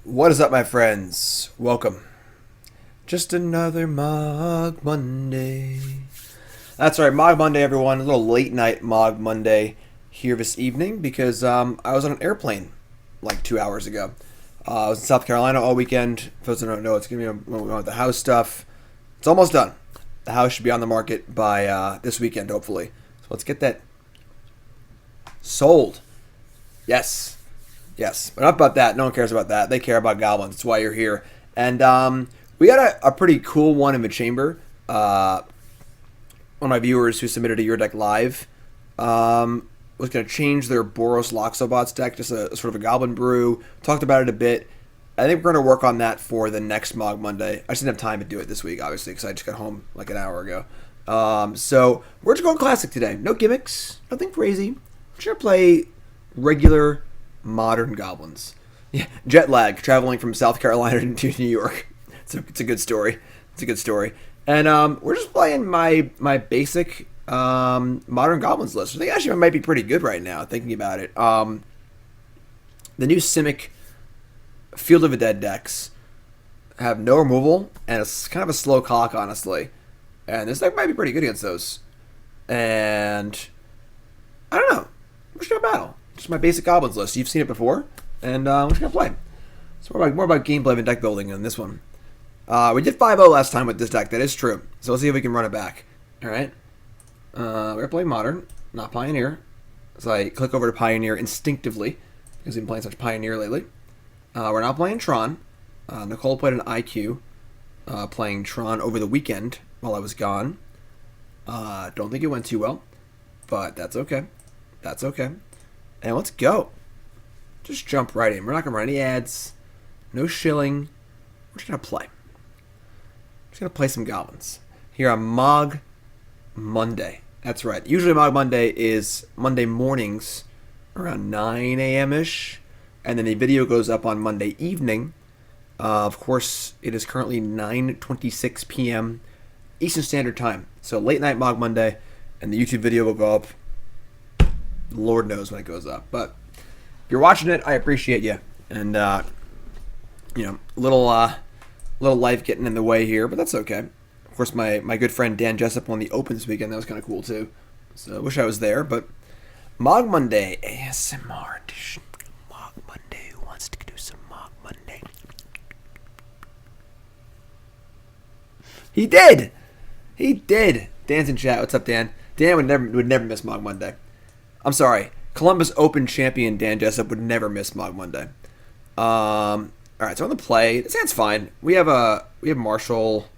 What is up, my friends? Welcome. Just another Mogg Monday. That's right, Mogg Monday, everyone. A little late night Mogg Monday here this evening because I was on an airplane like 2 hours ago. I was in South Carolina all weekend. For those who don't know, it's going to be when we want the house stuff. It's almost done. The house should be on the market by this weekend, hopefully. So let's get that sold. Yes. Yes, but not about that. No one cares about that. They care about goblins. That's why you're here. And we got a pretty cool one in the chamber. One of my viewers who submitted a Your Deck Live was going to change their Boros Loxobots deck, just a sort of a goblin brew. Talked about it a bit. I think we're going to work on that for the next Mogg Monday. I just didn't have time to do it this week, obviously, because I just got home like an hour ago. So we're just going classic today. No gimmicks. Nothing crazy. We're just going to play regular modern goblins. Yeah, Jetlag, traveling from South Carolina to New York. It's a good story. It's a good story. And we're just playing my basic modern goblins list. I think actually it might be pretty good right now, thinking about it. The new Simic Field of the Dead decks have no removal, and it's kind of a slow clock, honestly. And this deck might be pretty good against those. And I don't know. We're just going to battle. Just my basic goblins list. You've seen it before, and we're just gonna play. So more about gameplay and deck building in this one. We did 5-0 last time with this deck. That is true. So let's see if we can run it back. All right. We're playing Modern, not Pioneer. So I click over to Pioneer instinctively because we've been playing such Pioneer lately. We're not playing Tron. Nicole played an IQ, playing Tron over the weekend while I was gone. Don't think it went too well, but that's okay. That's okay. And let's go. Just jump right in. We're not going to run any ads. No shilling. We're just going to play. Just going to play some goblins. Here on Mogg Monday. That's right. Usually Mogg Monday is Monday mornings around 9 a.m.-ish. And then the video goes up on Monday evening. Of course, it is currently 9:26 p.m. Eastern Standard Time. So late night Mogg Monday. And the YouTube video will go up Lord knows when it goes up. But if you're watching it, I appreciate you. And, little life getting in the way here, but that's okay. Of course, my good friend Dan Jessup won the Open this weekend. That was kind of cool, too. So I wish I was there, but Mogg Monday ASMR edition. Mogg Monday. Who wants to do some Mogg Monday? He did! He did! Dan's in chat. What's up, Dan? Dan would never miss Mogg Monday. I'm sorry. Columbus Open champion Dan Jessup would never miss Mogg Monday. All right, so on the play, this hand's fine. We have Marshal.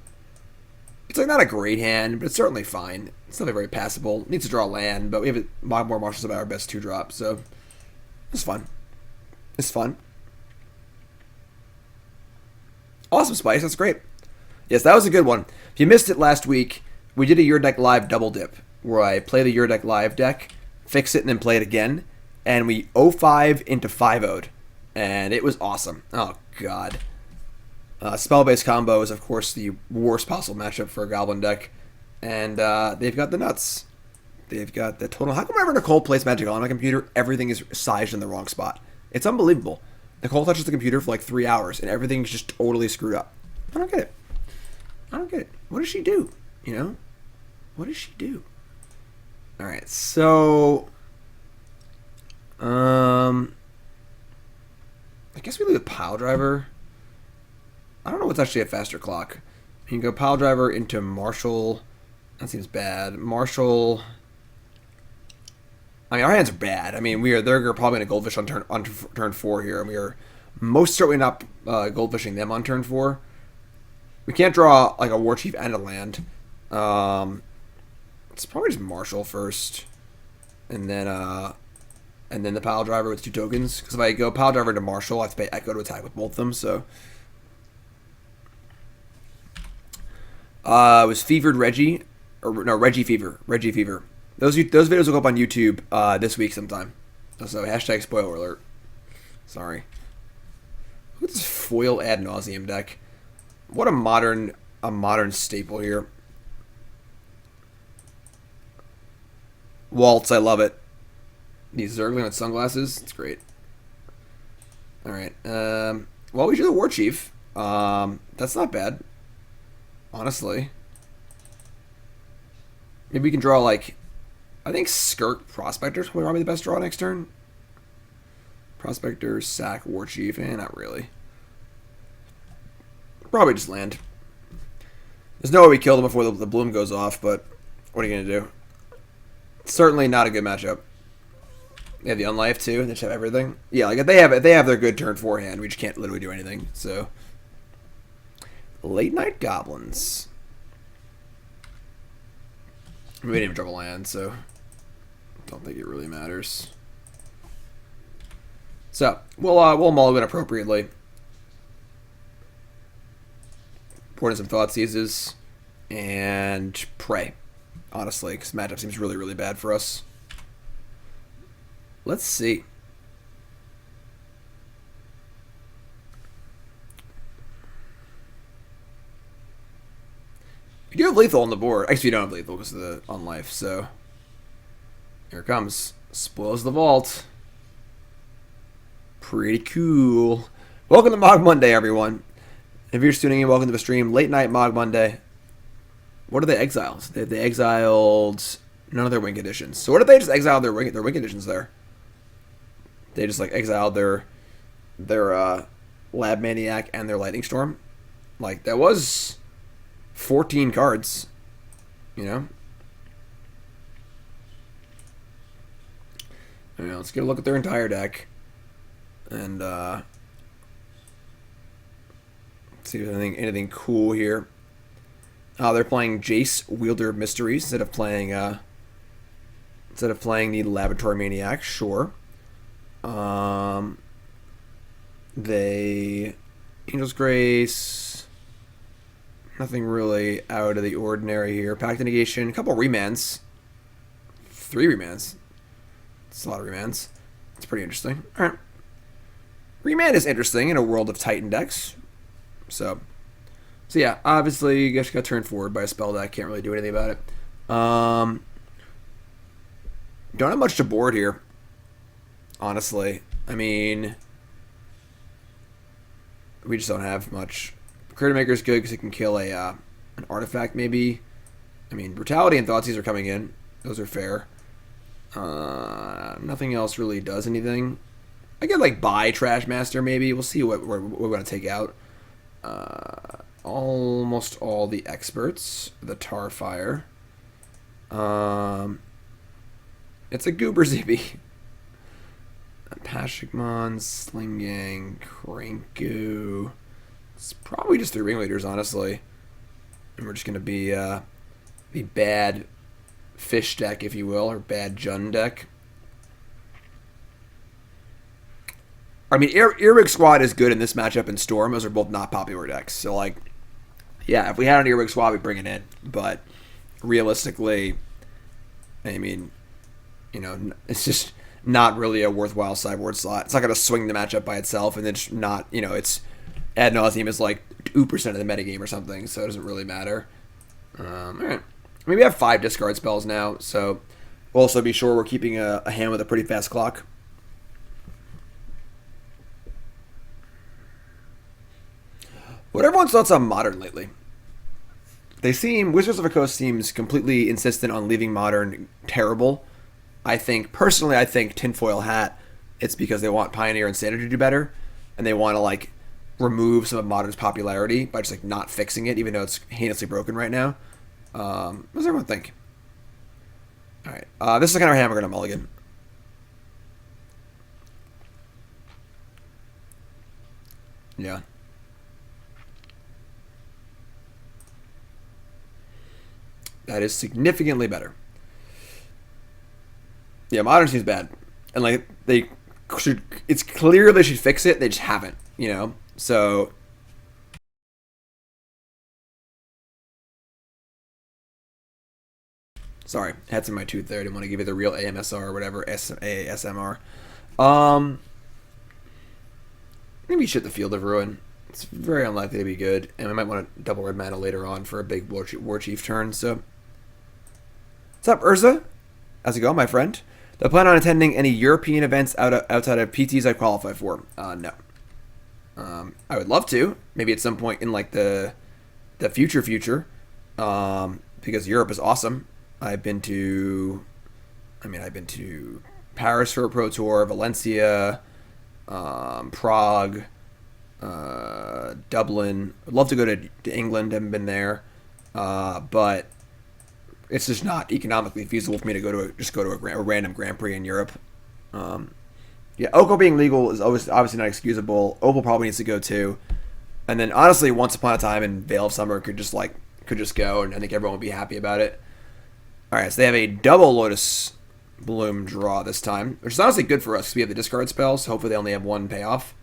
It's like not a great hand, but it's certainly fine. It's not very passable. It needs to draw land, but we have Mogg War Marshal's about our best 2-drop, so it's fun. It's fun. Awesome, Spice. That's great. Yes, that was a good one. If you missed it last week, we did a Your Deck Live double dip, where I play the Your Deck Live deck, fix it, and then play it again. And we 0-5 into 5-0'd. And it was awesome. Oh, God. Spell-based combo is, of course, the worst possible matchup for a Goblin deck. And they've got the nuts. They've got the total. How come whenever Nicole plays Magic on my computer, everything is sized in the wrong spot? It's unbelievable. Nicole touches the computer for like 3 hours, and everything's just totally screwed up. I don't get it. I don't get it. What does she do? You know? What does she do? Alright, so I guess we leave the Piledriver. I don't know what's actually a faster clock. You can go Piledriver into Marshal. That seems bad. Marshal. I mean, our hands are bad. I mean, they're probably going to Goldfish on turn 4 here, and we are most certainly not Goldfishing them on turn 4. We can't draw like a Warchief and a land. It's probably just Marshal first, and then the Piledriver with 2 tokens. Because if I go Piledriver to Marshal, I have to pay Echo to attack with both of them. So it was Fevered Reggie, or no, Reggie Fever. Those videos will go up on YouTube this week sometime. So hashtag spoiler alert. Sorry. Look at this foil ad nauseam deck. What a modern staple here. Waltz, I love it. These Zergling with sunglasses, it's great. Alright, Well, we do the Warchief. That's not bad. Honestly. Maybe we can draw, like... I think Skirk Prospector is probably the best draw next turn. Prospector, sack, Warchief. Not really. Probably just land. There's no way we kill them before the bloom goes off, but what are you going to do? Certainly not a good matchup. They have the Unlife too. They just have everything. Yeah, like if they have their good turn forehand, we just can't literally do anything. So, late night goblins. We didn't even draw a land, so don't think it really matters. So we'll mulligan appropriately. Pour in some Thoughtseizes and pray. Honestly, because matchup seems really, really bad for us. Let's see. You do have lethal on the board. Actually, you don't have lethal because of the Unlife, so... Here it comes. Spoils the vault. Pretty cool. Welcome to Mogg Monday, everyone. If you're just tuning in, welcome to the stream. Late night Mogg Monday. What are they exiled? They exiled none of their Wing Conditions. So what if they just exiled their Wing Conditions there? They just like exiled their Lab Maniac and their Lightning Storm. Like that was 14 cards, you know. Let's get a look at their entire deck and see if there's anything cool here. They're playing Jace, Wielder of Mysteries, instead of playing the Laboratory Maniac. Sure. They Angel's Grace. Nothing really out of the ordinary here. Pact of Negation. A couple remands. 3 remands. It's a lot of remands. It's pretty interesting. All right. Remand is interesting in a world of Titan decks. So yeah, obviously you guys got turned forward by a spell deck. Can't really do anything about it. Don't have much to board here. Honestly. I mean, we just don't have much. Cratermaker is good because it can kill an artifact maybe. I mean, Brutality and Thoughtseize are coming in. Those are fair. Nothing else really does anything. I could like buy Trashmaster maybe. We'll see what we're going to take out. Almost all the experts. The Tarfire. It's a Goober ZB. Pashalik Mons, Sling-Gang, Krenko. It's probably just 3 Ringleaders, honestly. And we're just going to be the bad fish deck, if you will, or bad Jun deck. I mean, Earwig Squad is good in this matchup in Storm. Those are both not popular decks. So, like, yeah, if we had an Earwig Squad, we'd bring it in. But realistically, I mean, you know, it's just not really a worthwhile sideboard slot. It's not going to swing the matchup by itself, and it's not, you know, it's ad nauseam is like 2% of the metagame or something, so it doesn't really matter. All right. I mean, we have 5 discard spells now, so we'll also be sure we're keeping a hand with a pretty fast clock. What are everyone's thoughts on Modern lately? Wizards of the Coast seems completely insistent on leaving Modern terrible. I think Tinfoil Hat, it's because they want Pioneer and Standard to do better, and they want to like remove some of Modern's popularity by just like not fixing it, even though it's heinously broken right now. What does everyone think? All right, this is the kind of hand we're gonna mulligan. Yeah. That is significantly better. Yeah, Modern seems bad. And like it's clear they should fix it, they just haven't, you know? So sorry, I had some in my tooth there. I didn't want to give you the real AMSR or whatever, ASMR. Maybe shit the Field of Ruin. It's very unlikely to be good, and we might want to double red mana later on for a big Warchief turn. So, what's up, Urza? How's it going, my friend? Do I plan on attending any European events outside of PTs I qualify for? No. I would love to. Maybe at some point in like the future. Because Europe is awesome. I've been to Paris for a pro tour, Valencia, Prague, Dublin. I'd love to go to England. Haven't been there, but it's just not economically feasible for me to go to a random Grand Prix in Europe. Yeah, Oko being legal is always obviously not excusable. Opal probably needs to go too. And then honestly, Once Upon a Time in Veil of Summer could just go, and I think everyone would be happy about it. All right, so they have a double Lotus Bloom draw this time, which is honestly good for us because we have the discard spells. So hopefully they only have one payoff.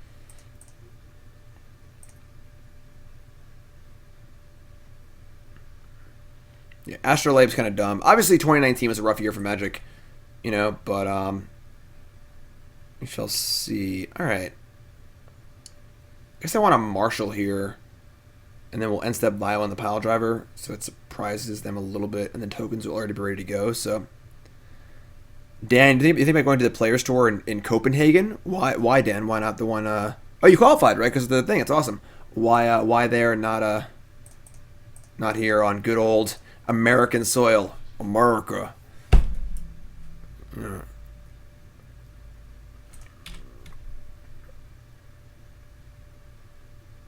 Yeah, Astrolabe's kind of dumb. Obviously, 2019 was a rough year for Magic, but we shall see. All right. I guess I want a Marshal here, and then we'll end step Vial on the Piledriver, so it surprises them a little bit, and then tokens will already be ready to go. So, Dan, you think about going to the player store in Copenhagen? Why, Dan? Why not the one? Oh, you qualified, right? Because of the thing. It's awesome. Why there, not here on good old American soil, America? Yeah.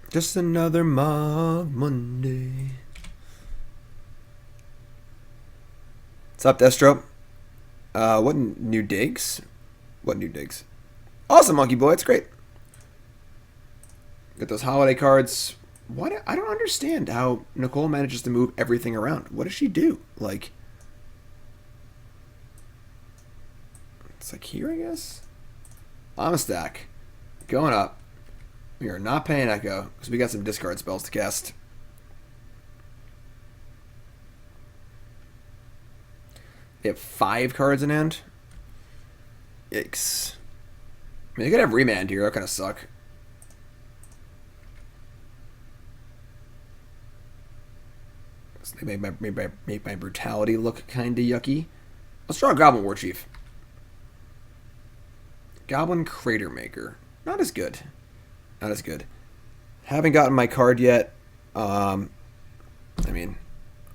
Just another Mogg Monday. What's up, Destro? What new digs? What new digs? Awesome, Monkey Boy. It's great. Get those holiday cards. What? I don't understand how Nicole manages to move everything around. What does she do? Like, it's like here, I guess. I'm a stack. Going up. We are not paying Echo because we got some discard spells to cast. They have 5 cards in hand. Yikes. I mean, they could have Remand here. That kind of suck. So they make my brutality look kind of yucky. Let's draw a Goblin Warchief. Goblin Cratermaker. Not as good. Not as good. Haven't gotten my card yet. I mean,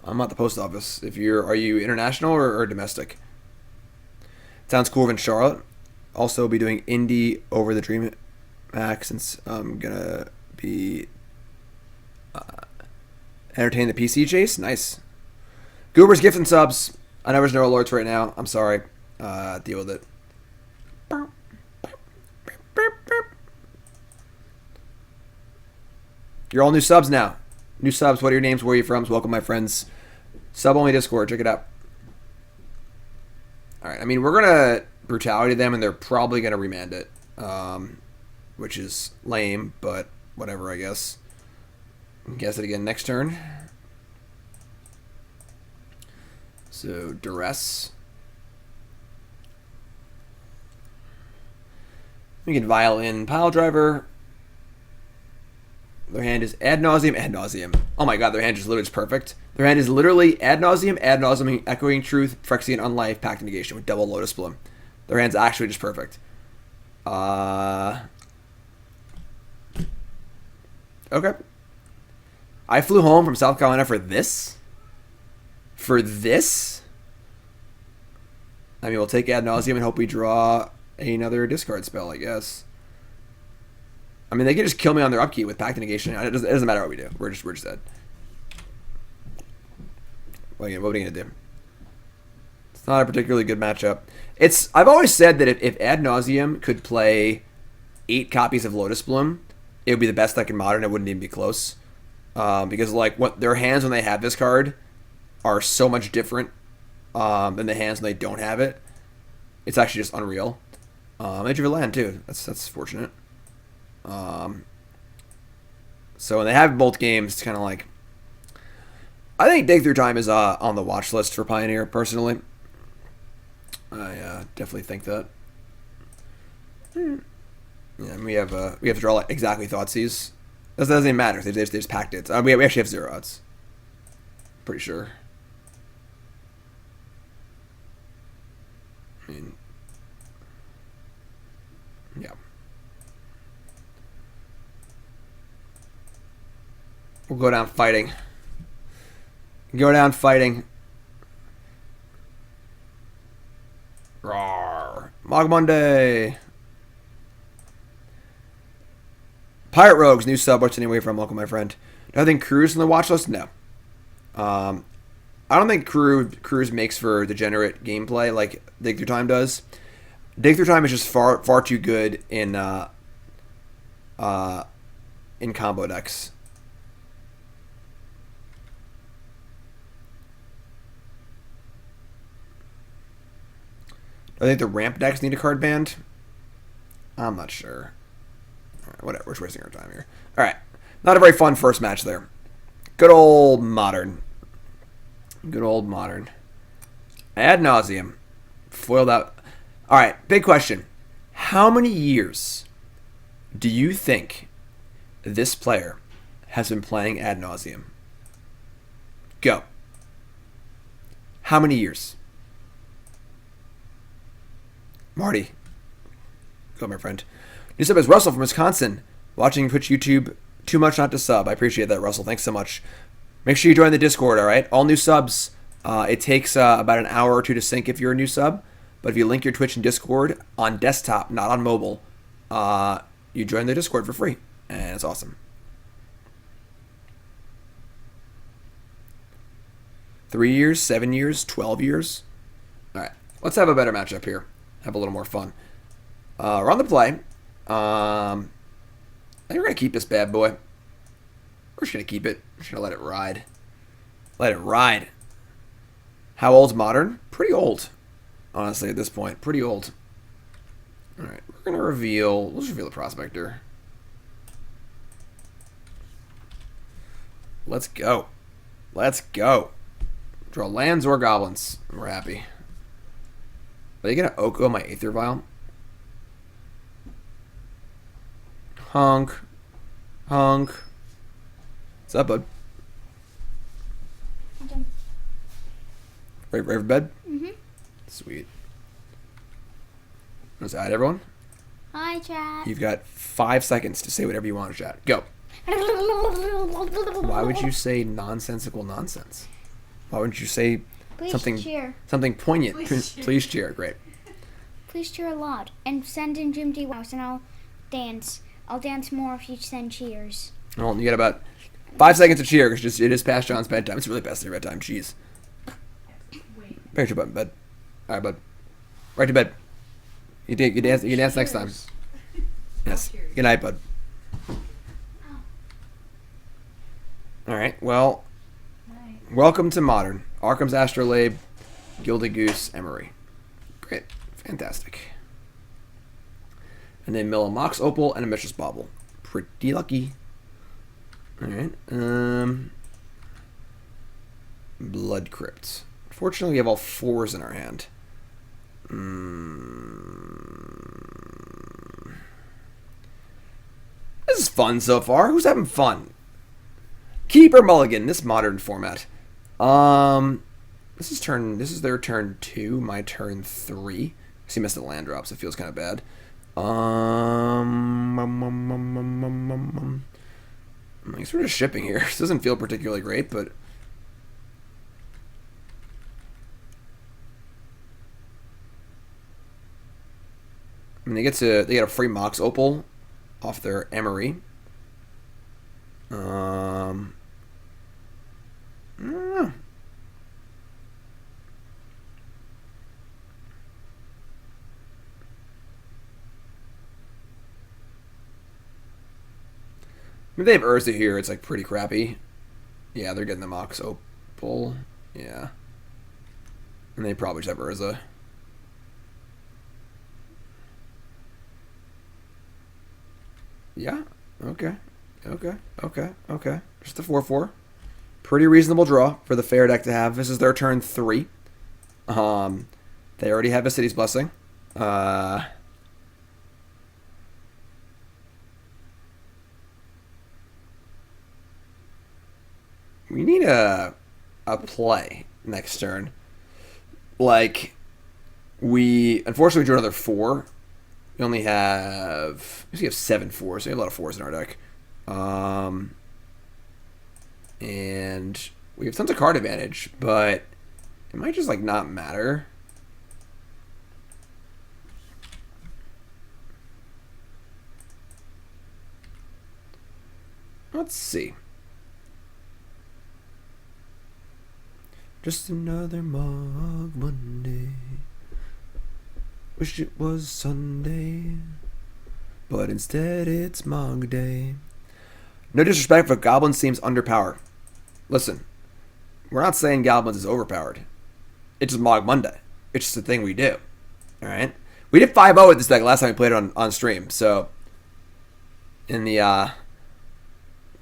I'm at the post office. Are you international or domestic? Sounds cooler than Charlotte. Also be doing indie over the Dream Hack since I'm gonna be entertaining the PC chase. Nice. Goobers, gift and subs. I know there's no alerts right now. I'm sorry. Deal with it. You're all new subs now. New subs. What are your names? Where are you from? Welcome, my friends. Sub only Discord. Check it out. All right. I mean, we're gonna brutality them, and they're probably gonna remand it, which is lame, but whatever, I guess. Guess it again next turn. So duress. We can Vial in Piledriver. Their hand is ad nauseam. Oh my god, their hand is literally just perfect. Their hand is literally ad nauseam, echoing truth, Phyrexian unlife, pact negation with double Lotus Bloom. Their hand's actually just perfect. Okay. I flew home from South Carolina for this? For this? I mean, we'll take ad nauseam and hope we draw another discard spell, I guess. I mean, they can just kill me on their upkeep with pact negation. It doesn't matter what we do. We're just dead. What are you gonna do? It's not a particularly good matchup. I've always said that if ad nauseam could play 8 copies of Lotus Bloom, it would be the best deck in Modern. It wouldn't even be close. Because like what their hands when they have this card are so much different than the hands when they don't have it. It's actually just unreal. Edge of a land too. That's fortunate. So when they have both games, it's kind of like I think Dig Through Time is on the watch list for Pioneer personally. I definitely think that. Yeah, and we have to draw like exactly Thoughtseize. That doesn't even matter. They just packed it. We actually have 0 odds. Pretty sure. I mean, yeah. We'll go down fighting. Go down fighting. Rawr. Mogg Monday. Pirate Rogues, new sub. What's anyway from? Welcome, my friend. Do I think Cruise on the watch list? No. I don't think Cruise makes for degenerate gameplay like Dig Through Time does. Dig Through Time is just far too good in combo decks. I think the ramp decks need a card band. I'm not sure. All right, whatever. We're just wasting our time here. All right. Not a very fun first match there. Good old Modern. Good old Modern. Ad nauseam. Foiled out. All right. Big question. How many years do you think this player has been playing Ad nauseam? Go. How many years? Marty. Go, my friend. New sub is Russell from Wisconsin. Watching Twitch, YouTube. Too much not to sub. I appreciate that, Russell. Thanks so much. Make sure you join the Discord, all right? All new subs. It takes about an hour or two to sync if you're a new sub. But if you link your Twitch and Discord on desktop, not on mobile, you join the Discord for free. And it's awesome. 3 years, 7 years, 12 years. All right. Let's have a better matchup here. Have a little more fun. We're on the play. I think we're going to keep this bad boy. We're just going to keep it. We're just going to let it ride. Let it ride. How old's Modern? Pretty old. Honestly, at this point. Pretty old. Alright, we're going to reveal... Let's reveal the Prospector. Let's go. Let's go. Draw lands or goblins. We're happy. Are they going to Oko my Aether Vial? Honk. Honk. What's up, bud? Okay. Ready for bed? Mm-hmm. Sweet. Want to say hi to everyone? Hi, chat. You've got 5 seconds to say whatever you want to chat. Go. Why would you say nonsensical nonsense? Why wouldn't you say Please something cheer. something poignant? Please cheer. Please cheer. Great. Please cheer a lot. And send in Jim D. House and I'll dance. I'll dance more if you send cheers. Well, you got about 5 seconds to cheer because it is past John's bedtime. It's really past your bedtime. Jeez. Wait. Back to your bed. All right, bud. Right to bed. You dance next time. Yes. Cheers. Good night, bud. All right. Well, Night. welcome to Modern. Arkham's Astrolabe, Gilded Goose, Emery. Great. Fantastic. And then Mill a Mox Opal and a Mistress Bauble. Pretty lucky. Alright. Blood Crypt. Fortunately, we have all 4s in our hand. This is fun so far. Who's having fun? Keeper Mulligan, this Modern format. This is their turn 2, my turn 3. He missed the land drop, so it feels kind of bad. I guess we're just shipping here. This doesn't feel particularly great, but I mean, they get a free Mox Opal off their Emery. I don't know. I mean, they have Urza here. It's like pretty crappy. Yeah, they're getting the Mox Opal. Yeah. And they probably just have Urza. Yeah. Okay. Just a 4/4. Pretty reasonable draw for the fair deck to have. This is their turn 3. They already have a City's Blessing. We need a play next turn. Like, unfortunately we drew another 4. We only have 7 4s, so we have a lot of 4s in our deck. And we have tons of card advantage, but it might just like not matter. Let's see. Just another Mogg Monday. Wish it was Sunday, but instead it's Mogg Day. No disrespect, but Goblins seems underpowered. Listen, we're not saying Goblins is overpowered. It's just Mogg Monday. It's just a thing we do. Alright? We did 5-0 with this deck last time we played it on stream, so in the ad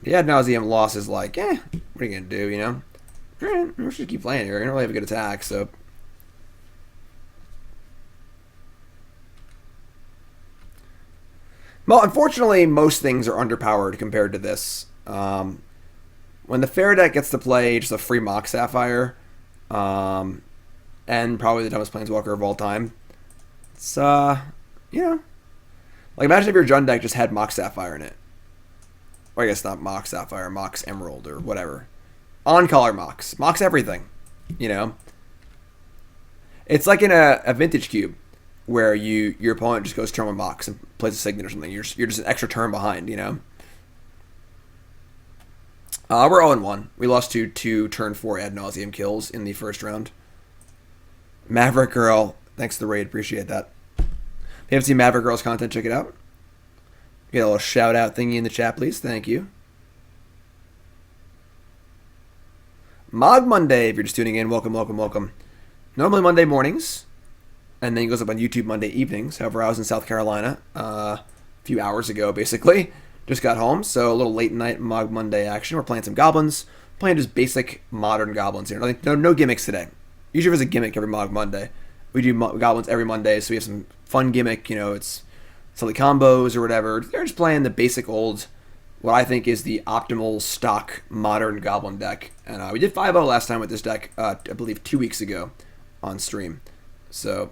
nauseam loss is like, what are you gonna do, you know? Alright, we should keep playing here. We don't really have a good attack, so. Well, unfortunately, most things are underpowered compared to this. When the Fair deck gets to play just a free Mock Sapphire, and probably the dumbest Planeswalker of all time, it's, you know, like imagine if your Jund deck just had Mock Sapphire in it. Or I guess not Mock Sapphire, Mox Emerald or whatever. On-color Mox. Mox everything, you know? It's like in a Vintage Cube, where your opponent just goes turn one Mox and plays a Signet or something. You're just an extra turn behind, you know? We're 0-1. We lost to 2 turn 4 ad nauseam kills in the first round. Maverick Girl, thanks to the raid. Appreciate that. If you haven't seen Maverick Girl's content, check it out. Get a little shout out thingy in the chat, please. Thank you. Mogg Monday, if you're just tuning in, welcome, welcome, welcome. Normally Monday mornings, and then it goes up on YouTube Monday evenings. However, I was in South Carolina a few hours ago, basically. Just got home, so a little late night Mogg Monday action. We're playing some Goblins. Playing just basic modern Goblins here. No gimmicks today. Usually there's a gimmick every Mogg Monday. We do Goblins every Monday, so we have some fun gimmick. You know, it's silly combos or whatever. They're just playing the basic old, what I think is the optimal stock modern Goblin deck. And we did 5-0 last time with this deck, I believe 2 weeks ago on stream. So,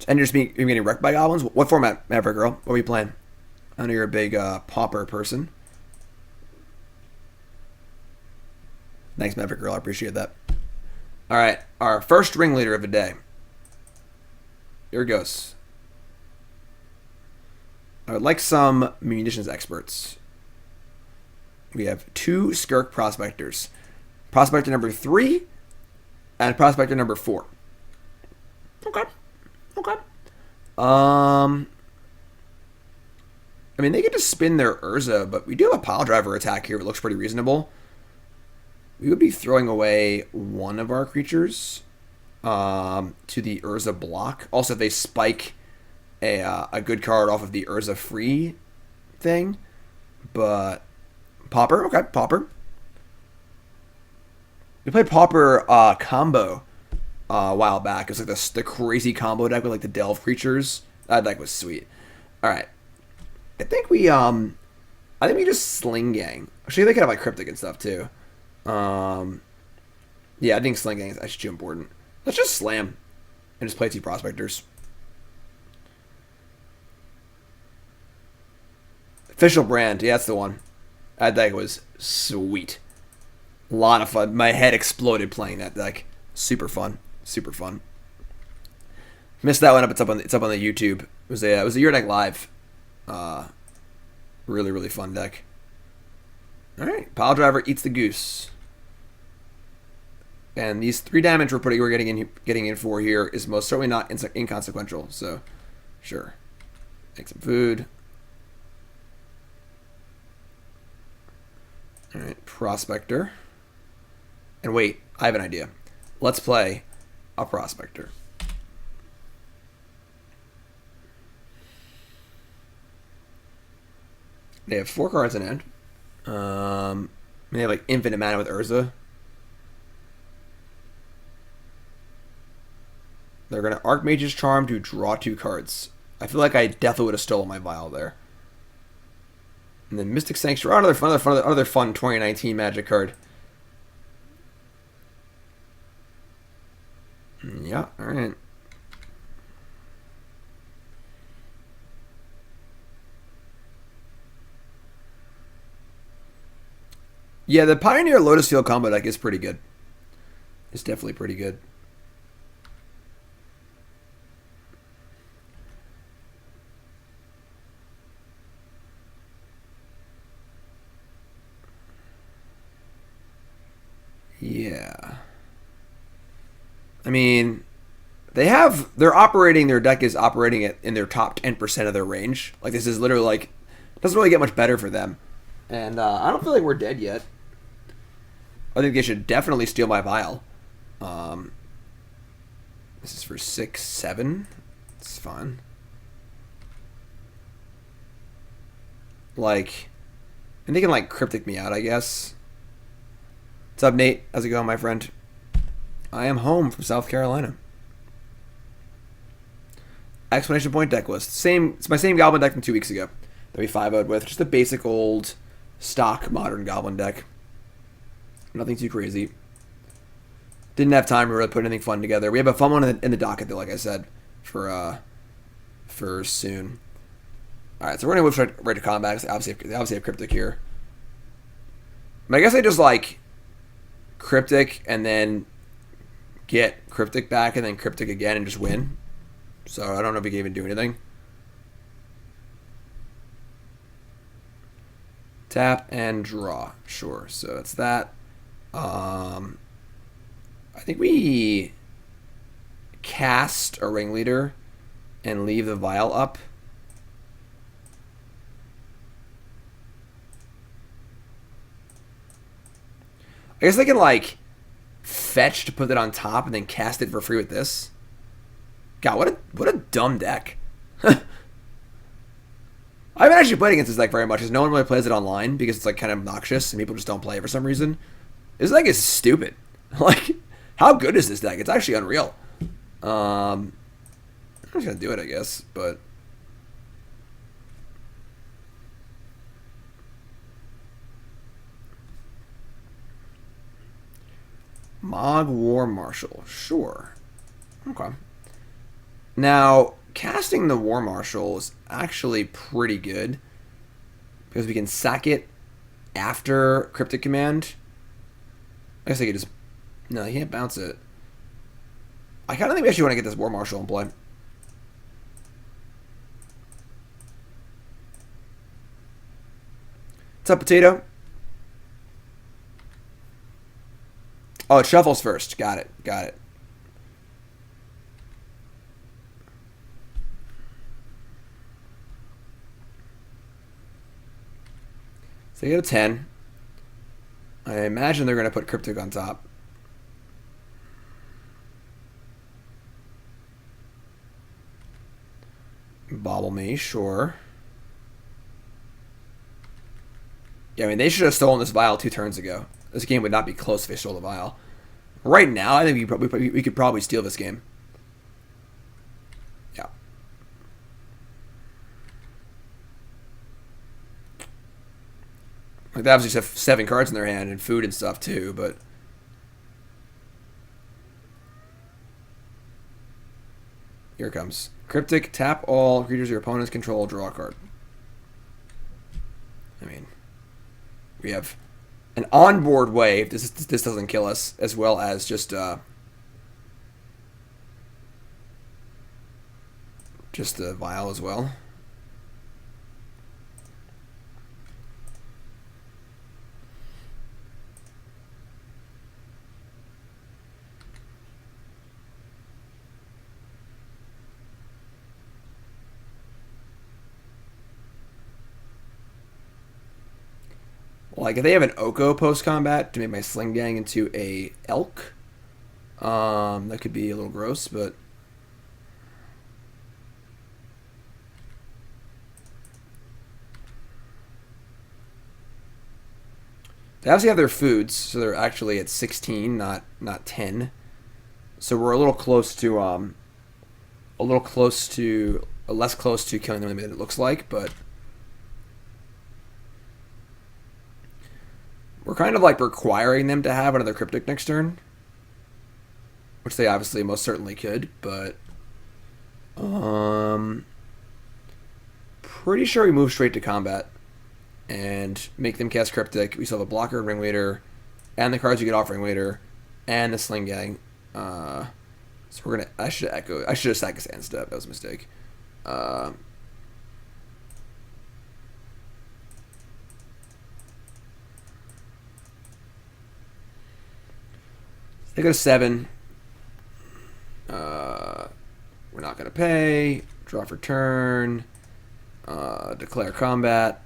and you're just being getting wrecked by Goblins? What format, Maverick Girl? What are you playing? I know you're a big Pauper person. Thanks, Maverick Girl. I appreciate that. All right, our first ringleader of the day. Here it goes. I would like some Munitions Experts. We have 2 Skirk Prospectors. Prospector number 3 and Prospector number 4. Okay. I mean, they get to spin their Urza, but we do have a Piledriver attack here. It looks pretty reasonable. We would be throwing away one of our creatures to the Urza block. Also, if they spike a good card off of the Urza free thing. But Pauper, okay, Pauper. We played Pauper combo a while back. It was like the crazy combo deck with like the Delve creatures. That deck was sweet. All right, I think we just Sling-Gang. Actually, they could have like Cryptic and stuff too. Yeah, I think Sling-Gang is actually too important. Let's just slam and just play 2 Prospectors. Official Brand, yeah, that's the one. That deck was sweet. A lot of fun. My head exploded playing that deck. Super fun. Super fun. Missed that one up. It's up on the YouTube. It was a Your Deck Live. Really, really fun deck. Alright. Piledriver eats the goose. And these 3 damage we're getting in for here is most certainly not inconsequential. So, sure. Make some food. Alright, Prospector. And wait, I have an idea. Let's play a Prospector. They have 4 cards in hand. They have like infinite mana with Urza. They're going to Archmage's Charm to draw 2 cards. I feel like I definitely would have stolen my Vial there. And then Mystic Sanctuary, another fun 2019 Magic card. Yeah, alright. Yeah, the Pioneer Lotus Field combo deck is pretty good. It's definitely pretty good. Yeah. I mean, they're operating, their deck is operating it in their top 10% of their range. Like, this is literally like, doesn't really get much better for them. And I don't feel like we're dead yet. I think they should definitely steal my vial. This is for 6, 7. It's fun. Like, and they can like cryptic me out, I guess. What's up, Nate? How's it going, my friend? I am home from South Carolina. Explanation point deck list. It's my same Goblin deck from 2 weeks ago that we 5-0'd with. Just a basic old stock modern Goblin deck. Nothing too crazy. Didn't have time to really put anything fun together. We have a fun one in the docket, though, like I said, for soon. All right, so we're gonna move right to combat. They obviously have cryptic here. I guess I just like cryptic and then get cryptic back and then cryptic again and just win. So I don't know if we can even do anything. Tap and draw. Sure. So it's that. I think we cast a Ringleader and leave the vial up. I guess I can like fetch to put it on top and then cast it for free with this. God, what a dumb deck. I haven't actually played against this deck very much because no one really plays it online because it's like kind of obnoxious and people just don't play it for some reason. This deck is stupid. Like, how good is this deck? It's actually unreal. I'm just gonna do it, I guess, but Mogg War Marshal, sure. Okay. Now, casting the War Marshal is actually pretty good because we can sack it after Cryptic Command. I guess I could just... No, he can't bounce it. I kind of think we actually want to get this War Marshal in play. What's up, Potato? Oh, it shuffles first. Got it. Got it. So you get a 10. I imagine they're going to put Cryptic on top. Bobble me, sure. Yeah, I mean, they should have stolen this vial 2 turns ago. This game would not be close if they stole the vial. Right now, I think we could probably steal this game. Yeah. Like, they obviously have 7 cards in their hand and food and stuff too, but... Here it comes. Cryptic, tap all creatures your opponents control, draw a card. I mean, we have an onboard way if this doesn't kill us, as well as just the vial as well. Like, if they have an Oko post-combat to make my Sling-Gang into a elk, that could be a little gross, but... They obviously have their foods, so they're actually at 16, not 10. So we're a little close to, less close to killing them than it looks like, but... We're kind of like requiring them to have another Cryptic next turn. Which they obviously most certainly could, but... pretty sure we move straight to combat. and make them cast Cryptic. We still have a blocker, Ringleader, and the cards you get off Ringleader, and the Sling-Gang. So we're gonna. I should have sacked his hand step. That was a mistake. They go to 7. We're not gonna pay. Draw for turn. Declare combat.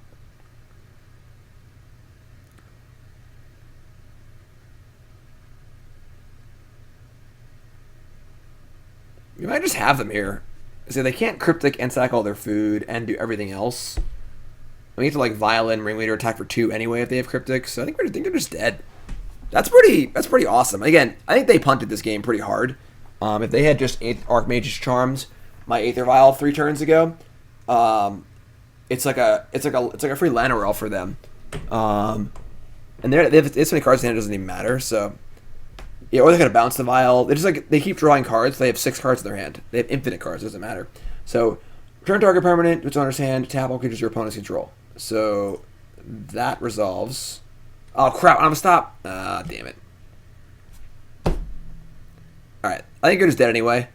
You might just have them here. So they can't Cryptic and sack all their food and do everything else. We need to like Violin, Ringleader attack for 2 anyway if they have Cryptic. So I think they're just dead. That's pretty awesome. Again, I think they punted this game pretty hard. If they had just Archmage's Charms, my Aether Vial 3 turns ago, it's like a free Llanowar for them. And they have this many cards in hand, it doesn't even matter. So yeah, or they're gonna bounce the Vial. They keep drawing cards. They have 6 cards in their hand. They have infinite cards. It doesn't matter. So return target permanent to its owner's hand. Tap all creatures your opponents control. So that resolves. Oh crap! I'm gonna stop. Damn it. Alright, I think you're just dead anyway,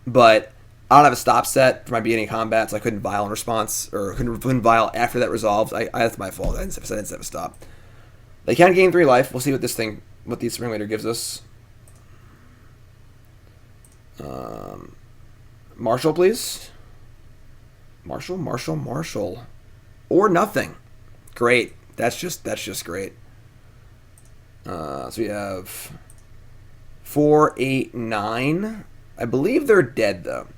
but I don't have a stop set for my beginning combat, so I couldn't Vial in response, or couldn't Vial after that resolved. That's my fault. I didn't have a stop. They can gain 3 life. We'll see what this Ringleader gives us. Marshal, please. Marshal. Or nothing. Great. That's just great. So we have 4, 8, 9. I believe they're dead though,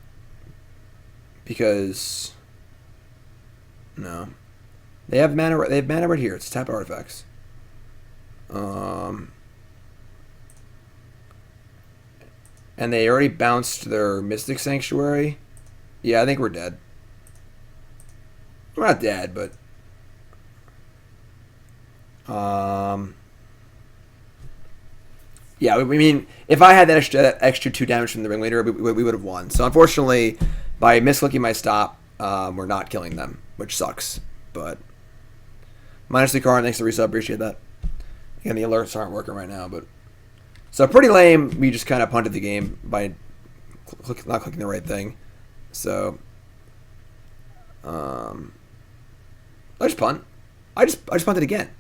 because no, they have mana. They have mana right here. It's tap artifacts. And they already bounced their Mystic Sanctuary. Yeah, I think we're dead. We're not dead, but yeah, we mean, if I had that extra 2 damage from the Ringleader, we would have won. So unfortunately, by misclicking my stop, we're not killing them, which sucks. But -3 card, thanks to resub, appreciate that. Again, the alerts aren't working right now, but so pretty lame. We just kind of punted the game by not clicking the right thing. So I just punt. I just punted again.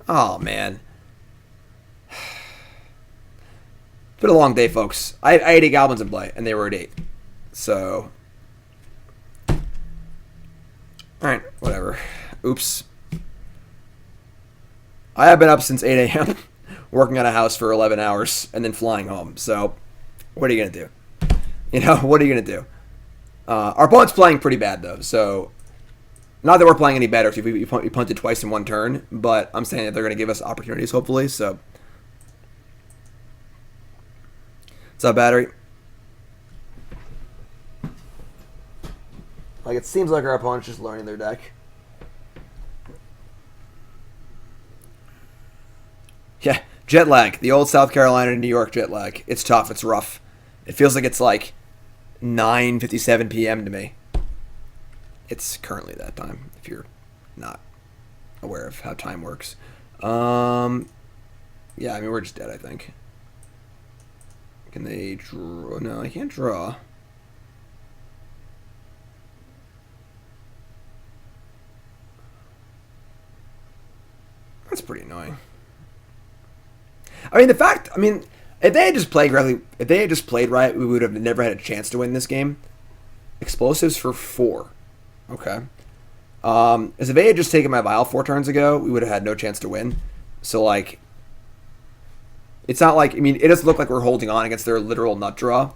Oh man. It's been a long day, folks. I had 8 Goblins in play, and they were at 8. So, alright, whatever. Oops. I have been up since 8 a.m., working on a house for 11 hours, and then flying home. So, what are you going to do? You know, what are you going to do? Our opponent's playing pretty bad, though. So, not that we're playing any better, because we punted twice in 1 turn, but I'm saying that they're going to give us opportunities, hopefully, so. What's up, battery? Like, it seems like our opponent's just learning their deck. Yeah, Jetlag. The old South Carolina to New York Jetlag. It's tough. It's rough. It feels like it's like 9:57 p.m. to me. It's currently that time, if you're not aware of how time works. Yeah, I mean, we're just dead, I think. Can they draw? No, I can't draw. That's pretty annoying. I mean, if they had just played right, we would have never had a chance to win this game. Explosives for 4. Okay. As if they had just taken my Vial 4 turns ago, we would have had no chance to win. So, like, it's not like, I mean, it doesn't look like we're holding on against their literal nut draw,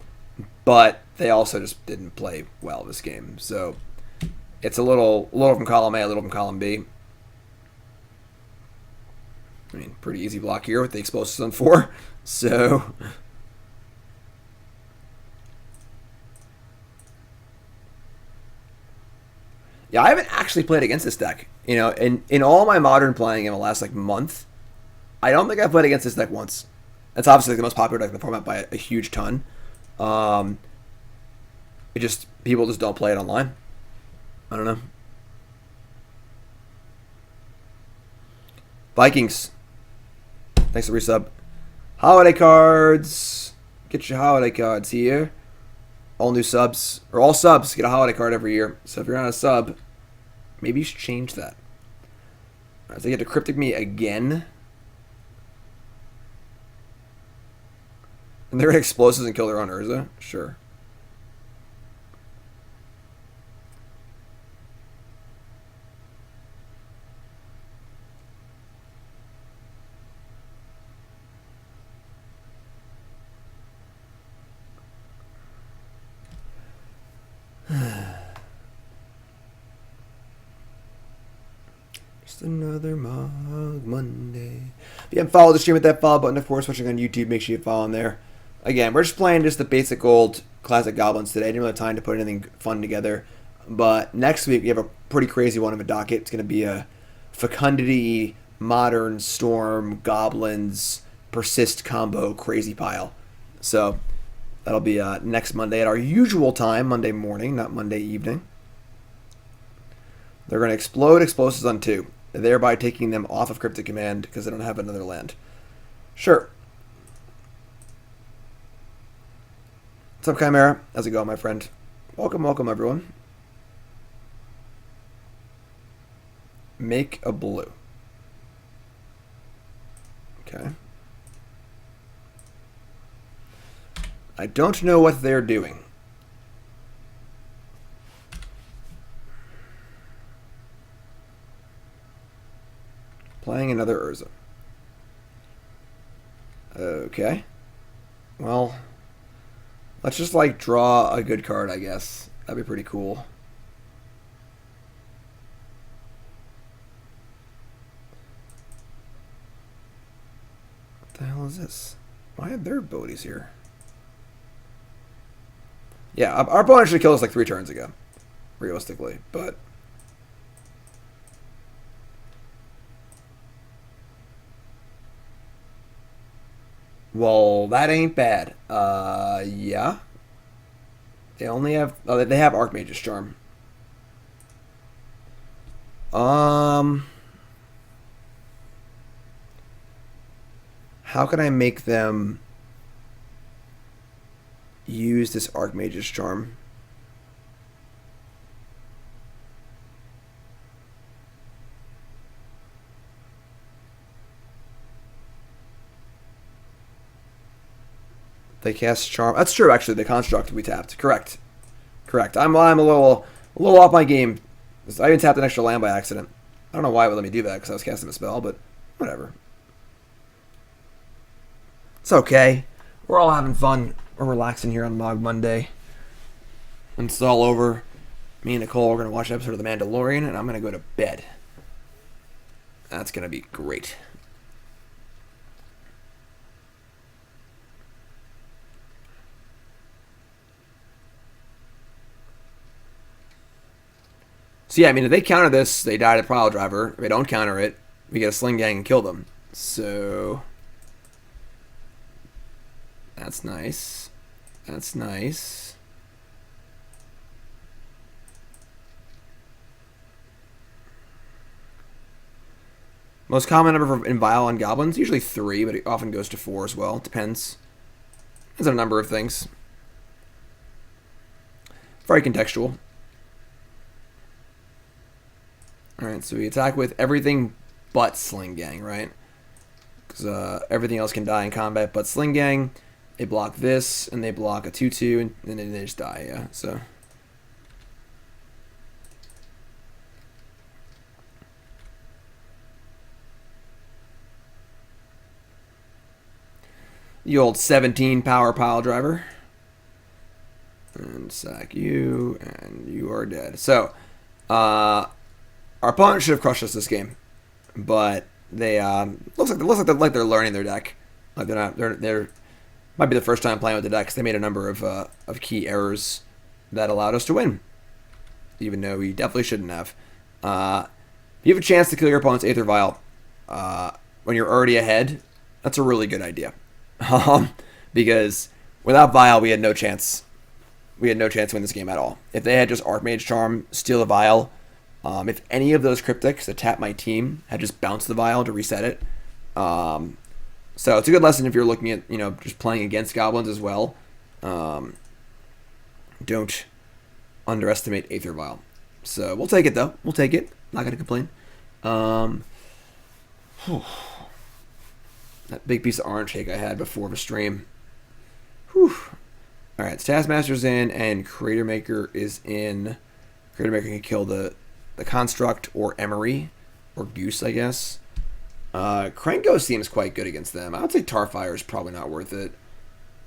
but they also just didn't play well this game. So, it's a little from column A, a little from column B. I mean, pretty easy block here with the explosives on 4. So, yeah, I haven't actually played against this deck. You know, in all my modern playing in the last like month, I don't think I've played against this deck once. That's obviously the most popular deck in the format by a huge ton. People just don't play it online. I don't know. Vikings. Thanks for resub. Holiday cards. Get your holiday cards here. All new subs, or all subs, get a holiday card every year. So if you're not a sub, maybe you should change that. Alright, so they get to Cryptic me again. And they're gonna explosives and kill their own Urza? Sure. Just another Mogg Monday. If you haven't followed the stream, hit that follow button. Of course, watching on YouTube, make sure you follow them there. Again, we're just playing just the basic old classic Goblins today. Didn't really have time to put anything fun together. But next week, we have a pretty crazy one of a docket. It's going to be a Fecundity, Modern, Storm, Goblins, Persist combo crazy pile. So that'll be next Monday at our usual time, Monday morning, not Monday evening. They're going to explode explosives on 2, thereby taking them off of Cryptic Command because they don't have another land. Sure. What's up, Chimera? How's it going, my friend? Welcome, welcome, everyone. Make a blue. Okay. I don't know what they're doing. Playing another Urza. Okay. Well, let's just like draw a good card, I guess. That'd be pretty cool. What the hell is this? Why are there abilities here? Yeah, our opponent should kill us like 3 turns ago, realistically, but well, that ain't bad. Yeah. They only have... Oh, they have Archmage's Charm. How can I make them use this Archmage's Charm? They cast Charm. That's true, actually. The construct we tapped. Correct. I'm a little off my game. I even tapped an extra land by accident. I don't know why it would let me do that because I was casting a spell, but whatever. It's okay. We're all having fun. We're relaxing here on Mogg Monday. When it's all over, me and Nicole are going to watch an episode of The Mandalorian, and I'm going to go to bed. That's going to be great. So yeah, I mean, if they counter this, they die to Piledriver. If they don't counter it, we get a Sling-Gang and kill them. So that's nice. That's nice. Most common number in Vial on Goblins, usually 3, but it often goes to 4 as well. Depends. There's a number of things. Very contextual. Alright, so we attack with everything but Sling-Gang, right? Because everything else can die in combat but Sling-Gang. They block this, and they block a 2-2, and then they just die, yeah, so. The old 17 power Piledriver. And sack you, and you are dead. So, our opponent should have crushed us this game, but they looks like they're learning their deck. Like they're might be the first time playing with the deck. 'Cause they made a number of key errors that allowed us to win, even though we definitely shouldn't have. If you have a chance to kill your opponent's Aether Vial when you're already ahead, that's a really good idea. Because without Vial, we had no chance. We had no chance to win this game at all. If they had just Archmage Charm, steal a Vial, If any of those cryptics that tap my team had just bounced the vial to reset it. So it's a good lesson if you're looking at, just playing against goblins as well. Don't underestimate Aether Vial. So we'll take it, though. We'll take it. Not going to complain. That big piece of orange cake I had before the stream. Whew. All right, so Taskmaster's in, and Cratermaker is in. Cratermaker can kill the Construct or Emery, or Goose, I guess. Krenko seems quite good against them. I would say Tarfire is probably not worth it.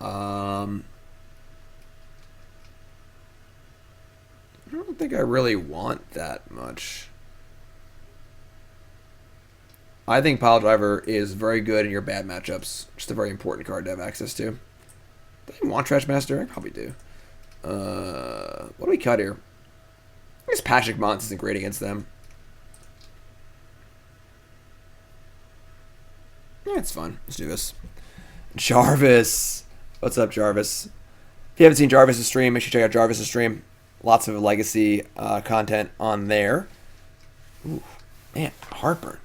I don't think I really want that much. I think Piledriver is very good in your bad matchups. Just a very important card to have access to. Do I want Trashmaster? I probably do. What do we cut here? I guess Pashalik Mons isn't great against them. Yeah, it's fun. Let's do this. Jarvis. What's up, Jarvis? If you haven't seen Jarvis' stream, make sure you check out Jarvis' stream. Lots of legacy content on there. Ooh, man, heartburn.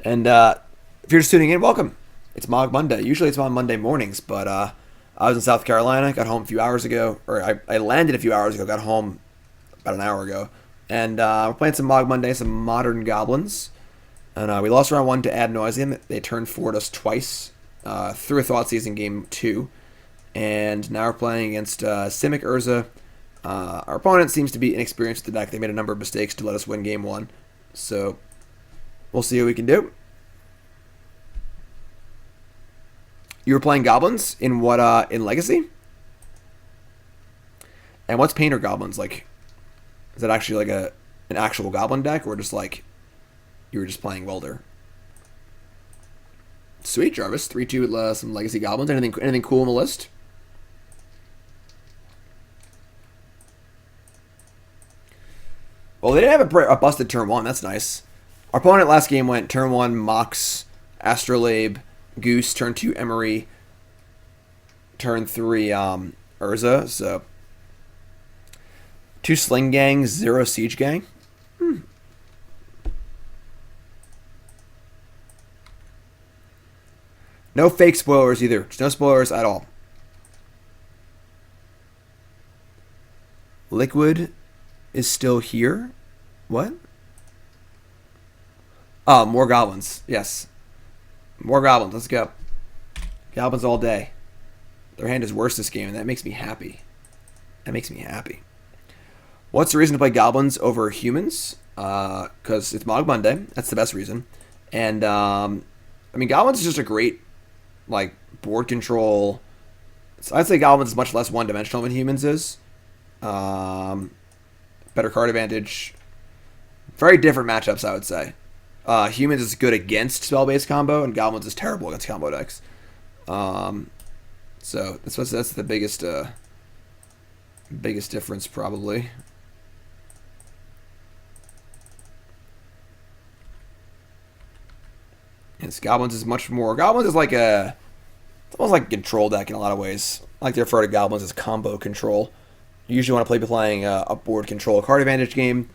And if you're just tuning in, welcome. It's Mogg Monday. Usually it's on Monday mornings, but I was in South Carolina, got home a few hours ago, or I landed a few hours ago, got home about an hour ago. And we're playing some Mogg Monday, some modern goblins. And we lost round 1 to Ad Nauseam. They turned forward us twice through a Thoughtseize in game 2. And now we're playing against Simic Urza. Our opponent seems to be inexperienced with the deck. They made a number of mistakes to let us win game 1. So we'll see what we can do. You were playing goblins in what? In Legacy? And what's Painter Goblins like? Is that actually like an actual goblin deck, or just like you were just playing Welder? Sweet, Jarvis. 3-2 with some Legacy Goblins. Anything cool on the list? Well, they didn't have a busted turn 1. That's nice. Our opponent last game went turn 1 Mox, Astrolabe, Goose, turn 2 Emery, turn 3 Urza. So 2 Sling-Gang, 0 Siege Gang. No fake spoilers either. Just no spoilers at all. Liquid is still here. What? Oh, more goblins. Yes. More goblins. Let's go. Goblins all day. Their hand is worse this game, and that makes me happy. That makes me happy. What's the reason to play goblins over humans? Because it's Mogg Monday. That's the best reason. And, goblins is just a great, board control. So I'd say goblins is much less one-dimensional than humans is. Better card advantage. Very different matchups, I would say. Humans is good against spell-based combo, and goblins is terrible against combo decks. So that's the biggest difference, probably. Yes, goblins is much more. Goblins is it's almost like a control deck in a lot of ways. I like to refer to goblins as combo control. You usually want to be playing a board control card advantage game,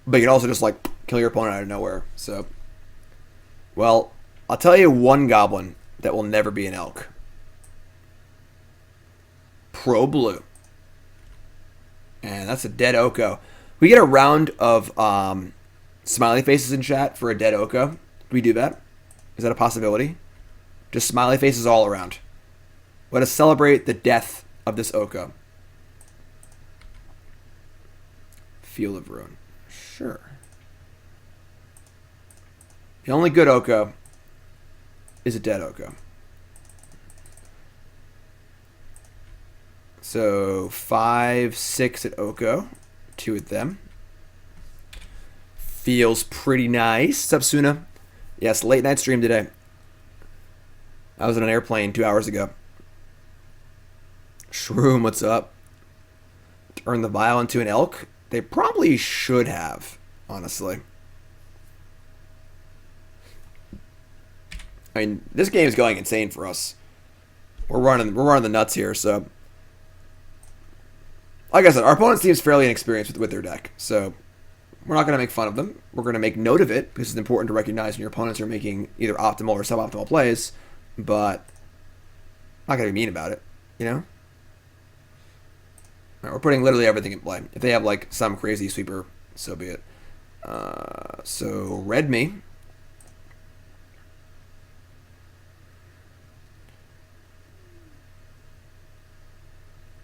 but you can also just kill your opponent out of nowhere. So, well, I'll tell you one goblin that will never be an elk. Pro Blue. And that's a dead Oko. We get a round of smiley faces in chat for a dead Oko. Do we do that? Is that a possibility? Just smiley faces all around. Let us celebrate the death of this Oko. Field of Ruin. Sure. The only good Oko is a dead Oko. So 5, 6 at Oko. 2 at them. Feels pretty nice. What's up, Suna? Yes, late night stream today. I was on an airplane 2 hours ago. Shroom, what's up? Turn the vial into an elk? They probably should have, honestly. I mean, this game is going insane for us. We're running the nuts here, so. Like I said, our opponent seems fairly inexperienced with their deck, so We're not going to make fun of them. We're going to make note of it because it's important to recognize when your opponents are making either optimal or suboptimal plays, but I'm not going to be mean about it, you know? All right, we're putting literally everything in play. If they have like some crazy sweeper, so be it. So red me.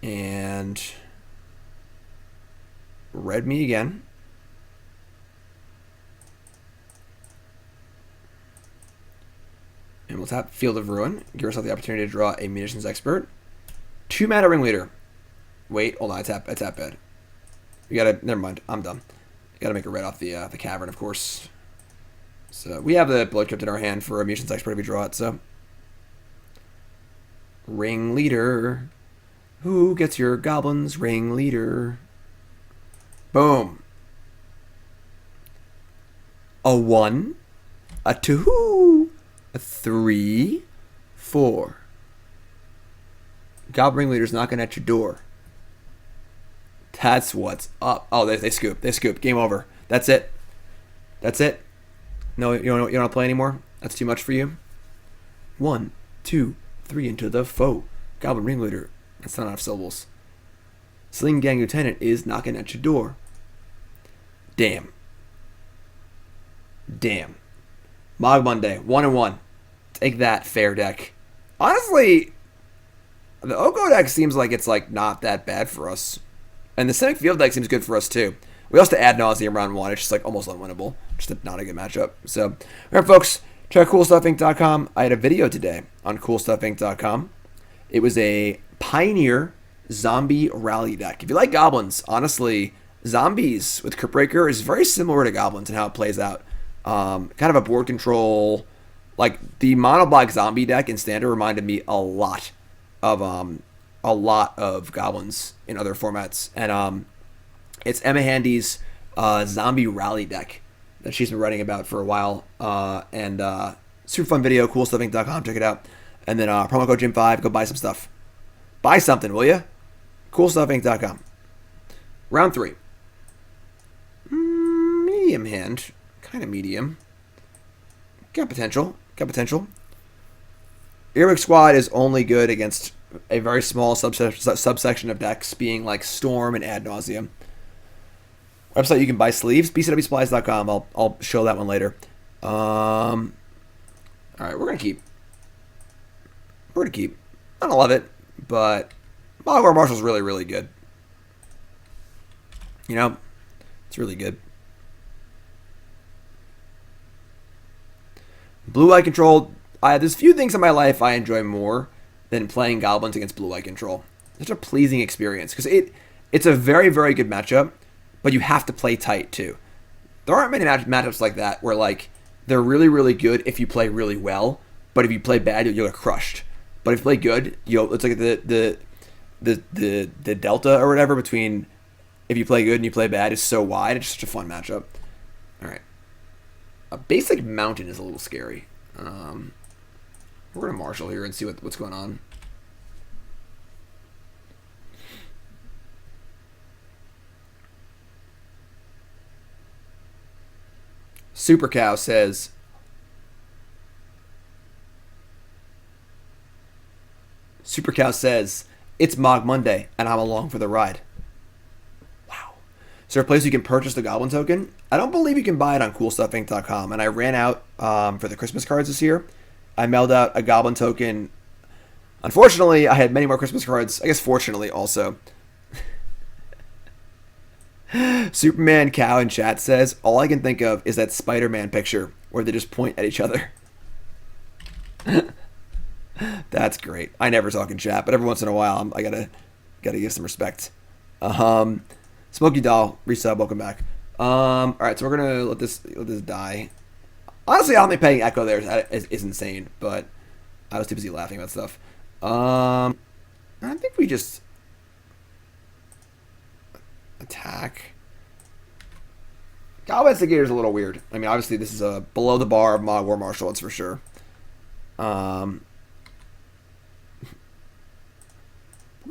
And red me again. And we'll tap Field of Ruin. Give ourselves the opportunity to draw a Munitions Expert. 2-mana Ringleader. Wait, hold on. I tap bed. We gotta. Never mind. I'm done. Gotta make a red off the Cavern, of course. So we have the Blood Crypt in our hand for a Munitions Expert if we draw it. So Ringleader. Who gets your Goblins? Ringleader. Boom. A 1, a 2, a 3, 4. Goblin Ringleader's knocking at your door. That's what's up. Oh, they scoop. They scoop. Game over. That's it. That's it. No, you don't want to play anymore? That's too much for you? 1, 2, 3 into the foe. Goblin Ringleader. That's not enough syllables. Sling-Gang Lieutenant is knocking at your door. Damn. Damn. Mogg Monday. 1-1. Take that, fair deck. Honestly, the Oko deck seems like it's like not that bad for us. And the Simic Field deck seems good for us too. We also have to add nauseam round 1. It's just like almost unwinnable. Just not a good matchup. So, alright folks, check CoolStuffInc.com. I had a video today on CoolStuffInc.com. It was a Pioneer Zombie Rally deck. If you like Goblins, honestly, Zombies with Crypt Breaker is very similar to Goblins and how it plays out. Kind of a board control, like the mono black zombie deck in Standard reminded me a lot of Goblins in other formats, and it's Emma Handy's Zombie Rally deck that she's been writing about for a while, and super fun video. CoolStuffInc.com, check it out, and then promo code Jim5, go buy some stuff. Buy something, will you? CoolStuffInc.com. Round 3. Medium hand. Kind of medium. Got potential. Earwig Squad is only good against a very small subsection of decks, being like Storm and Ad Nauseam. Website you can buy sleeves, bcwsupplies.com. I'll show that one later. Alright, we're gonna keep. I don't love it, but Mogg War Marshal's really, really good. You know, it's really good. Blue Eye Control. There's few things in my life I enjoy more than playing Goblins against Blue Eye Control. Such a pleasing experience because it's a very, very good matchup, but you have to play tight too. There aren't many matchups like that where like they're really, really good if you play really well, but if you play bad, you'll get crushed. But if you play good, it's like the delta or whatever between if you play good and you play bad is so wide. It's just a fun matchup. All right. A basic mountain is a little scary. We're going to Marshal here and see what's going on. Super Cow says, it's Mogg Monday, and I'm along for the ride. Wow. Is there a place you can purchase the Goblin token? I don't believe you can buy it on CoolStuffInc.com, and I ran out for the Christmas cards this year. I mailed out a Goblin token. Unfortunately, I had many more Christmas cards. I guess fortunately also. Superman Cow in chat says, all I can think of is that Spider-Man picture where they just point at each other. That's great. I never talk in chat, but every once in a while I gotta give some respect. Smokey Doll, resub, welcome back. Alright, so we're gonna let this die. Honestly, I don't think paying Echo there is insane, but I was too busy laughing about stuff. I think we just attack. Goblin Instigator is a little weird. I mean, obviously this is a below the bar of Mogg War Marshal, that's for sure. We're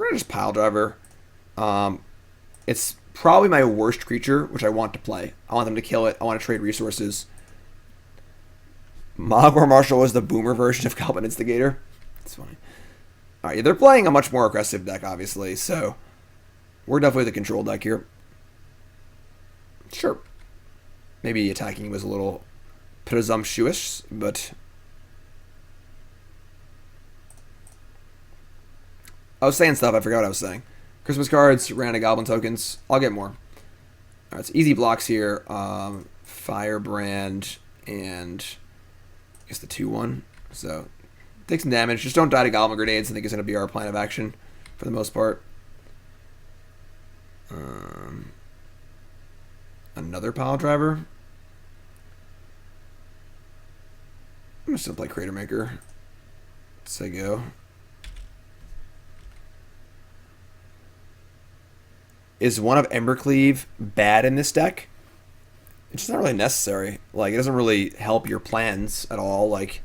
gonna just Piledriver. It's probably my worst creature, which I want to play. I want them to kill it. I want to trade resources. Mogg War Marshal was the boomer version of Goblin Instigator. It's funny. Alright, they're playing a much more aggressive deck, obviously, so we're definitely the control deck here. Sure. Maybe attacking was a little presumptuous, but I was saying stuff, I forgot what I was saying. Christmas cards, ran out of Goblin tokens. I'll get more. Alright, it's easy blocks here. Firebrand and I guess the 2-1. So take some damage. Just don't die to Goblin Grenades. I think it's going to be our plan of action for the most part. Another Piledriver. I'm just going to play Cratermaker. Say go. Is one of Embercleave bad in this deck? It's just not really necessary. Like, it doesn't really help your plans at all. Like,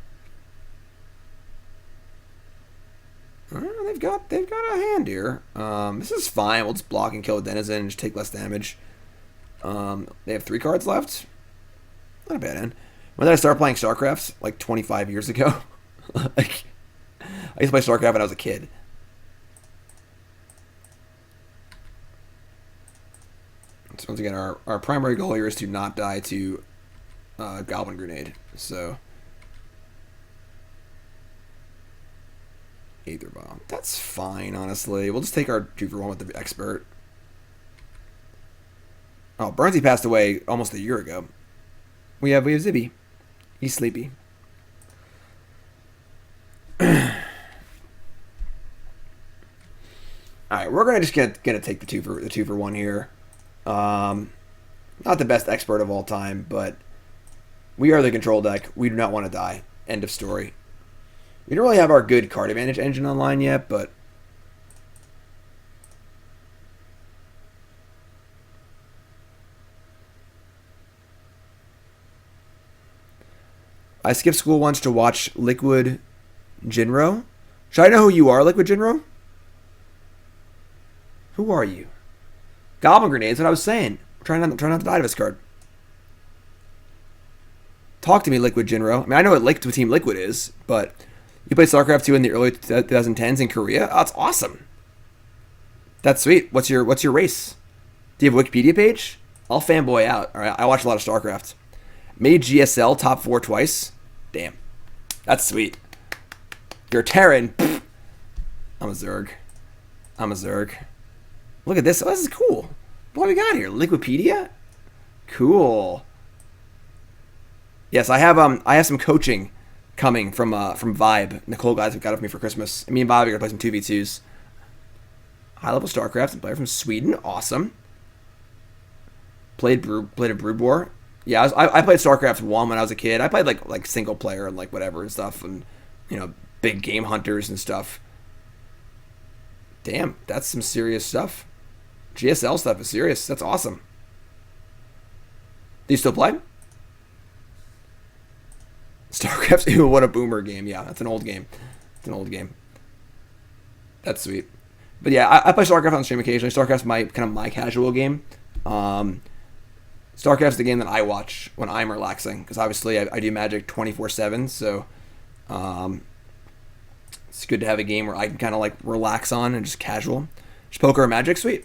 they've got a hand here. This is fine. We'll just block and kill a Denizen and just take less damage. They have 3 cards left. Not a bad end. When did I start playing StarCraft? Like 25 years ago. Like, I used to play StarCraft when I was a kid. So once again, our primary goal here is to not die to Goblin Grenade. So Aether Vial. That's fine, honestly. We'll just take our 2-for-1 with the Expert. Oh, Burnsy passed away almost a year ago. We have Zibby. He's sleepy. Alright, we're gonna just gonna take the 2-for-1 here. Not the best expert of all time, but we are the control deck. We do not want to die. End of story. We don't really have our good card advantage engine online yet, but I skipped school once to watch Liquid Jinro. Should I know who you are, Liquid Jinro? Who are you? Goblin Grenades, what I was saying. Trying not to die to this card. Talk to me, Liquid Jinro. I mean, I know what Team Liquid is, but you played StarCraft 2 in the early 2010s in Korea? Oh, that's awesome. That's sweet. What's your race? Do you have a Wikipedia page? I'll fanboy out. All right, I watch a lot of StarCraft. Made GSL top 4 twice. Damn. That's sweet. You're a Terran. Pfft. I'm a Zerg. Look at this. Oh, this is cool. What do we got here? Liquipedia? Cool. Yes, I have some coaching coming from Vibe. Nicole guys have got it for me for Christmas. Me and Vibe are gonna play some 2v2s. High level StarCraft and player from Sweden. Awesome. Played a Brood War. Yeah, I played StarCraft 1 when I was a kid. I played like single player and like whatever and stuff, and big game hunters and stuff. Damn, that's some serious stuff. GSL stuff is serious. That's awesome. Do you still play? StarCraft 2, what a boomer game. Yeah, that's an old game. That's sweet. But yeah, I play StarCraft on stream occasionally. StarCraft's my casual game. StarCraft's the game that I watch when I'm relaxing, because obviously I do Magic 24/7, so it's good to have a game where I can kind of like relax on and just casual. Just poker or Magic, sweet.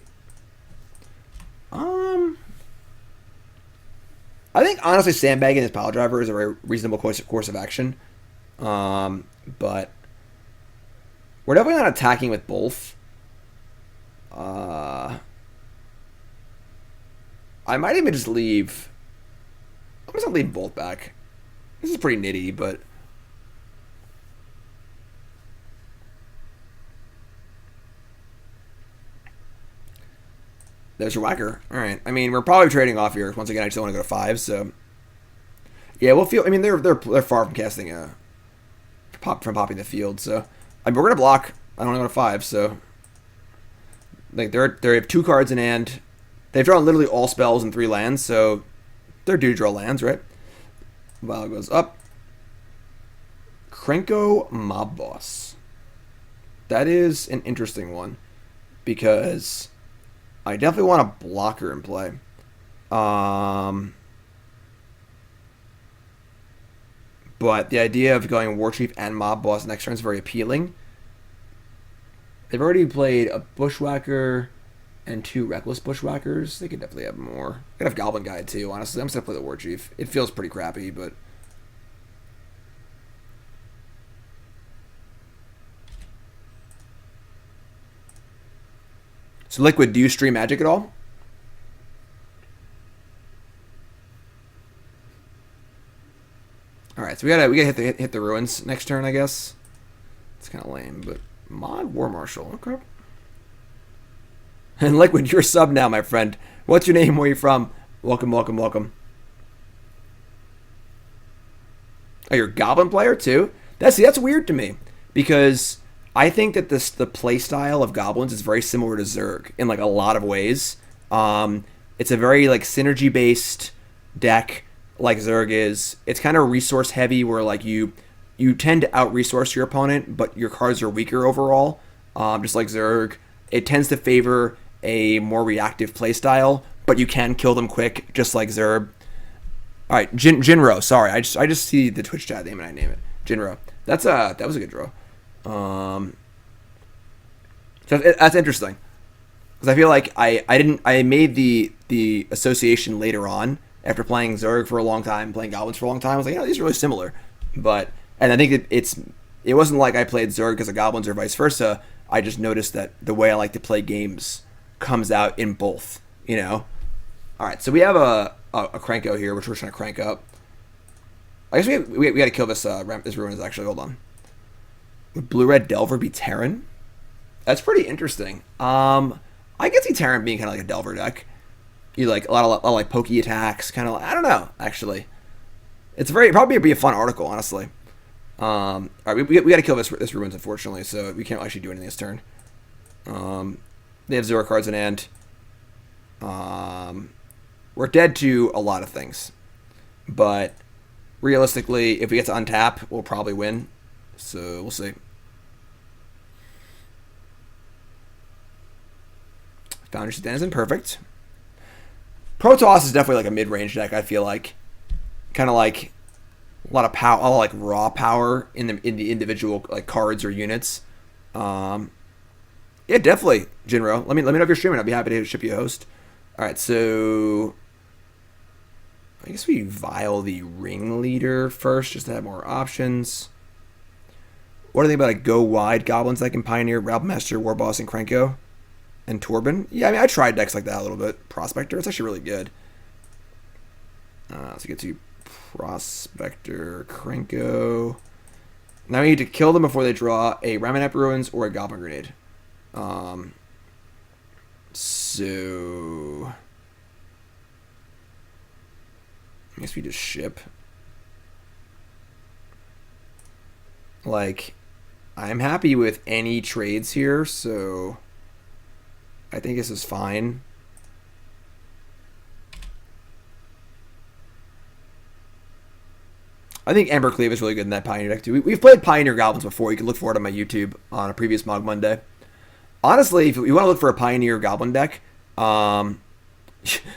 I think honestly sandbagging his Piledriver is a very reasonable course of action, but we're definitely not attacking with both. I might even just leave. I'm just gonna leave both back. This is pretty nitty, but there's your whacker. All right. I mean, we're probably trading off here. Once again, I just don't want to go to 5. So yeah, we'll feel. I mean, they're far from casting from popping the field. So I mean, we're gonna block. I don't want to go to 5. So like they have 2 cards in hand. They've drawn literally all spells and 3 lands, so they're due to draw lands, right? Vial goes up. Krenko Mob Boss. That is an interesting one, because I definitely want a blocker in play. But the idea of going Warchief and Mob Boss next turn is very appealing. They've already played a Bushwhacker and 2 Reckless Bushwhackers. They could definitely have more. They could have Goblin Guide too, honestly. I'm just going to play the Warchief. It feels pretty crappy, but... So Liquid, do you stream Magic at all? All right, so we gotta hit the ruins next turn, I guess. It's kind of lame, but Mogg War Marshal, okay. And Liquid, you're a sub now, my friend. What's your name? Where you from? Welcome, welcome, welcome. Oh, you're a Goblin player too? That's weird to me because I think that the play style of Goblins is very similar to Zerg in like a lot of ways. It's a very like synergy based deck. Like Zerg is. It's kind of resource heavy where like you tend to out resource your opponent, but your cards are weaker overall. Just like Zerg. It tends to favor a more reactive playstyle, but you can kill them quick, just like Zerg. Alright, Jinro, sorry. I just see the Twitch chat name and I name it. Jinro. That was a good draw. So that's interesting. Because I feel like I made the association later on. After playing Zerg for a long time, playing Goblins for a long time, I was like, these are really similar. And I think it wasn't like I played Zerg because of Goblins or vice versa. I just noticed that the way I like to play games comes out in both, you know? All right, so we have a Krenko here, which we're trying to crank up. I guess we got to kill this Ruins, actually. Hold on. Would Blue-Red Delver be Terran? That's pretty interesting. I can see Terran being kind of like a Delver deck. You like a lot of like pokey attacks, kind of. I don't know, actually. It's probably be a fun article, honestly. All right, we got to kill this Ruins, unfortunately, so we can't actually do anything this turn. They have 0 cards in hand. We're dead to a lot of things, but realistically, if we get to untap, we'll probably win. So we'll see. Founders Denizen, perfect. Protoss is definitely like a mid-range deck, I feel like. Kind of like a lot of power, all like raw power in the individual like cards or units. Yeah, definitely, Jinro. Let me know if you're streaming. I'll be happy to ship you a host. All right, so I guess we Vial the Ringleader first, just to have more options. What do you think about like go wide Goblins that can Pioneer, Rabmaster, Warboss, and Krenko? And Torben? Yeah, I mean, I tried decks like that a little bit. Prospector, it's actually really good. So get to Prospector, Krenko. Now we need to kill them before they draw a Ramanap Ruins or a Goblin Grenade. So I guess we just ship. Like, I'm happy with any trades here, so I think this is fine. I think Embercleave is really good in that Pioneer deck too. We've played Pioneer Goblins before. You can look for it on my YouTube on a previous Mogg Monday. Honestly, if you want to look for a Pioneer Goblin deck,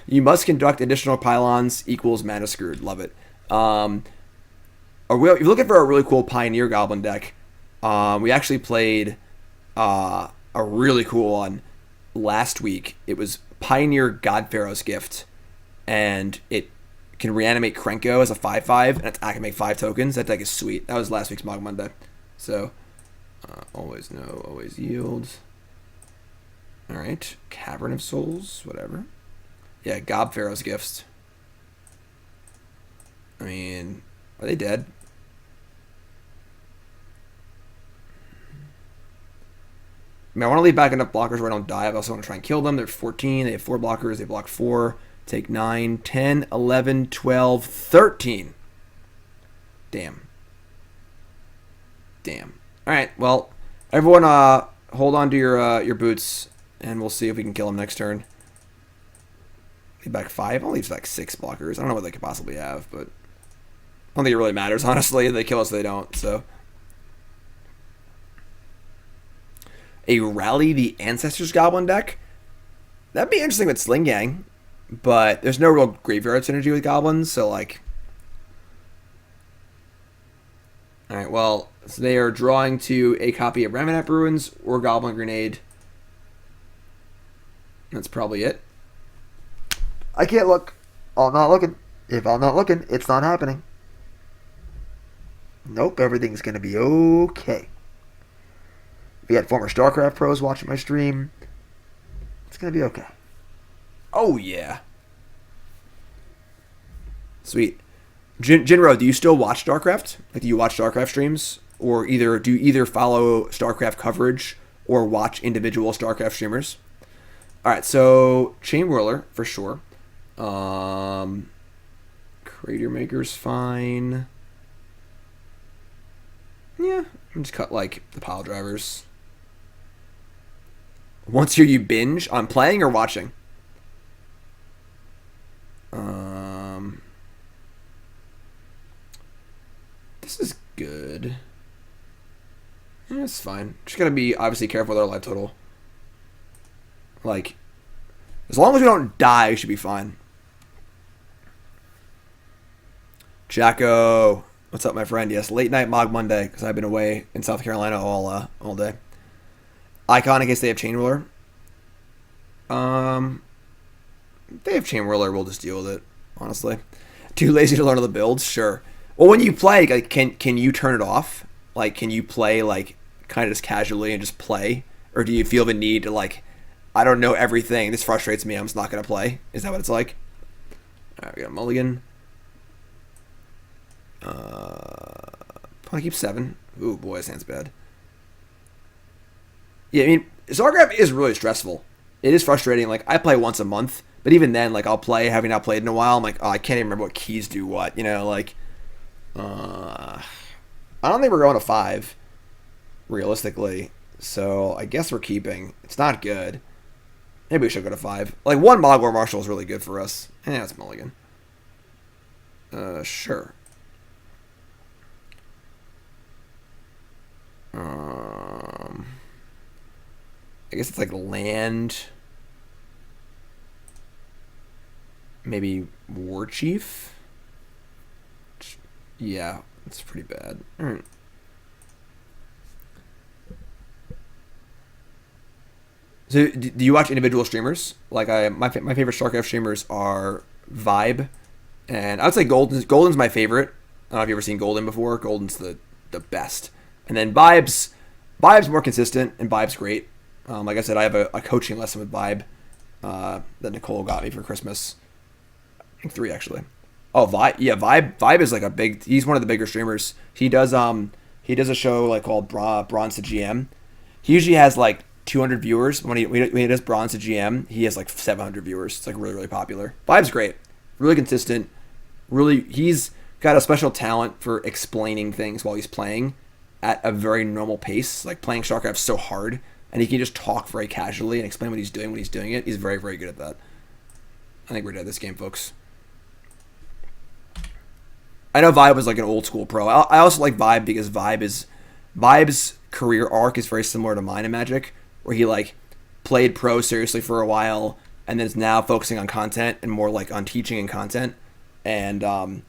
you must conduct additional pylons equals mana screwed. Love it. If you're looking for a really cool Pioneer Goblin deck, we actually played a really cool one last week. It was Pioneer God Pharaoh's Gift, and it can reanimate Krenko as a 5/5, and I can make 5 tokens. That deck is sweet. That was last week's Mogg Monday. So, always know, always yield. Alright, Cavern of Souls, whatever. Yeah, Gob Pharaoh's Gifts. I mean, are they dead? I mean, I want to leave back enough blockers where I don't die. I also want to try and kill them. They're 14. They have 4 blockers. They block 4. Take 9, 10, 11, 12, 13. Damn. All right, well, everyone hold on to your boots, and we'll see if we can kill them next turn. Leave back 5. I'll leave like 6 blockers. I don't know what they could possibly have, but I don't think it really matters, honestly. If they kill us, they don't, so. A Rally the Ancestors Goblin deck? That'd be interesting with Sling-Gang, but there's no real graveyard synergy with goblins, so like... Alright, well, so they are drawing to a copy of Remnant Ruins or Goblin Grenade. That's probably it. I can't look. I'm not looking. If I'm not looking, it's not happening. Nope, everything's going to be okay. We had former StarCraft pros watching my stream. It's going to be okay. Oh, yeah. Sweet. Jinro, do you still watch StarCraft? Like, do you watch StarCraft streams? Or do you either follow StarCraft coverage or watch individual StarCraft streamers? Alright, so Chainwhirler, for sure. Cratermaker's fine. Yeah, I'm just cut like the Piledrivers. Once here you binge on playing or watching? This is good. Yeah, it's fine. Just gotta be obviously careful with our life total. Like, as long as we don't die, we should be fine. Jacko, what's up, my friend? Yes, late night Mogg Monday because I've been away in South Carolina all day. Icon, in case they have Chainwhirler. If they have Chainwhirler, we'll just deal with it. Honestly, too lazy to learn all the builds. Sure. Well, when you play, like, can you turn it off? Like, can you play like kind of just casually and just play, or do you feel the need to like? I don't know everything. This frustrates me. I'm just not going to play. Is that what it's like? All right, we got Mulligan. I keep 7. Ooh, boy, this hand's bad. Yeah, I mean, StarCraft is really stressful. It is frustrating. Like, I play once a month, but even then, like, I'll play, having not played in a while, I'm like, oh, I can't even remember what keys do what. You know, like, I don't think we're going to 5, realistically. So, I guess we're keeping. It's not good. Maybe we should go to 5. Like, 1 Mogg War Marshal is really good for us. Yeah, it's Mulligan. Sure. I guess it's like land. Maybe Warchief. Yeah, it's pretty bad. All right. So, do you watch individual streamers? Like, my favorite StarCraft streamers are Vibe, and I would say Golden's my favorite. I don't know if you've ever seen Golden before. Golden's the best. And then Vibe's more consistent, and Vibe's great. Like I said, I have a coaching lesson with Vibe that Nicole got me for Christmas. I think 3, actually. Oh, Vibe, yeah, Vibe is like he's one of the bigger streamers. He does a show like called Bronze to GM. He usually has like 200 viewers. When he does Bronze to GM, he has like 700 viewers. It's like really, really popular. Vibe's great. Really consistent. Really, he's got a special talent for explaining things while he's playing at a very normal pace. Like, playing StarCraft's so hard, and he can just talk very casually and explain what he's doing when he's doing it. He's very, very good at that. I think we're dead this game, folks. I know Vibe was like an old school pro. I also like Vibe because Vibe's career arc is very similar to mine in Magic, where he like played pro seriously for a while and then is now focusing on content and more like on teaching and content. And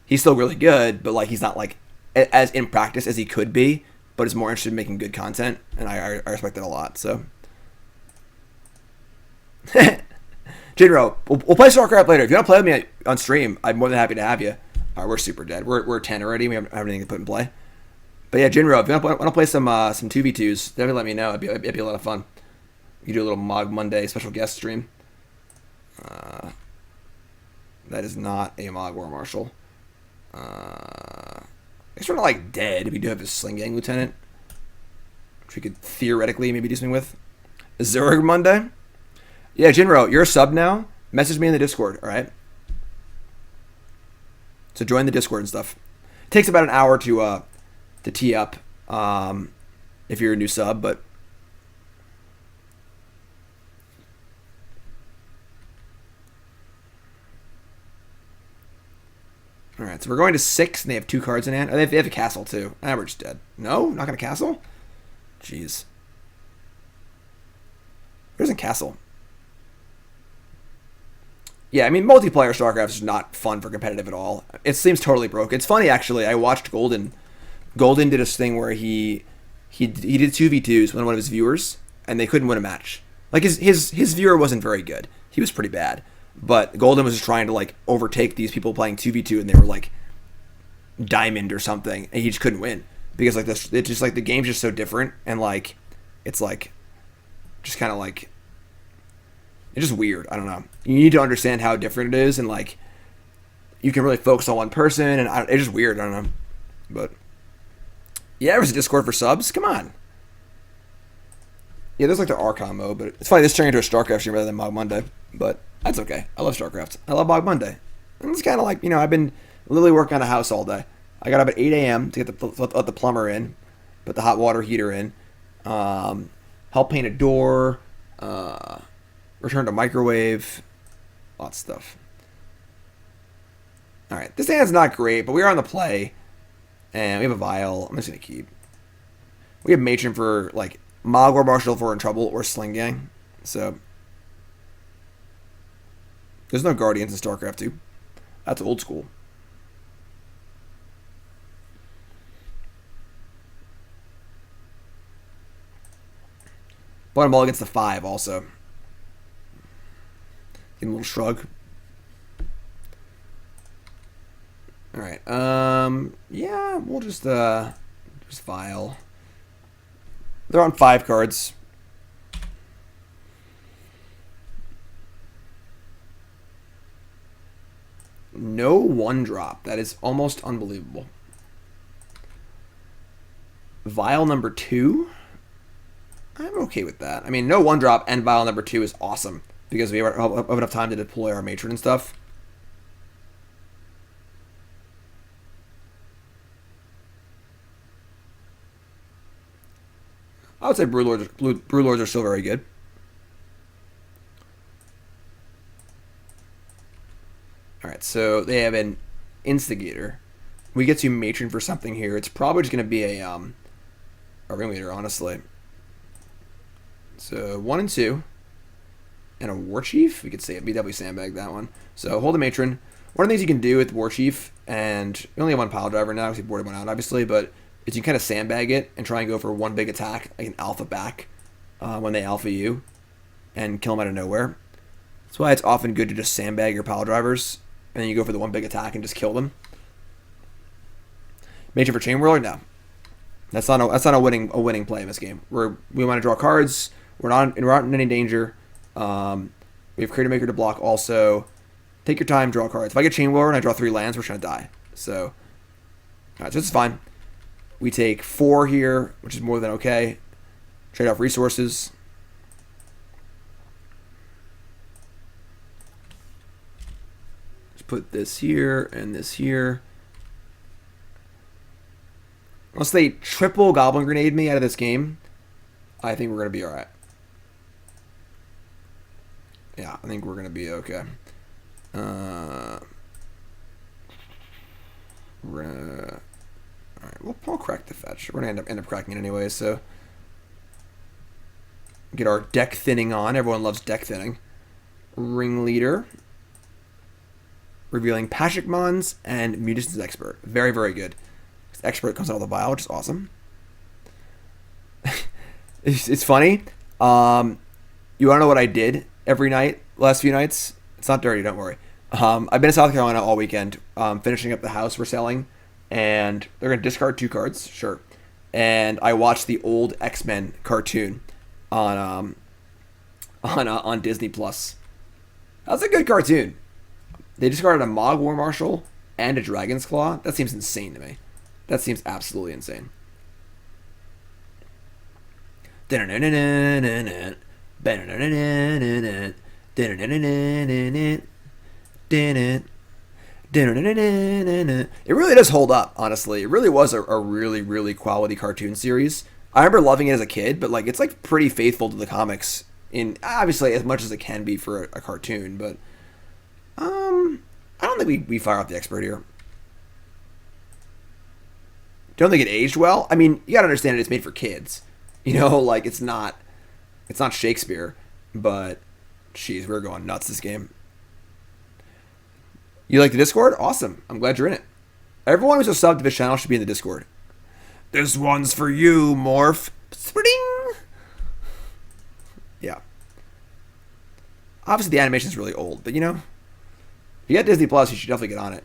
he's still really good, but like he's not like as in practice as he could be, but is more interested in making good content, and I respect that a lot. So, Jinro, we'll play StarCraft later. If you want to play with me on stream, I'm more than happy to have you. We're super dead. We're 10 already. We haven't have anything to put in play. But yeah, Jinro, if you want to play some 2v2s, definitely let me know. It'd be a lot of fun. You do a little Mogg Monday special guest stream. That is not a Mogg War Marshal. It's sort of like dead if you do have a Sling-Gang Lieutenant, which we could theoretically maybe do something with. Zurg Monday? Yeah, Jinro, you're a sub now. Message me in the Discord, alright? So join the Discord and stuff. It takes about an hour to tee up if you're a new sub, but alright, so we're going to 6, and they have 2 cards in hand. Oh, they have a castle, too. We're just dead. No? Not going to castle? Jeez. There's a castle. Yeah, I mean, multiplayer StarCraft is not fun for competitive at all. It seems totally broke. It's funny, actually. I watched Golden. Golden did this thing where he did 2v2s with one of his viewers, and they couldn't win a match. Like, his viewer wasn't very good. He was pretty bad. But Golden was just trying to, like, overtake these people playing 2v2, and they were, like, diamond or something, and he just couldn't win. Because, like, it's just, like, the game's just so different, and, like, it's, like, just kind of, like, it's just weird. I don't know. You need to understand how different it is, and like you can really focus on one person, and it's just weird. I don't know, but yeah, there's a Discord for subs. Come on. Yeah, there's like the Archon mode, but it's funny. This turned into a StarCraft stream rather than Mogg Monday, but that's okay. I love StarCraft. I love Mogg Monday. And it's kind of like, I've been literally working on a house all day. I got up at 8 a.m. to get let the plumber in, put the hot water heater in, help paint a door. Returned a microwave. Lots of stuff. Alright, this hand's not great, but we are on the play. And we have a Vial. I'm just going to keep. We have Matron for, like, Mogg War Marshal if we're in trouble, or Sling-Gang. So, there's no Guardians in StarCraft 2. That's old school. Bottom ball against the 5 also. Give him a little shrug. Alright, yeah, we'll just Vial. They're on 5 cards. No 1-drop. That is almost unbelievable. Vial number 2? I'm okay with that. I mean, no 1-drop and Vial number 2 is awesome. Because we have enough time to deploy our Matron and stuff. I would say Brewlords are still very good. Alright, so they have an Instigator. We get to Matron for something here. It's probably just going to be a Ringleader, honestly. So 1 and 2. And a Warchief. We could say it. BW sandbag that one. So hold a Matron. One of the things you can do with Warchief, and we only have one Piledriver now because we boarded one out, obviously, but is you can kind of sandbag it and try and go for one big attack, like an alpha back, when they alpha you, and kill them out of nowhere. That's why it's often good to just sandbag your Piledrivers, and then you go for the one big attack and just kill them. Matron for Chainwhirler? No. That's not a winning play in this game. We want to draw cards. We're not in any danger. We have Cratermaker to block also. Take your time, draw cards. If I get Chainwhirler and I draw 3 lands, we're trying to die. So, alright, so this is fine. We take 4 here, which is more than okay. Trade off resources. Just put this here and this here. Unless they triple Goblin Grenade me out of this game, I think we're going to be alright. Yeah, I think we're going to be okay. We're going to... Alright, we'll crack the fetch. We're going to end up cracking it anyway, so... Get our deck thinning on. Everyone loves deck thinning. Ringleader. Revealing Pashalik Mons and Munitions Expert. Very, very good. Expert comes out of the vial, which is awesome. It's funny. You want to know what I did every night, last few nights? It's not dirty, don't worry. I've been in South Carolina all weekend, finishing up the house we're selling, and they're going to discard 2 cards, sure. And I watched the old X-Men cartoon on Disney Plus. That was a good cartoon. They discarded a Mogg War Marshal and a Dragon's Claw. That seems insane to me. That seems absolutely insane. It really does hold up, honestly. It really was a really, really quality cartoon series. I remember loving it as a kid, but like it's like pretty faithful to the comics in obviously as much as it can be for a cartoon, but I don't think we fire out the expert here. Don't think it aged well. I mean, you gotta understand it's made for kids. You know, like it's not Shakespeare, but jeez, we're going nuts this game. You like the Discord? Awesome. I'm glad you're in it. Everyone who's a sub to this channel should be in the Discord. This one's for you, Morph. Spring. Yeah. Obviously, the animation's really old, but you know, if you got Disney Plus, you should definitely get on it.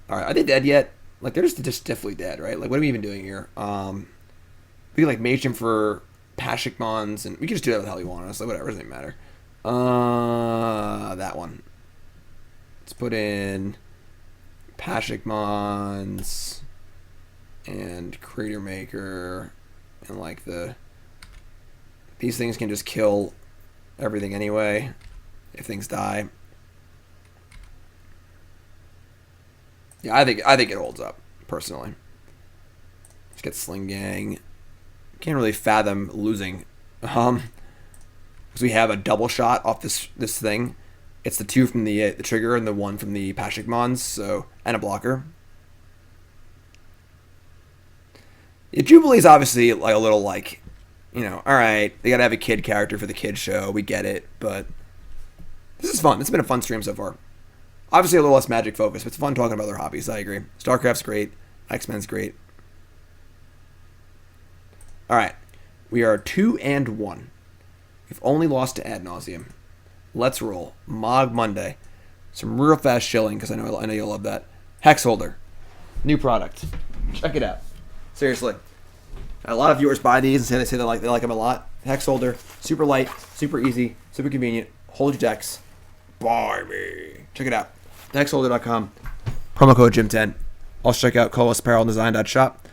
All right, are they dead yet? Like, they're just definitely dead, right? Like, what are we even doing here? We can like mage him for Pashalik Mons, and we can just do that with the hell we want, honestly. Whatever, doesn't even matter. That one. Let's put in Pashalik Mons and Cratermaker, and like these things can just kill everything anyway if things die. Yeah, I think it holds up personally. Let's get Sling-Gang. Can't really fathom losing, because we have a double shot off this thing. It's the 2 from the trigger and the 1 from the Pashalik Mons, so, and a blocker. The Jubilee's obviously like a little like, you know, all right, they gotta have a kid character for the kid show. We get it, but this is fun. It's been a fun stream so far. Obviously a little less Magic focus, but it's fun talking about other hobbies. I agree. StarCraft's great. X-Men's great. All right, we are 2-1. We've only lost to ad nauseam. Let's roll. Mogg Monday. Some real fast shilling, because I know you'll love that. Hex Holder. New product. Check it out. Seriously. A lot of viewers buy these and say they like them a lot. Hex Holder. Super light. Super easy. Super convenient. Hold your decks. Buy me. Check it out. Hexholder.com. Promo code Jim10. Also check out coalesceappareldesign.shop.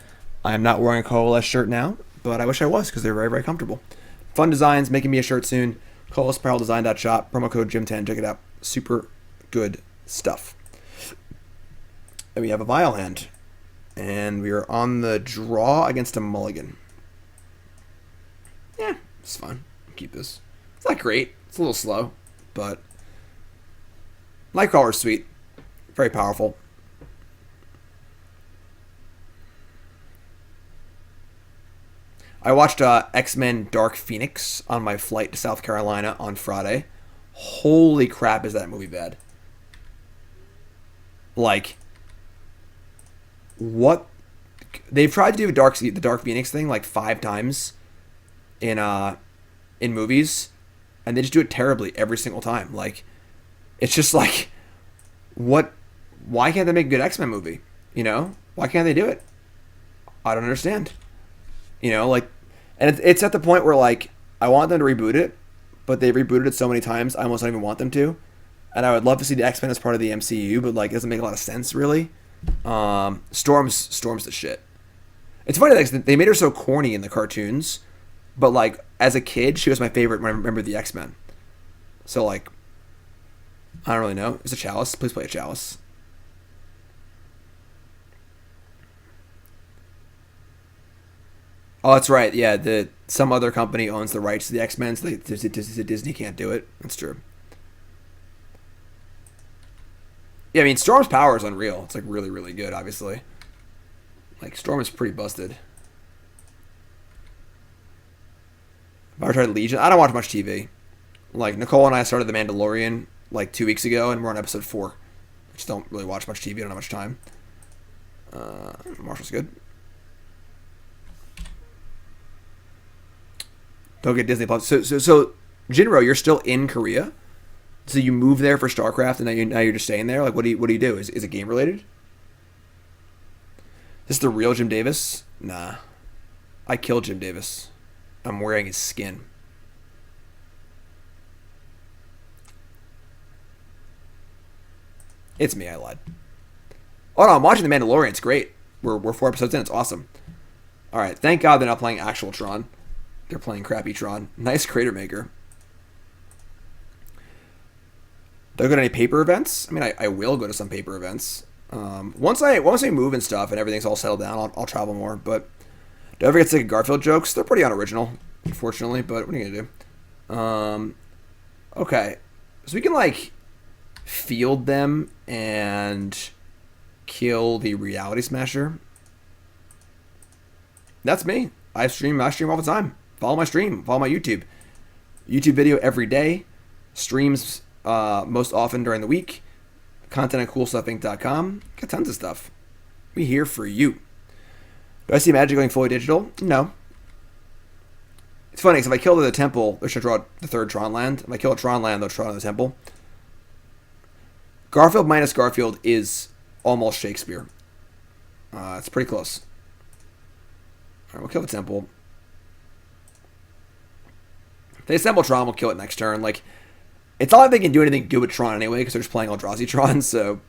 I am not wearing a Coalesce shirt now, but I wish I was because they're very, very comfortable. Fun designs. Making me a shirt soon. coalesceappareldesign.shop. Promo code Jim10. Check it out. Super good stuff. And we have a Vial hand. And we are on the draw against a mulligan. Yeah, it's fine. Keep this. It's not great. It's a little slow, but Nightcrawler's sweet. Very powerful. I watched X-Men Dark Phoenix on my flight to South Carolina on Friday. Holy crap, is that movie bad. Like, what? They've tried to do the Dark Phoenix thing like 5 times in movies, and they just do it terribly every single time. Like, it's just like, what? Why can't they make a good X-Men movie? You know, why can't they do it? I don't understand. You know, like, and it's at the point where like I want them to reboot it, but they've rebooted it so many times I almost don't even want them to. And I would love to see the X-Men as part of the MCU, but like it doesn't make a lot of sense really. Storm's the shit. It's funny that they made her so corny in the cartoons, but like as a kid she was my favorite when I remember the X-Men. So like, I don't really know. It's a Chalice. Please play a Chalice. Oh, that's right. Yeah, some other company owns the rights to the X-Men, so Disney can't do it. That's true. Yeah, I mean, Storm's power is unreal. It's like really, really good, obviously. Like, Storm is pretty busted. Have I ever tried Legion? I don't watch much TV. Like, Nicole and I started The Mandalorian like 2 weeks ago, and we're on episode 4. I just don't really watch much TV. I don't have much time. Marshal's good. Don't get Disney Plus. So Jinro, you're still in Korea? So you moved there for StarCraft, and now you're just staying there? Like, what do you do? Is it game related? This is the real Jim Davis? Nah. I killed Jim Davis. I'm wearing his skin. It's me, I lied. Oh no, I'm watching The Mandalorian. It's great. We're 4 episodes in. It's awesome. Alright, thank God they're not playing actual Tron. They're playing crappy Tron. Nice Cratermaker. Do I go to any paper events? I mean, I will go to some paper events. Once I move and stuff and everything's all settled down, I'll travel more. But do I ever get sick of Garfield jokes? They're pretty unoriginal, unfortunately. But what are you gonna do? Okay, so we can like field them and kill the Reality Smasher. That's me. I stream all the time. Follow my stream. Follow my YouTube. YouTube video every day. Streams most often during the week. content at coolstuffinc.com. Got tons of stuff. We here for you. Do I see Magic going fully digital? No. It's funny, because if I kill the temple, they should draw the third Tron land. If I kill a Tron land, they'll draw the temple. Garfield minus Garfield is almost Shakespeare. It's pretty close. Alright, we'll kill the temple. If they assemble Tron, we'll kill it next turn. Like, it's not like they can do anything good with Tron anyway, because they're just playing Eldrazi Tron, so...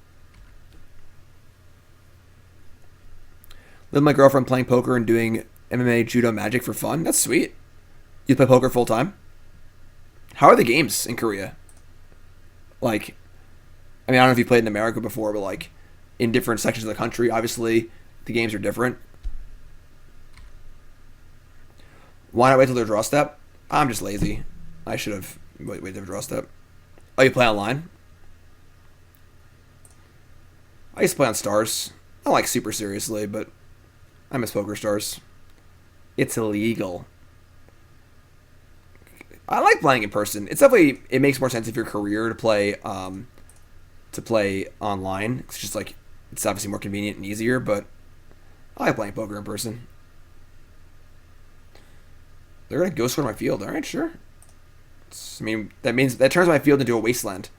Live with my girlfriend playing poker and doing MMA, judo, magic for fun. That's sweet. You play poker full time? How are the games in Korea? Like, I mean, I don't know if you played in America before, but like, in different sections of the country, obviously, the games are different. Why not wait till their draw step? I'm just lazy. I should have waited till draw step. Oh, you play online? I used to play on Stars. Not like super seriously, but I miss Poker Stars. It's illegal. I like playing in person. It's definitely, it makes more sense if your career to play online. It's just like, it's obviously more convenient and easier, but I like playing poker in person. They're gonna ghost score my field. All right, sure. I mean, that turns my field into a wasteland.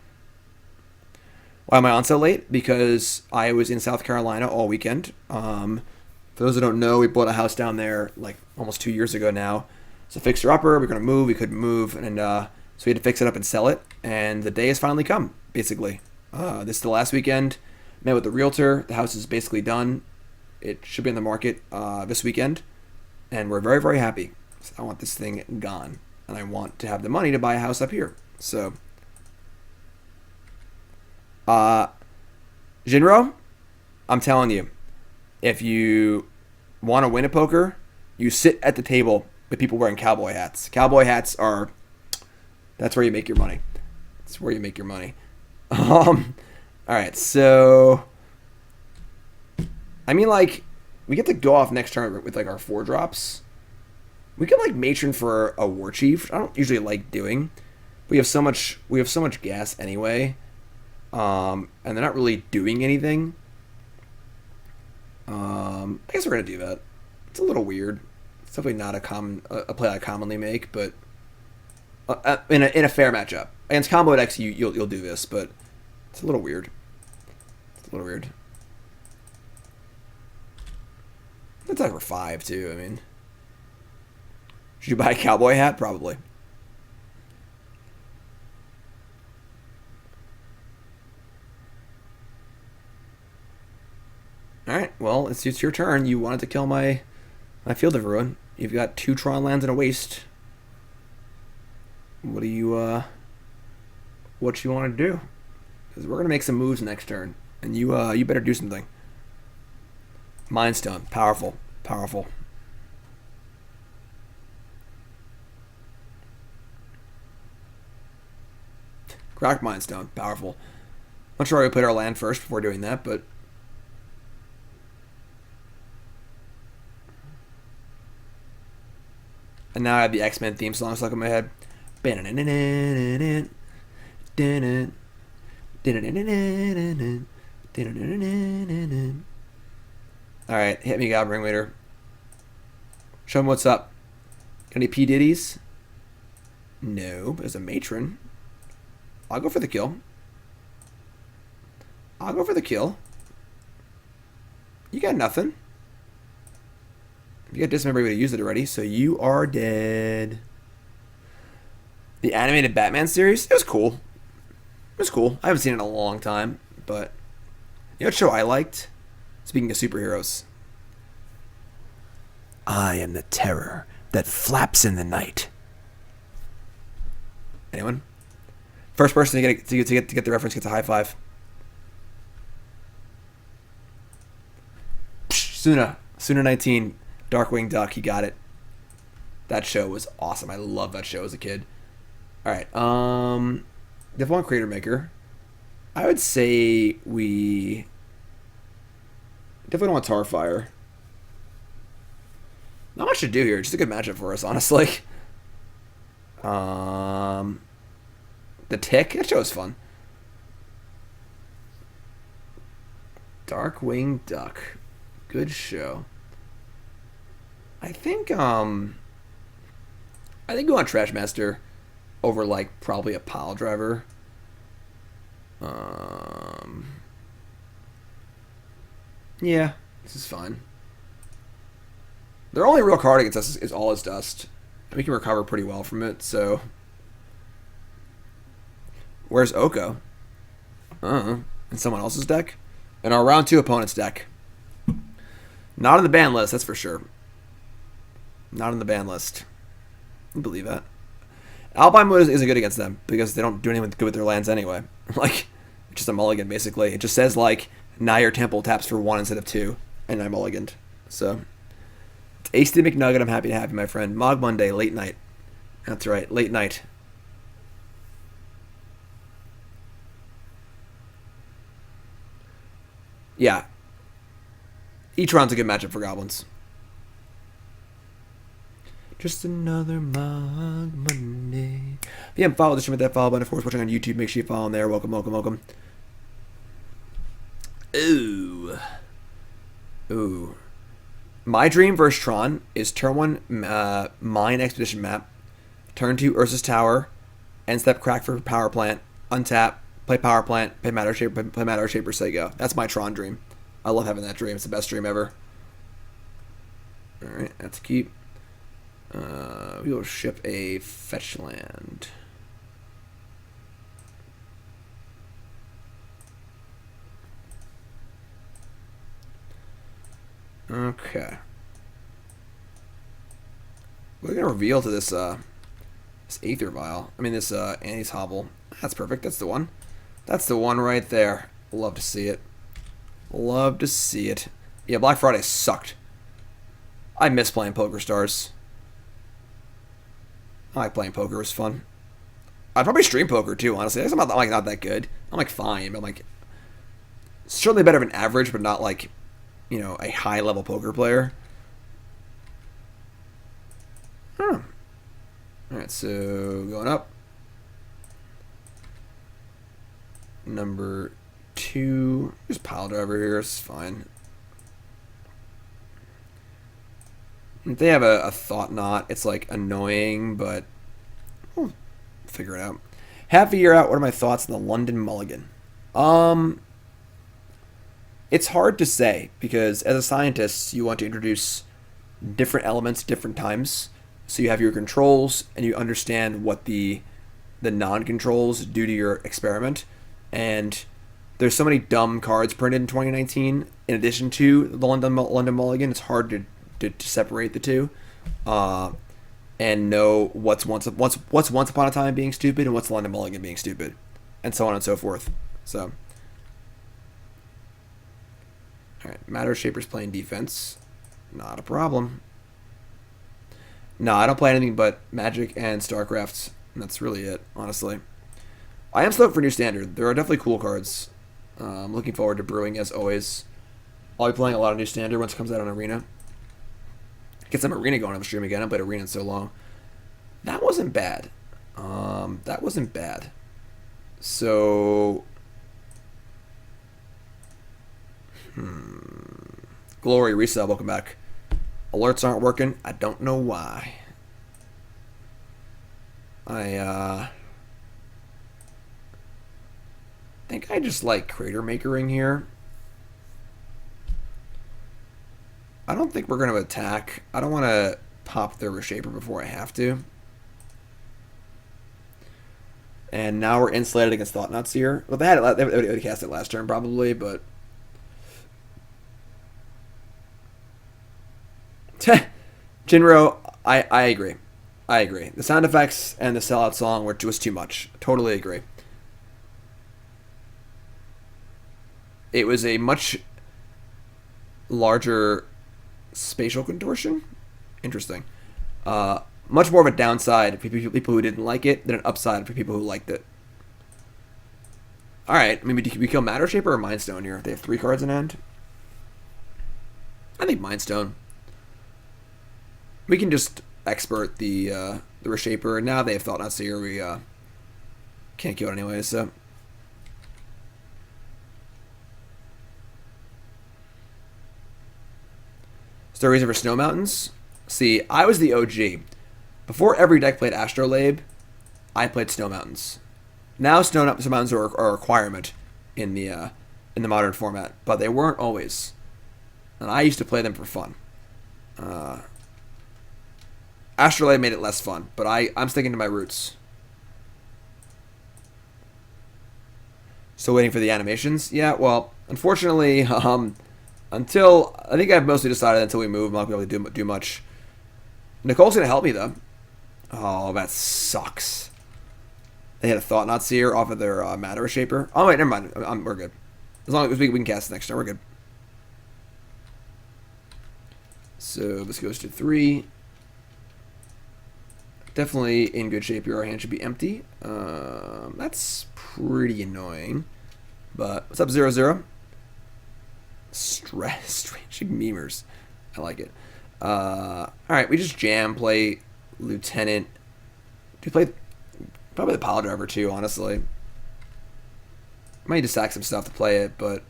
Why am I on so late? Because I was in South Carolina all weekend. For those who don't know, we bought a house down there like almost 2 years ago now. It's a fixer-upper. We're going to move. We couldn't move. And so we had to fix it up and sell it. And the day has finally come, basically. This is the last weekend. Met with the realtor. The house is basically done. It should be on the market this weekend. And we're very, very happy. So I want this thing gone. And I want to have the money to buy a house up here. So, Jinro, I'm telling you, if you want to win at poker, you sit at the table with people wearing cowboy hats. Cowboy hats are, that's where you make your money. That's where you make your money. All right, so, I mean, like, we get to go off next turn with, like, our 4-drops. We can, like, Matron for a Warchief. I don't usually like doing. We have so much gas anyway. And they're not really doing anything. I guess we're gonna do that. It's a little weird. It's definitely not a play I commonly make, but in a fair matchup against combo decks, you'll do this, but it's a little weird. It's a little weird. It's like for 5 too. I mean, should you buy a cowboy hat? Probably. Alright, well, it's your turn. You wanted to kill my Field of Ruin. You've got 2 Tron lands and a waste. What do you want to do? Because we're going to make some moves next turn. And you better do something. Mind Stone. Powerful. Powerful. Cracked Mind Stone. Powerful. I'm not sure why we put our land first before doing that, but... And now I have the X-Men theme song stuck in my head. Alright, hit me, Goblin Ringleader. Show him what's up. Got any P. Diddy's? No, but there's a Matron. I'll go for the kill. I'll go for the kill. You got nothing. You got Dismember, we would have used it already, so you are dead. The animated Batman series, it was cool. It was cool. I haven't seen it in a long time, but you know what show I liked? Speaking of superheroes. I am the terror that flaps in the night. Anyone? First person to get the reference gets a high five. Suna 19. Darkwing Duck, he got it. That show was awesome. I love that show as a kid. Alright, Goblin Cratermaker. I would say we definitely don't want Tarfire. Not much to do here. Just a good matchup for us, honestly. The Tick, that show was fun. Darkwing Duck. Good show. I think we want Trashmaster over like probably a Piledriver. Yeah, this is fine. Their only real card against us is All Is Dust. And we can recover pretty well from it, so. Where's Oko? In someone else's deck? In our round 2 opponent's deck. Not on the ban list, that's for sure. Not on the ban list. I believe that. Alpine Moon isn't good against them because they don't do anything good with their lands anyway. Like, it's just a mulligan, basically. It just says, like, now your temple taps for 1 instead of 2, and I mulliganed. So, it's Ace the McNugget. I'm happy to have you, my friend. Mogg Monday, late night. That's right, late night. Yeah. Etron's a good matchup for Goblins. Just another Mogg Monday. If you haven't followed the stream, hit that follow button. Of course, watching on YouTube, make sure you follow in there. Welcome, welcome, welcome. Ooh. Ooh. My dream versus Tron is turn 1 Mine Expedition map, turn 2 Ursa's Tower, end step Crack for Power Plant, untap, play Power Plant, play Matter Shaper, say go. That's my Tron dream. I love having that dream. It's the best dream ever. Alright, that's a keep. We will ship a fetch land. Okay. We're gonna reveal to this this Aether Vial. I mean this Auntie's Hovel. That's perfect. That's the one. That's the one right there. Love to see it. Love to see it. Yeah, Black Friday sucked. I miss playing Poker Stars. I like playing poker. It was fun. I'd probably stream poker too, honestly. I'm not that good. I'm like fine, but I'm like certainly better than average, but not like, you know, a high level poker player. Alright, so going up. Number 2. Just Piledriver here, it's fine. If they have a Thought Knot, it's like annoying, but we'll figure it out. Half a year out, what are my thoughts on the London Mulligan? It's hard to say, because as a scientist, you want to introduce different elements different times. So you have your controls, and you understand what the non-controls do to your experiment. And there's so many dumb cards printed in 2019, in addition to the London Mulligan, it's hard to separate the two, and know what's once upon a time being stupid and what's London Mulligan being stupid, and so on and so forth. So, all right, Matter Shaper's playing defense, not a problem. No, I don't play anything but Magic and StarCraft, and that's really it, honestly. I am stoked for New Standard. There are definitely cool cards. I'm looking forward to brewing as always. I'll be playing a lot of New Standard once it comes out on Arena. Get some Arena going on the stream again. I haven't played Arena in so long. That wasn't bad. That wasn't bad. So, Glory resub. Welcome back. Alerts aren't working. I don't know why. I think I just like Cratermakering here. I don't think we're going to attack. I don't want to pop the Reshaper before I have to. And now we're insulated against Thought Knots here. Well, they would have cast it last turn probably, but... Jinro, I agree. I agree. The sound effects and the sellout song were just too much. Totally agree. It was a much larger spatial contortion. Interesting. Much more of a downside for people who didn't like it than an upside for people who liked it. Alright, maybe we kill Matter Shaper or Mind Stone here? They have 3 cards in hand. I think Mind Stone. We can just expert the Reshaper, and now they have Thought Knots here. We can't kill it anyway, so... Still reason for Snow Mountains? See, I was the OG. Before every deck played Astrolabe, I played Snow Mountains. Now Snow Mountains are a requirement in the modern format, but they weren't always. And I used to play them for fun. Astrolabe made it less fun, but I'm sticking to my roots. Still waiting for the animations? Yeah, well, unfortunately, until I think I've mostly decided until we move, I'm not going to be able to do much. Nicole's going to help me, though. Oh, that sucks. They had a Thought Seer off of their Matter Shaper. Oh, wait, never mind. We're good. As long as we can cast next turn, we're good. So this goes to 3. Definitely in good shape here. Our hand should be empty. That's pretty annoying. But what's up, 0-0? Strange memers. I like it. Alright, we just jam, play Lieutenant. Do play probably the Piledriver too, honestly. Might need to sack some stuff to play it, but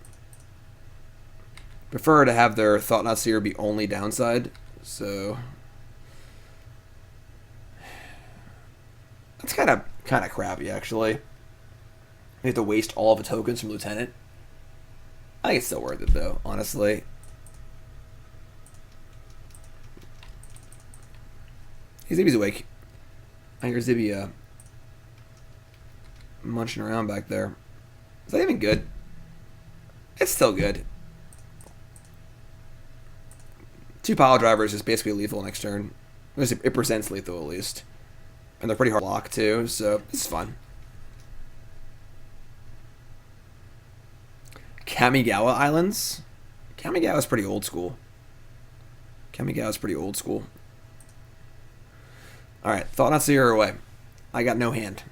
prefer to have their Thought Seer be only downside. So that's kind of crappy, actually. We have to waste all of the tokens from Lieutenant. I think it's still worth it, though, honestly. Hey, Zibby's awake. I hear Zibby munching around back there. Is that even good? It's still good. 2 Piledrivers is basically lethal next turn. It presents lethal, at least. And they're pretty hard to block, too, so this is fun. Kamigawa Islands? Kamigawa is pretty old school. Alright, Thought Seer away. I got no hand.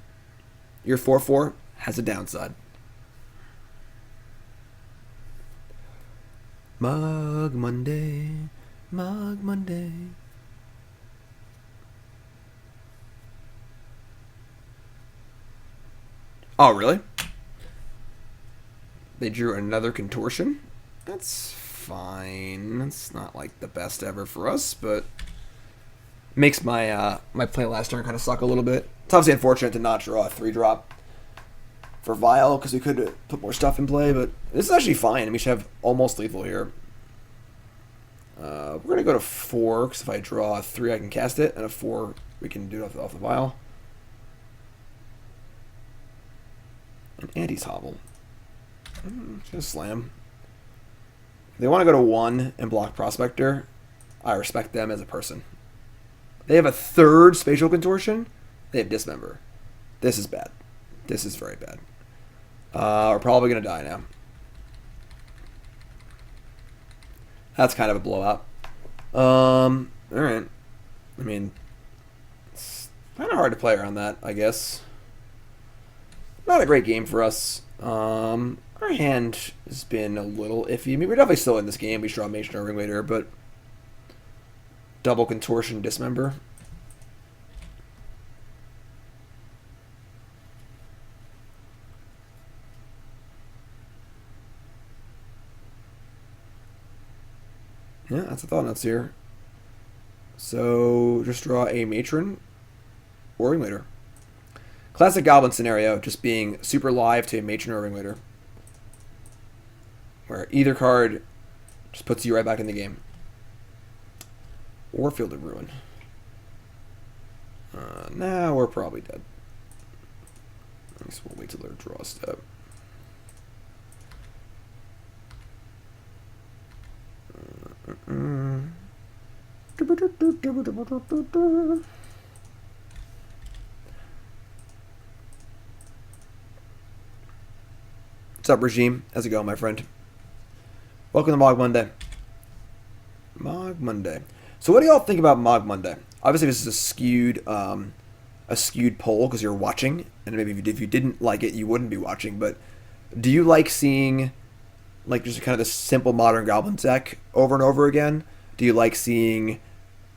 Your 4-4 has a downside. Mogg Monday. Mogg Monday. Oh, really? They drew another Contortion. That's fine. It's not like the best ever for us, but makes my my play last turn kind of suck a little bit. It's obviously unfortunate to not draw a 3-drop for Vial because we could put more stuff in play, but this is actually fine. We should have almost lethal here. We're going to go to 4 because if I draw a 3, I can cast it, and a 4, we can do it off the Vial. And Auntie's Hovel. Just slam. If they want to go to 1 and block Prospector, I respect them as a person. They have a 3rd Spatial Contortion. They have Dismember. This is bad. This is very bad. We're probably going to die now. That's kind of a blowout. Alright. I mean, it's kind of hard to play around that, I guess. Not a great game for us. Our hand has been a little iffy. I mean, we're definitely still in this game. We draw Matron Ringleader, but double Contortion Dismember. Yeah, that's a Thought Seer. So just draw a Matron or Ringleader. Classic Goblin scenario, just being super live to a Matron or Ringleader, where either card just puts you right back in the game. Or Field of Ruin. Now we're probably dead. I guess we'll wait till their draw step. What's up, Regime? How's it going, my friend? Welcome to Mogg Monday. Mogg Monday. So what do y'all think about Mogg Monday? Obviously, this is a skewed poll because you're watching, and maybe if you didn't like it, you wouldn't be watching. But do you like seeing like just kind of this simple modern Goblin deck over and over again? Do you like seeing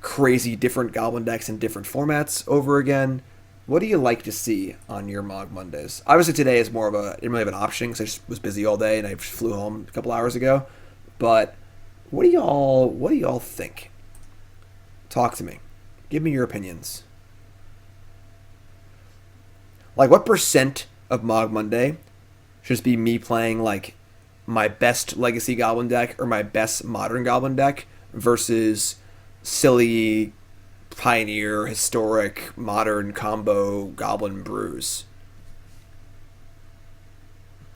crazy different Goblin decks in different formats over again? What do you like to see on your Mogg Mondays? Obviously, today is more of a, I didn't really have an option because I just was busy all day and I flew home a couple hours ago. But What do y'all think? Talk to me. Give me your opinions. Like, what percent of Mogg Monday should just be me playing, like, my best Legacy Goblin deck or my best Modern Goblin deck versus silly Pioneer, Historic, Modern combo Goblin brews?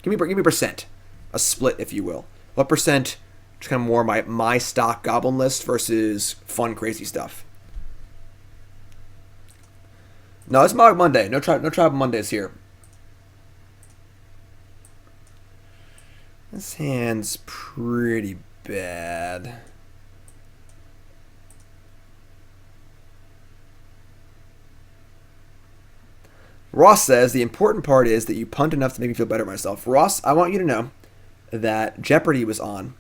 Give me percent. A split, if you will. What percent just kind of more my stock Goblin list versus fun, crazy stuff? No, it's Mogg Monday. No Tribal Mondays here. This hand's pretty bad. Ross says, the important part is that you punt enough to make me feel better myself. Ross, I want you to know that Jeopardy was on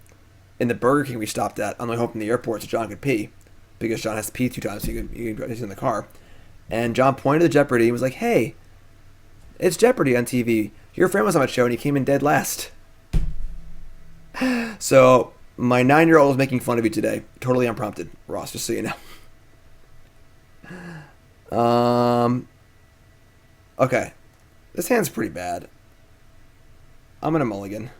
in the Burger King we stopped at on the way home from the airport so John could pee. Because John has to pee 2 times so he's in the car. And John pointed to Jeopardy and was like, hey, it's Jeopardy on TV. Your friend was on that show and he came in dead last. So, my 9-year-old was making fun of you today. Totally unprompted, Ross, just so you know. Okay. This hand's pretty bad. I'm going to mulligan.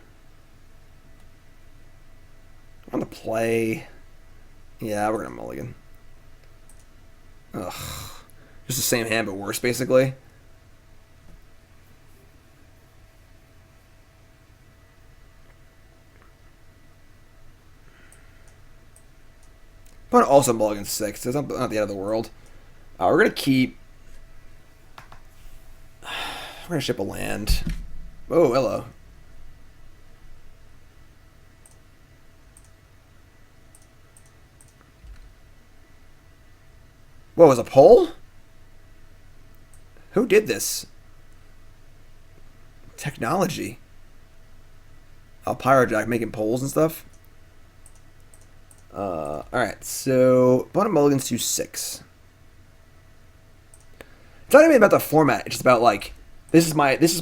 I'm going to play. Yeah, we're going to mulligan. Ugh. Just the same hand, but worse, basically. But also mulligan 6. It's not the end of the world. We're going to keep... We're going to ship a land. Oh, hello. What, was a poll? Who did this? Technology. Oh, Pyrojack making polls and stuff. Alright, so Bottom Mulligan's to 6. It's not even about the format, it's just about like this is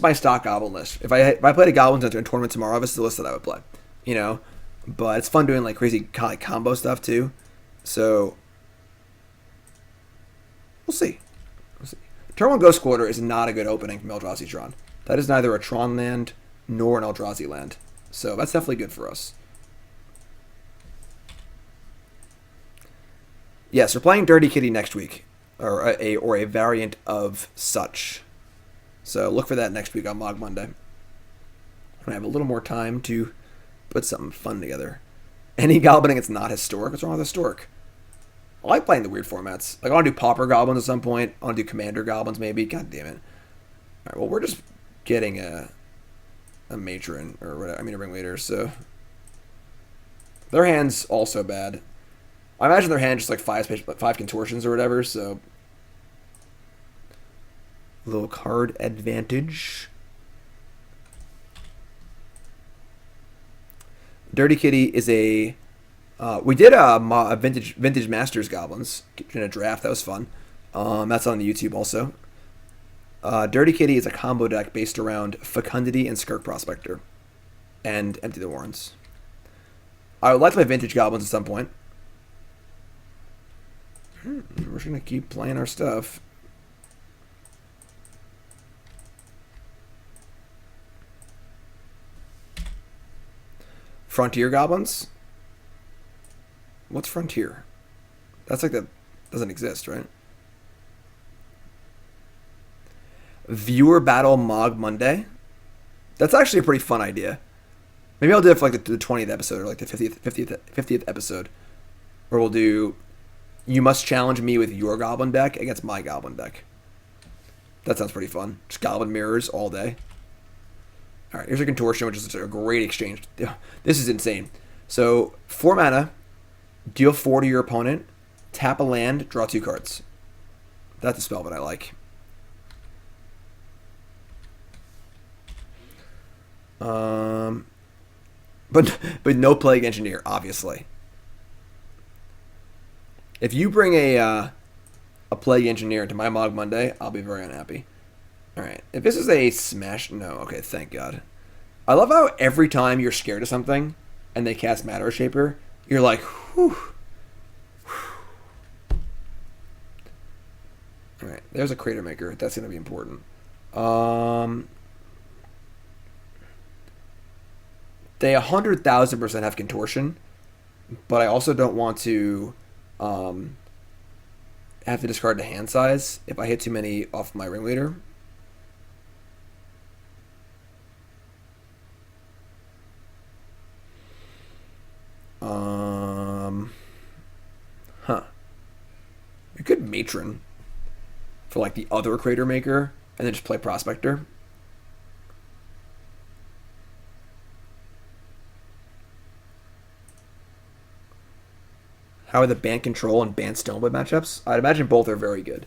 my stock Goblin list. If I played a Goblin in a tournament tomorrow, this is the list that I would play. You know? But it's fun doing like crazy like combo stuff too. So we'll see. Turn 1 Ghost Quarter is not a good opening from Eldrazi Tron. That is neither a Tron land nor an Eldrazi land. So that's definitely good for us. Yes, we're playing Dirty Kitty next week. Or a variant of such. So look for that next week on Mogg Monday. I have a little more time to put something fun together. Any Goblining it's not historic. What's wrong with historic? I like playing the weird formats. Like, I want to do Pauper Goblins at some point. I want to do Commander Goblins, maybe. God damn it. Alright, well, we're just getting a Matron, or whatever. I mean, a Ringleader, so... Their hand's also bad. I imagine their hand just like 5 contortions or whatever, so... A little card advantage. Dirty Kitty is a... we did a Vintage Masters Goblins in a draft. That was fun. That's on the YouTube also. Dirty Kitty is a combo deck based around Fecundity and Skirk Prospector. And Empty the Warrens. I would like to play Vintage Goblins at some point. We're just going to keep playing our stuff. Frontier Goblins? What's Frontier? That's like that doesn't exist, right? Viewer Battle Mogg Monday? That's actually a pretty fun idea. Maybe I'll do it for like the 20th episode or like the 50th episode. Where we'll do... You must challenge me with your Goblin deck against my Goblin deck. That sounds pretty fun. Just Goblin mirrors all day. Alright, here's a Contortion, which is a great exchange. This is insane. So, 4 mana, deal 4 to your opponent, tap a land, draw 2 cards. That's a spell that I like. But no Plague Engineer, obviously. If you bring a Plague Engineer into my Mogg Monday, I'll be very unhappy. Alright, if this is a smash... No, okay, thank God. I love how every time you're scared of something, and they cast Matter Shaper, you're like, whew. All right, there's a Cratermaker. That's going to be important. They 100,000% have contortion, but I also don't want to have to discard the hand size if I hit too many off my Ringleader. You could Matron for like the other Cratermaker and then just play Prospector. How are the Band Control and Band Stoneblade matchups? I'd imagine both are very good,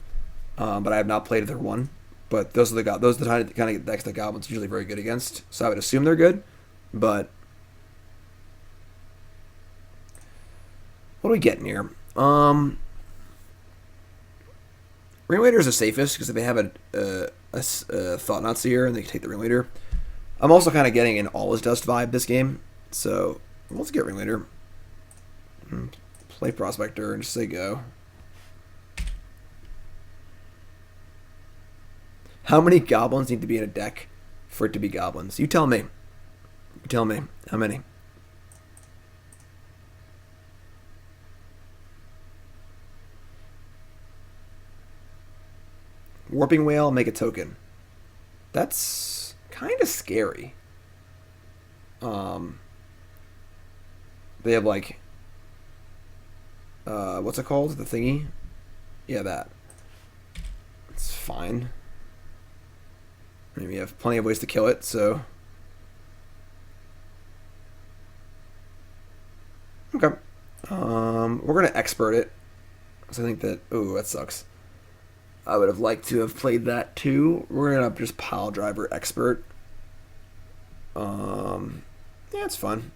but I have not played either one. But those are the kind of decks that Goblins are usually very good against. So I would assume they're good. But what are we getting here? Ringleader is the safest because if they have a Thoughtseize and they can take the Ringleader. I'm also kind of getting an All Is Dust vibe this game, so let's get Ringleader. Play Prospector and just say go. How many Goblins need to be in a deck for it to be Goblins? You tell me. You tell me. How many? Warping Whale, make a token. That's kind of scary. They have like, what's it called? The thingy? Yeah, that. It's fine. I mean, we have plenty of ways to kill it, so. Okay. We're gonna expert it. So I think that, ooh, that sucks. I would have liked to have played that too. We're gonna just Piledriver expert. Yeah, it's fun.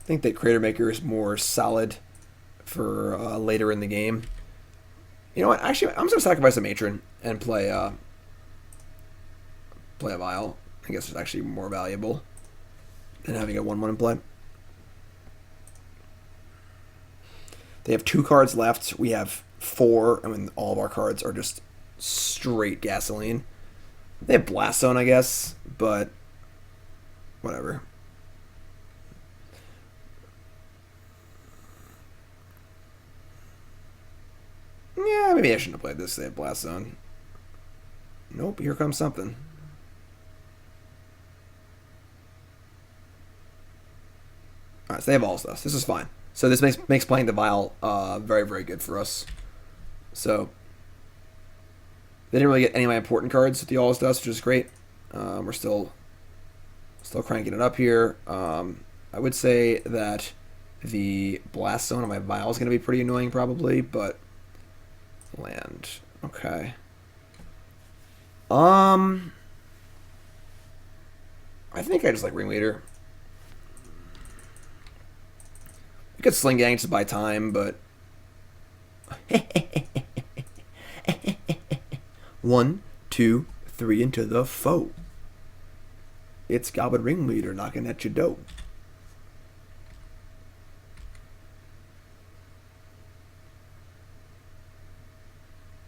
I think that Cratermaker is more solid for later in the game. You know what? Actually, I'm just gonna sacrifice a Matron and play a Vial. I guess it's actually more valuable than having a 1/1 in play. They have 2 cards left. We have 4. I mean, all of our cards are just straight gasoline. They have Blast Zone, I guess, but whatever. Yeah, maybe I shouldn't have played this. They have Blast Zone. Nope, here comes something. Alright, so they have all stuff. This is fine. So this makes playing the Vial very, very good for us. So they didn't really get any of my important cards with the All Dust, which is great. We're still cranking it up here. I would say that the Blast Zone on my Vial is going to be pretty annoying probably, but land. Okay. I think I just like Ringleader. We could Sling-Gang to buy time, but 1, 2, 3 into the foe. It's Goblin Ringleader knocking at your door.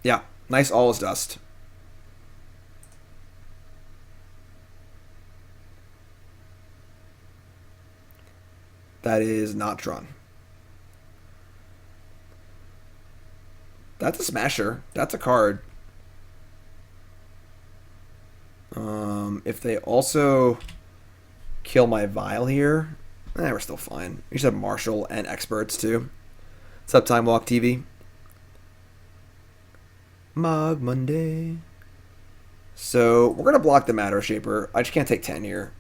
Yeah, nice All Is Dust. That is not Tron. That's a Smasher. That's a card. If they also kill my Vial here, we're still fine. We should have Marshal and Experts too. What's up, Time Walk TV? Mogg Monday. So we're gonna block the Matter Shaper. I just can't take 10 here,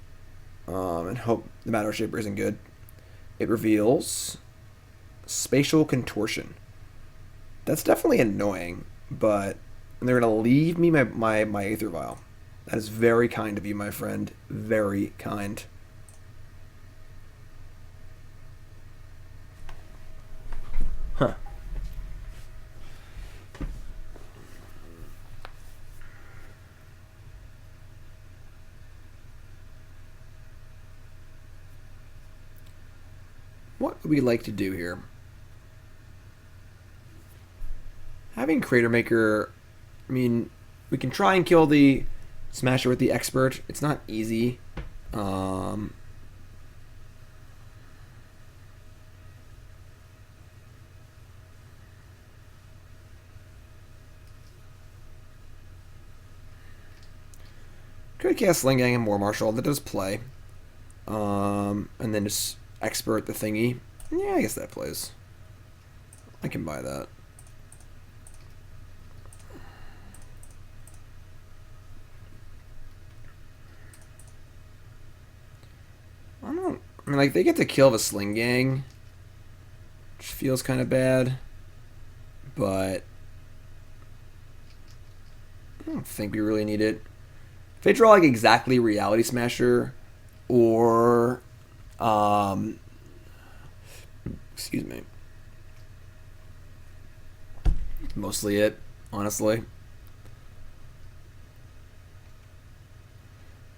and hope the Matter Shaper isn't good. It reveals Spatial Contortion. That's definitely annoying, but they're gonna leave me my Aether Vial. That is very kind of you, my friend. Very kind. Huh. what would we like to do here? Having Cratermaker, I mean, we can try and kill the Smasher with the Expert. It's not easy. Could cast Sling-Gang and War Marshal. That does play. And then just Expert the thingy. Yeah, I guess that plays. I can buy that. I mean, like, they get to kill the Sling-Gang, which feels kind of bad. But I don't think we really need it. If they draw like exactly Reality Smasher or excuse me. Mostly it, honestly.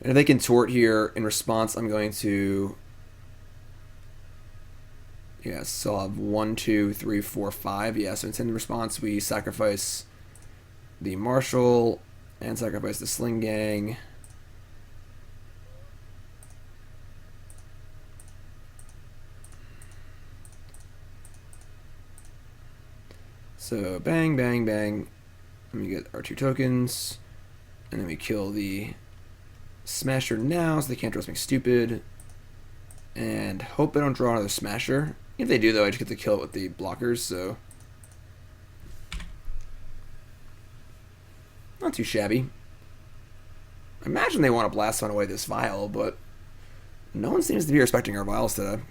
And if they contort here in response, I'm going to so I'll have 1, 2, 3, 4, 5. Yeah, so in response we sacrifice the Marshal and sacrifice the Sling-Gang. So bang, bang, bang. Let me get our 2 tokens. And then we kill the Smasher now so they can't draw something stupid. And hope they don't draw another Smasher. If they do, though, I just get to kill it with the blockers, so not too shabby. I imagine they want to blast on away this vial, but no one seems to be respecting our vials today.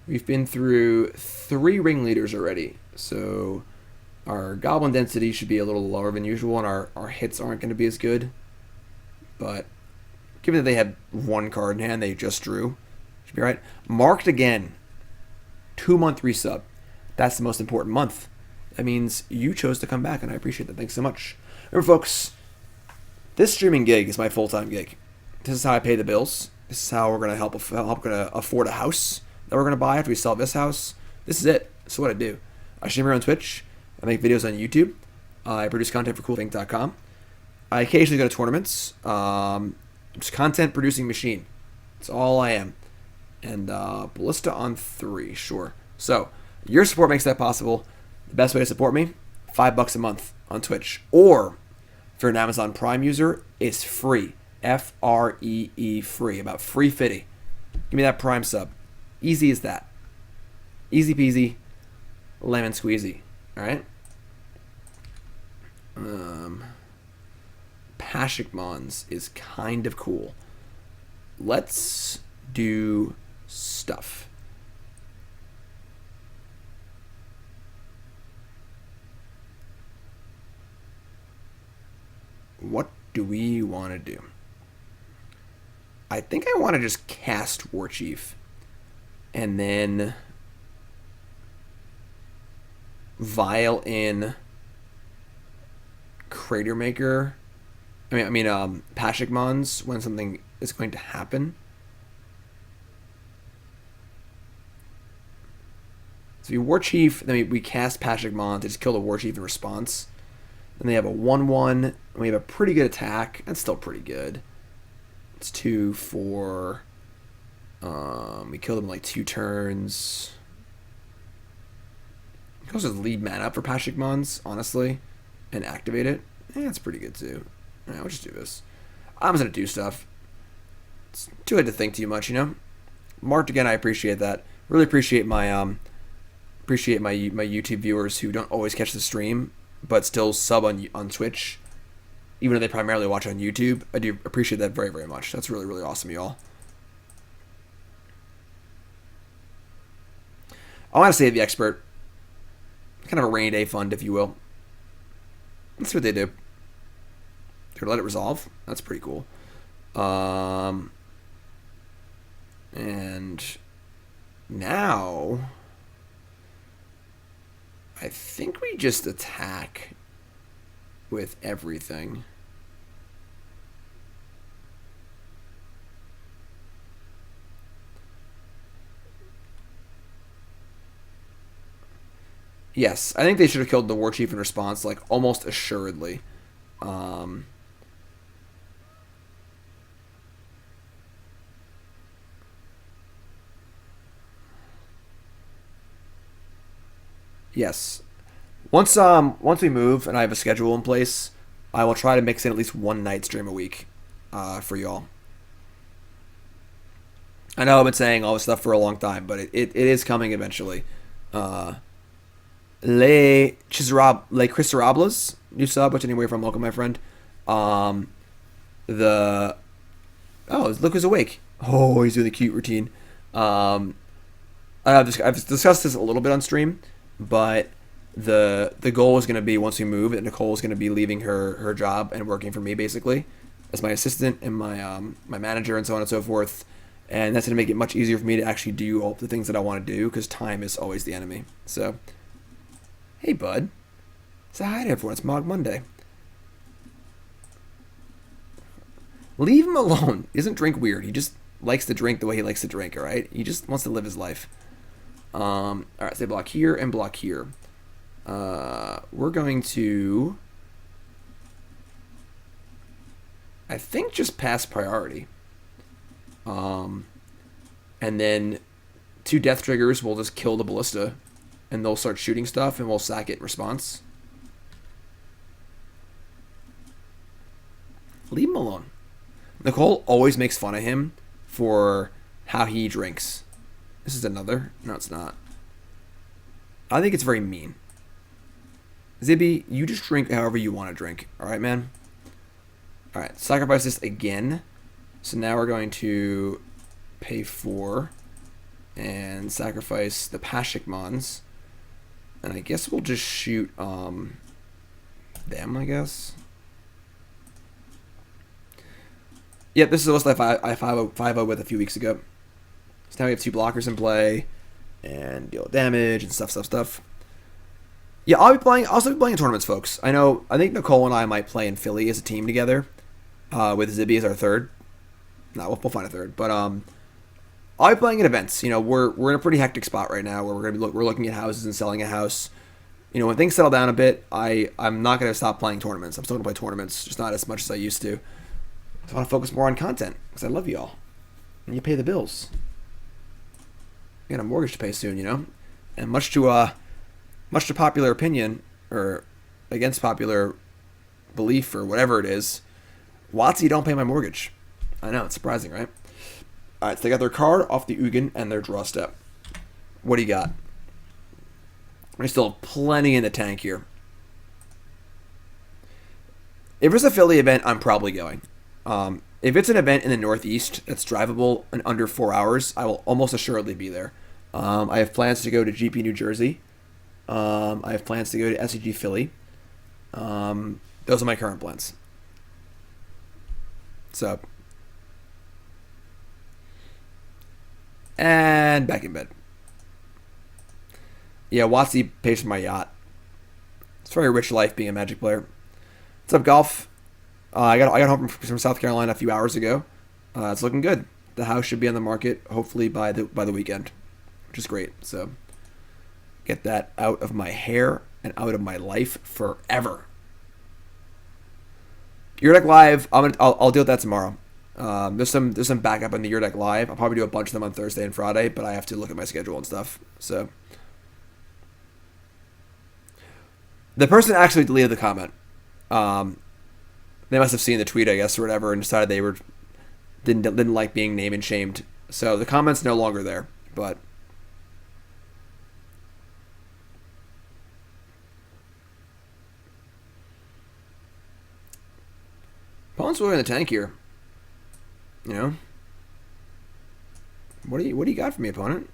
We've been through 3 ringleaders already, so our goblin density should be a little lower than usual, and our hits aren't going to be as good. But given that they had 1 card in hand they just drew, should be right. Marked again. 2-month resub. That's the most important month. That means you chose to come back, and I appreciate that. Thanks so much. Remember, folks, this streaming gig is my full-time gig. This is how I pay the bills. This is how we're going to afford a house that we're going to buy after we sell this house. This is it. This is what I do. I stream here on Twitch. I make videos on YouTube. I produce content for CoolThing.com. I occasionally go to tournaments. Just content producing machine. That's all I am. And Ballista on 3, sure. So your support makes that possible. The best way to support me, $5 a month on Twitch. Or if you're an Amazon Prime user, it's free. Free. Free. About free fitty. Give me that Prime sub. Easy as that. Easy peasy. Lemon squeezy. Alright? Pashalik Mons is kind of cool. Let's do stuff. What do we want to do? I think I want to just cast Warchief and then vial in Cratermaker. I mean, Pashalik Mons when something is going to happen. So we Warchief, then we cast Pashalik Mons to just kill the Warchief in response. Then they have a 1/1, and we have a pretty good attack. That's still pretty good. It's 2, 4. We kill them in like 2 turns. We can also leave mana up for Pashalik Mons, honestly, and activate it. That's pretty good too. Alright, we'll just do this. I'm just gonna do stuff. It's too late to think too much, you know. Marked again, I appreciate that. Really appreciate my YouTube viewers who don't always catch the stream, but still sub on Twitch, even though they primarily watch on YouTube. I do appreciate that very, very much. That's really, really awesome, y'all. I want to say the Expert. Kind of a rainy day fund, if you will. Let's see what they do. They're let it resolve. That's pretty cool. And now I think we just attack with everything. Yes, I think they should have killed the Warchief in response, like, almost assuredly. Yes. Once we move and I have a schedule in place, I will try to mix in at least one night stream a week for y'all. I know I've been saying all this stuff for a long time, but it is coming eventually. Le Criserables, new sub, which anyway from welcome, my friend. Oh, look who's awake. Oh, he's doing the cute routine. I've discussed this a little bit on stream, but the goal is going to be once we move that Nicole is going to be leaving her job and working for me basically as my assistant and my my manager and so on and so forth. And that's going to make it much easier for me to actually do all the things that I want to do because time is always the enemy. So, hey, bud. Say hi to everyone. It's Mogg Monday. Leave him alone. He doesn't drink weird. He just likes to drink the way he likes to drink, all right? He just wants to live his life. All right, say block here and block here. We're going to, I think, just pass priority. And then 2 death triggers will just kill the ballista, and they'll start shooting stuff, and we'll sack it in response. Leave him alone. Nicole always makes fun of him for how he drinks. This is another. No, it's not. I think it's very mean. Zibby, you just drink however you want to drink. Alright, man? Alright, sacrifice this again. So now we're going to pay 4 and sacrifice the Pashalik Mons. And I guess we'll just shoot them, I guess. Yep, this is the list I 5-0 with a few weeks ago. So now we have 2 blockers in play and deal damage and stuff. Yeah, I'll also be playing in tournaments, folks. I think Nicole and I might play in Philly as a team together, with Zibby as our third. No, we'll find a third, but I'll be playing at events. You know, we're in a pretty hectic spot right now where we're looking at houses and selling a house. You know, when things settle down a bit, I'm not gonna stop playing tournaments. I'm still gonna play tournaments, just not as much as I used to. I want to focus more on content because I love y'all, and you pay the bills. You got a mortgage to pay soon, you know, and much to popular opinion or against popular belief or whatever it is, WotC don't pay my mortgage. I know, it's surprising, right? All right, so they got their card off the Ugin and their draw step. What do you got? We still have plenty in the tank here. If it's a Philly event, I'm probably going. If it's an event in the Northeast that's drivable in under 4 hours, I will almost assuredly be there. I have plans to go to GP New Jersey. I have plans to go to SEG Philly. Those are my current plans. So, and back in bed. Yeah, WotC pays for my yacht. It's a very rich life being a Magic player. What's up, golf? I got home from South Carolina a few hours ago. It's looking good. The house should be on the market hopefully by the weekend, which is great. So get that out of my hair and out of my life forever. Your Deck Live, I'll deal with that tomorrow. There's some backup on the Your Deck Live. I'll probably do a bunch of them on Thursday and Friday, but I have to look at my schedule and stuff. So the person actually deleted the comment. They must have seen the tweet, I guess, or whatever, and decided they didn't like being name and shamed. So the comment's no longer there, but opponent's really in the tank here. You know, what do you got for me, opponent?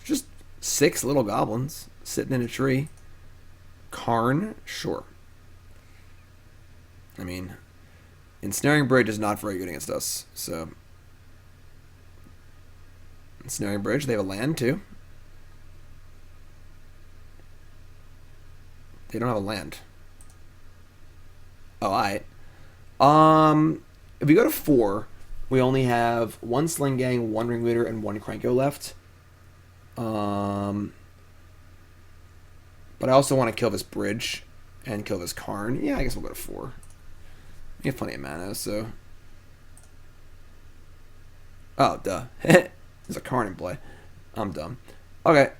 Just 6 little goblins sitting in a tree. Karn, sure. I mean, Ensnaring Bridge is not very good against us, so Ensnaring Bridge, they have a land too. They don't have a land. Oh, alright. If we go to 4, we only have 1 Sling-Gang, 1 Ringleader, and 1 Krenko left. But I also want to kill this bridge and kill this Karn. Yeah, I guess we'll go to 4. We have plenty of mana, so... Oh, duh. There's a Karn in play. I'm dumb. Okay,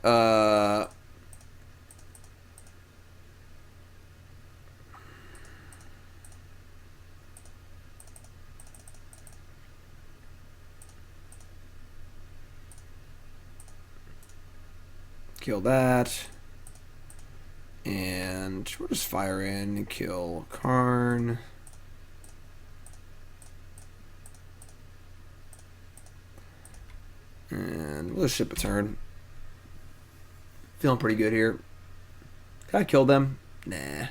kill that. And we'll just fire in and kill Karn. And we'll just ship a turn. Feeling pretty good here. Can I kill them? Nah.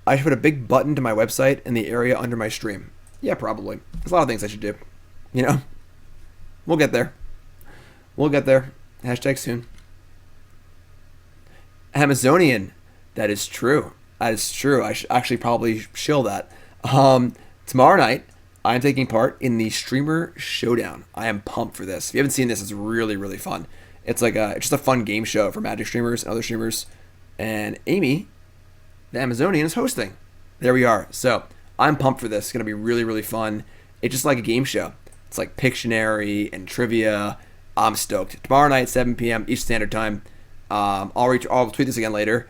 I should put a big button to my website in the area under my stream. Yeah, probably. There's a lot of things I should do. You know? We'll get there. We'll get there. Hashtag soon. Amazonian. That is true. That is true. I should actually probably shill that. Tomorrow night, I'm taking part in the Streamer Showdown. I am pumped for this. If you haven't seen this, it's really, really fun. It's like it's just a fun game show for Magic streamers and other streamers. And Amy, the Amazonian, is hosting. There we are. So I'm pumped for this. It's going to be really, really fun. It's just like a game show. It's like Pictionary and trivia. I'm stoked. Tomorrow night, 7 p.m. Eastern Standard Time. I'll tweet this again later.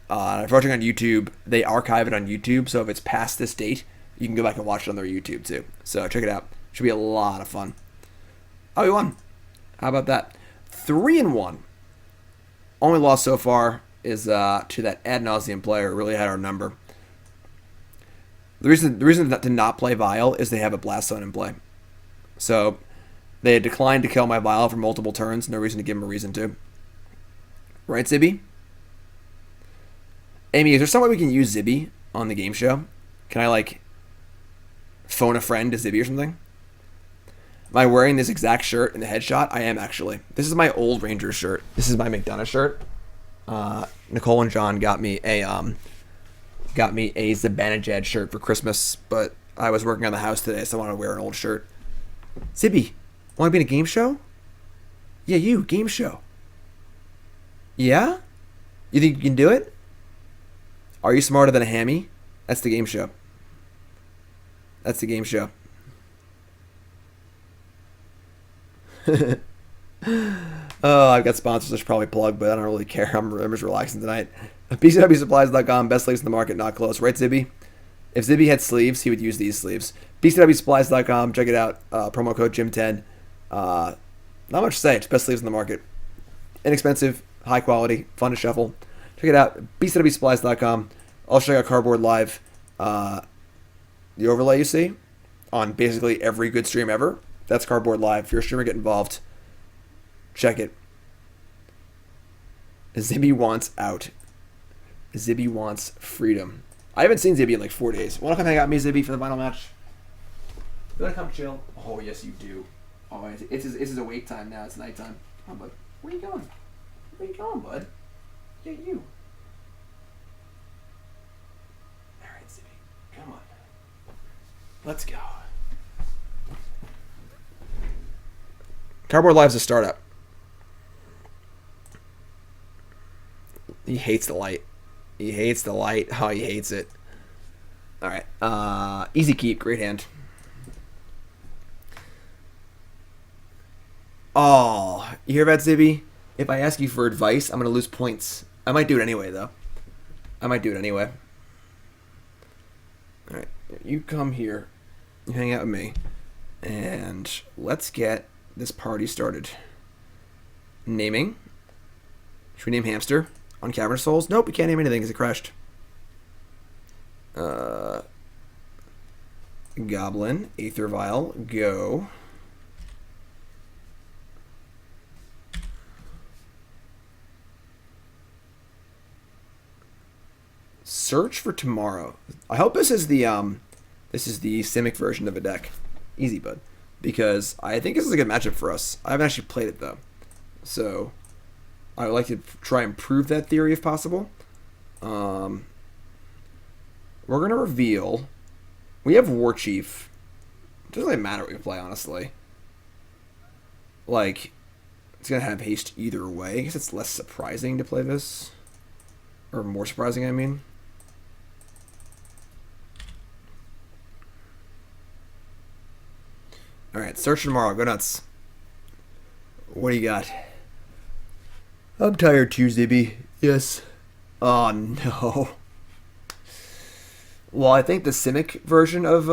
If you're watching on YouTube, they archive it on YouTube. So if it's past this date, you can go back and watch it on their YouTube too. So check it out. Should be a lot of fun. Oh, we won. How about that? 3-1. Only loss so far is to that ad nauseam player who really had our number. The reason to not play Vial is they have a Blast Zone in play. So they had declined to kill my Vial for multiple turns. No reason to give them a reason to. Right, Zibby? Amy, is there some way we can use Zibby on the game show? Can I, like, phone a friend to Zibby or something? Am I wearing this exact shirt in the headshot? I am, actually. This is my old Ranger shirt. This is my McDonough shirt. Nicole and John got me a Zibanejad shirt for Christmas, but I was working on the house today, so I wanted to wear an old shirt. Zibby, want to be in a game show? Yeah, you, game show. Yeah? You think you can do it? Are you smarter than a hammy? That's the game show. That's the game show. Oh, I've got sponsors I should probably plug, but I don't really care. I'm just relaxing tonight. BCWSupplies.com, best sleeves in the market, not close. Right, Zibby? If Zibby had sleeves, he would use these sleeves. BCWSupplies.com, check it out. Promo code Jim10. Not much to say, it's best sleeves in the market. Inexpensive, high quality, fun to shuffle. Check it out. BCWSupplies.com. I'll check out Cardboard Live. The overlay you see on basically every good stream ever, that's Cardboard Live. If you're a streamer, get involved. Check it. Zibby wants out. Zibby wants freedom. I haven't seen Zibby in like 4 days. Want to come hang out with me, Zibby, for the final match? You want to come chill? Oh, yes, you do. Oh, it's his awake time now. It's nighttime. Come on, bud. Where you going? Where you going, bud? Yeah, you. All right, Zibby. Come on. Let's go. Cardboard Live's a startup. He hates the light. He hates the light. Oh, he hates it. All right. Easy keep. Great hand. Oh, you hear about Zibby? If I ask you for advice, I'm going to lose points. I might do it anyway, though. I might do it anyway. All right. You come here. You hang out with me. And let's get this party started. Naming. Should we name Hamster on Cavern of Souls? Nope, we can't name anything because it crashed. Goblin, Aether Vial, go. Search for tomorrow. I hope this is the Simic version of a deck. Easy, bud. Because I think this is a good matchup for us. I haven't actually played it, though. So, I would like to try and prove that theory if possible. We're going to reveal... We have Warchief. It doesn't really matter what we play, honestly. Like, It's going to have haste either way. I guess it's less surprising to play this. Or more surprising, I mean. Alright, search tomorrow. Go nuts. What do you got? I'm tired, Tuesday B. Yes. Oh, no. Well, I think the Simic version of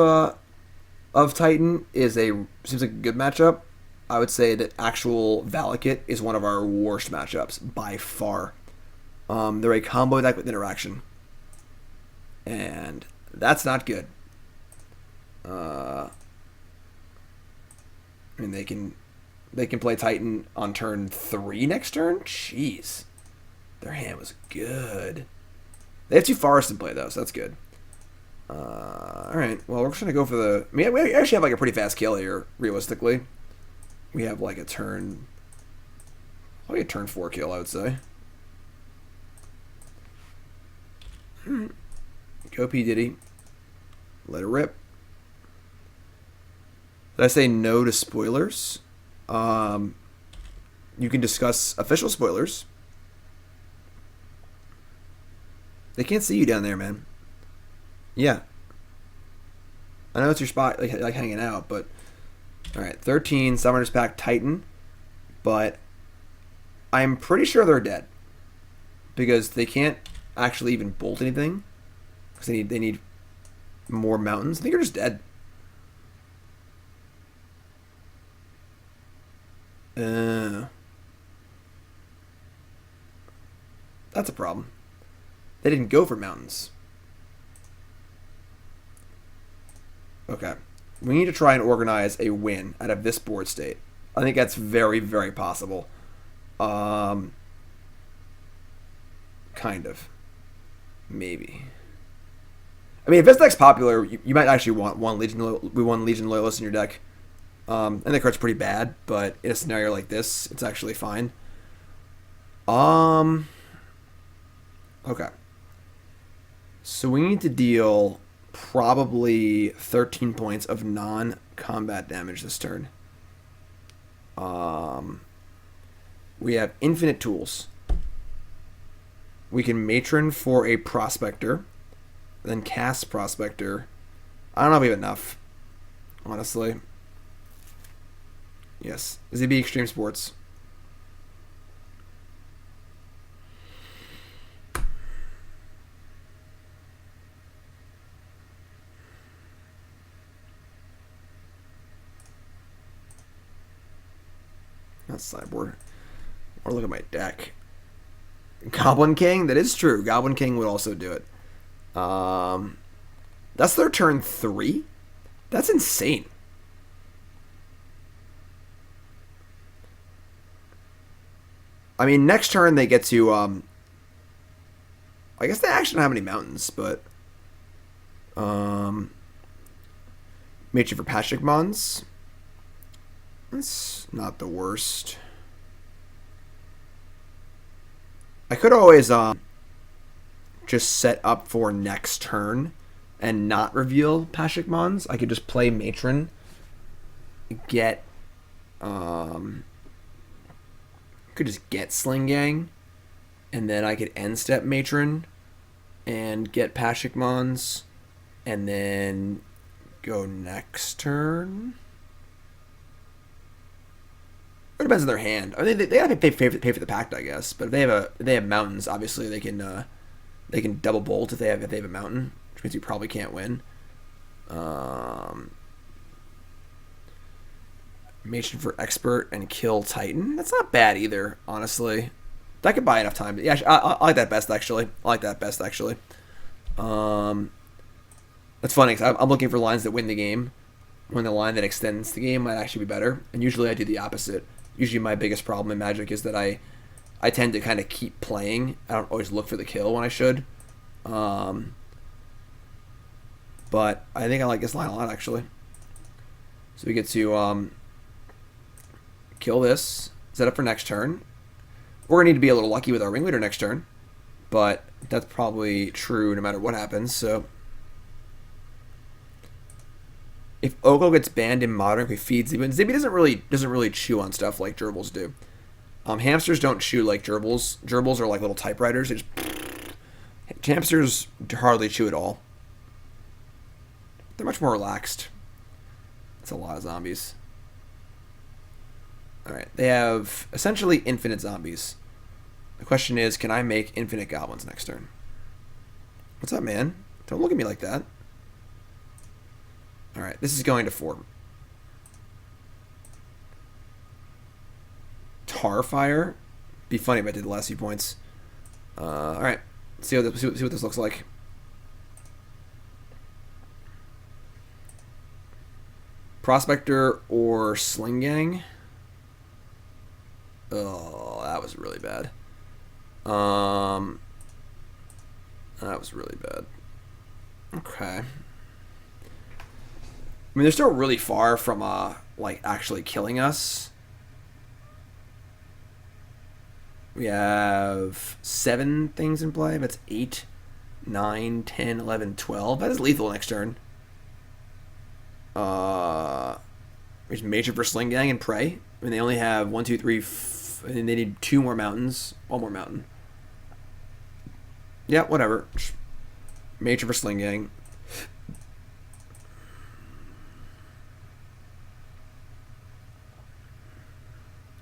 Titan seems like a good matchup. I would say that actual Valakut is one of our worst matchups by far. They're a combo deck with interaction, and that's not good. I mean, they can play Titan on turn 3 next turn. Jeez, their hand was good. They have 2 forests in play though, so that's good. All right, well, we're just gonna go for the. I mean, we actually have like a pretty fast kill here, realistically. We have like a turn, probably a turn 4 kill, I would say. Go P Diddy. Let it rip. Did I say no to spoilers? You can discuss official spoilers. They can't see you down there, man. Yeah. I know it's your spot, like hanging out, but... Alright, 13, Summoner's Pact Titan. But I'm pretty sure they're dead. Because they can't actually even bolt anything. Because they need more mountains. I think they're just dead. That's a problem. They didn't go for mountains. Okay. We need to try and organize a win out of this board state. I think that's very, very possible. Kind of. Maybe. I mean, if this deck's popular, you might actually want one Legion Loyalist in your deck. And the card's pretty bad, but in a scenario like this, it's actually fine. Okay. So we need to deal probably 13 points of non-combat damage this turn. We have infinite tools. We can Matron for a Prospector, then cast Prospector. I don't know if we have enough, honestly. Yes, ZB Extreme Sports. Not sideboard. Or look at my deck. Goblin King? That is true. Goblin King would also do it. That's their turn 3? That's insane. I mean, next turn they get to, I guess they actually don't have any mountains, but, Matron for Pashalik Mons. That's not the worst. I could always, just set up for next turn and not reveal Pashalik Mons. I could just play Matron, get, could just get Sling-Gang, and then I could end step Matron and get Pashalik Mons, and then go next turn. It depends on their hand. I mean, they gotta pay for the pact, I guess. But if they have mountains, obviously they can double bolt if they have a mountain, which means you probably can't win. Matron for Expert and kill Titan. That's not bad either, honestly. That could buy enough time. Yeah, I like that best actually. That's funny because I'm looking for lines that win the game, when the line that extends the game might actually be better. And usually I do the opposite. Usually my biggest problem in Magic is that I tend to kind of keep playing. I don't always look for the kill when I should. But I think I like this line a lot actually. So we get to kill this, set up for next turn. We're going to need to be a little lucky with our Ringleader next turn, but that's probably true no matter what happens. So if Oko gets banned in Modern, if he feeds Zibby doesn't really chew on stuff like gerbils do. Hamsters don't chew like gerbils. Gerbils are like little typewriters. They just... Hamsters hardly chew at all. They're much more relaxed. That's a lot of zombies. Alright, they have essentially infinite zombies. The question is, can I make infinite goblins next turn? What's up, man? Don't look at me like that. Alright, this is going to 4. Tarfire. Be funny if I did the last few points. Alright, see what this looks like. Prospector or Sling-Gang. Oh, that was really bad. That was really bad. Okay. I mean, they're still really far from, like, actually killing us. We have 7 things in play. That's 8, 9, 10, 11, 12. That is lethal next turn. There's Major for Sling-Gang and Prey. I mean, they only have 1, 2, 3, and they need 2 more mountains. 1 more mountain. Yeah, whatever. Major for Sling-Gang.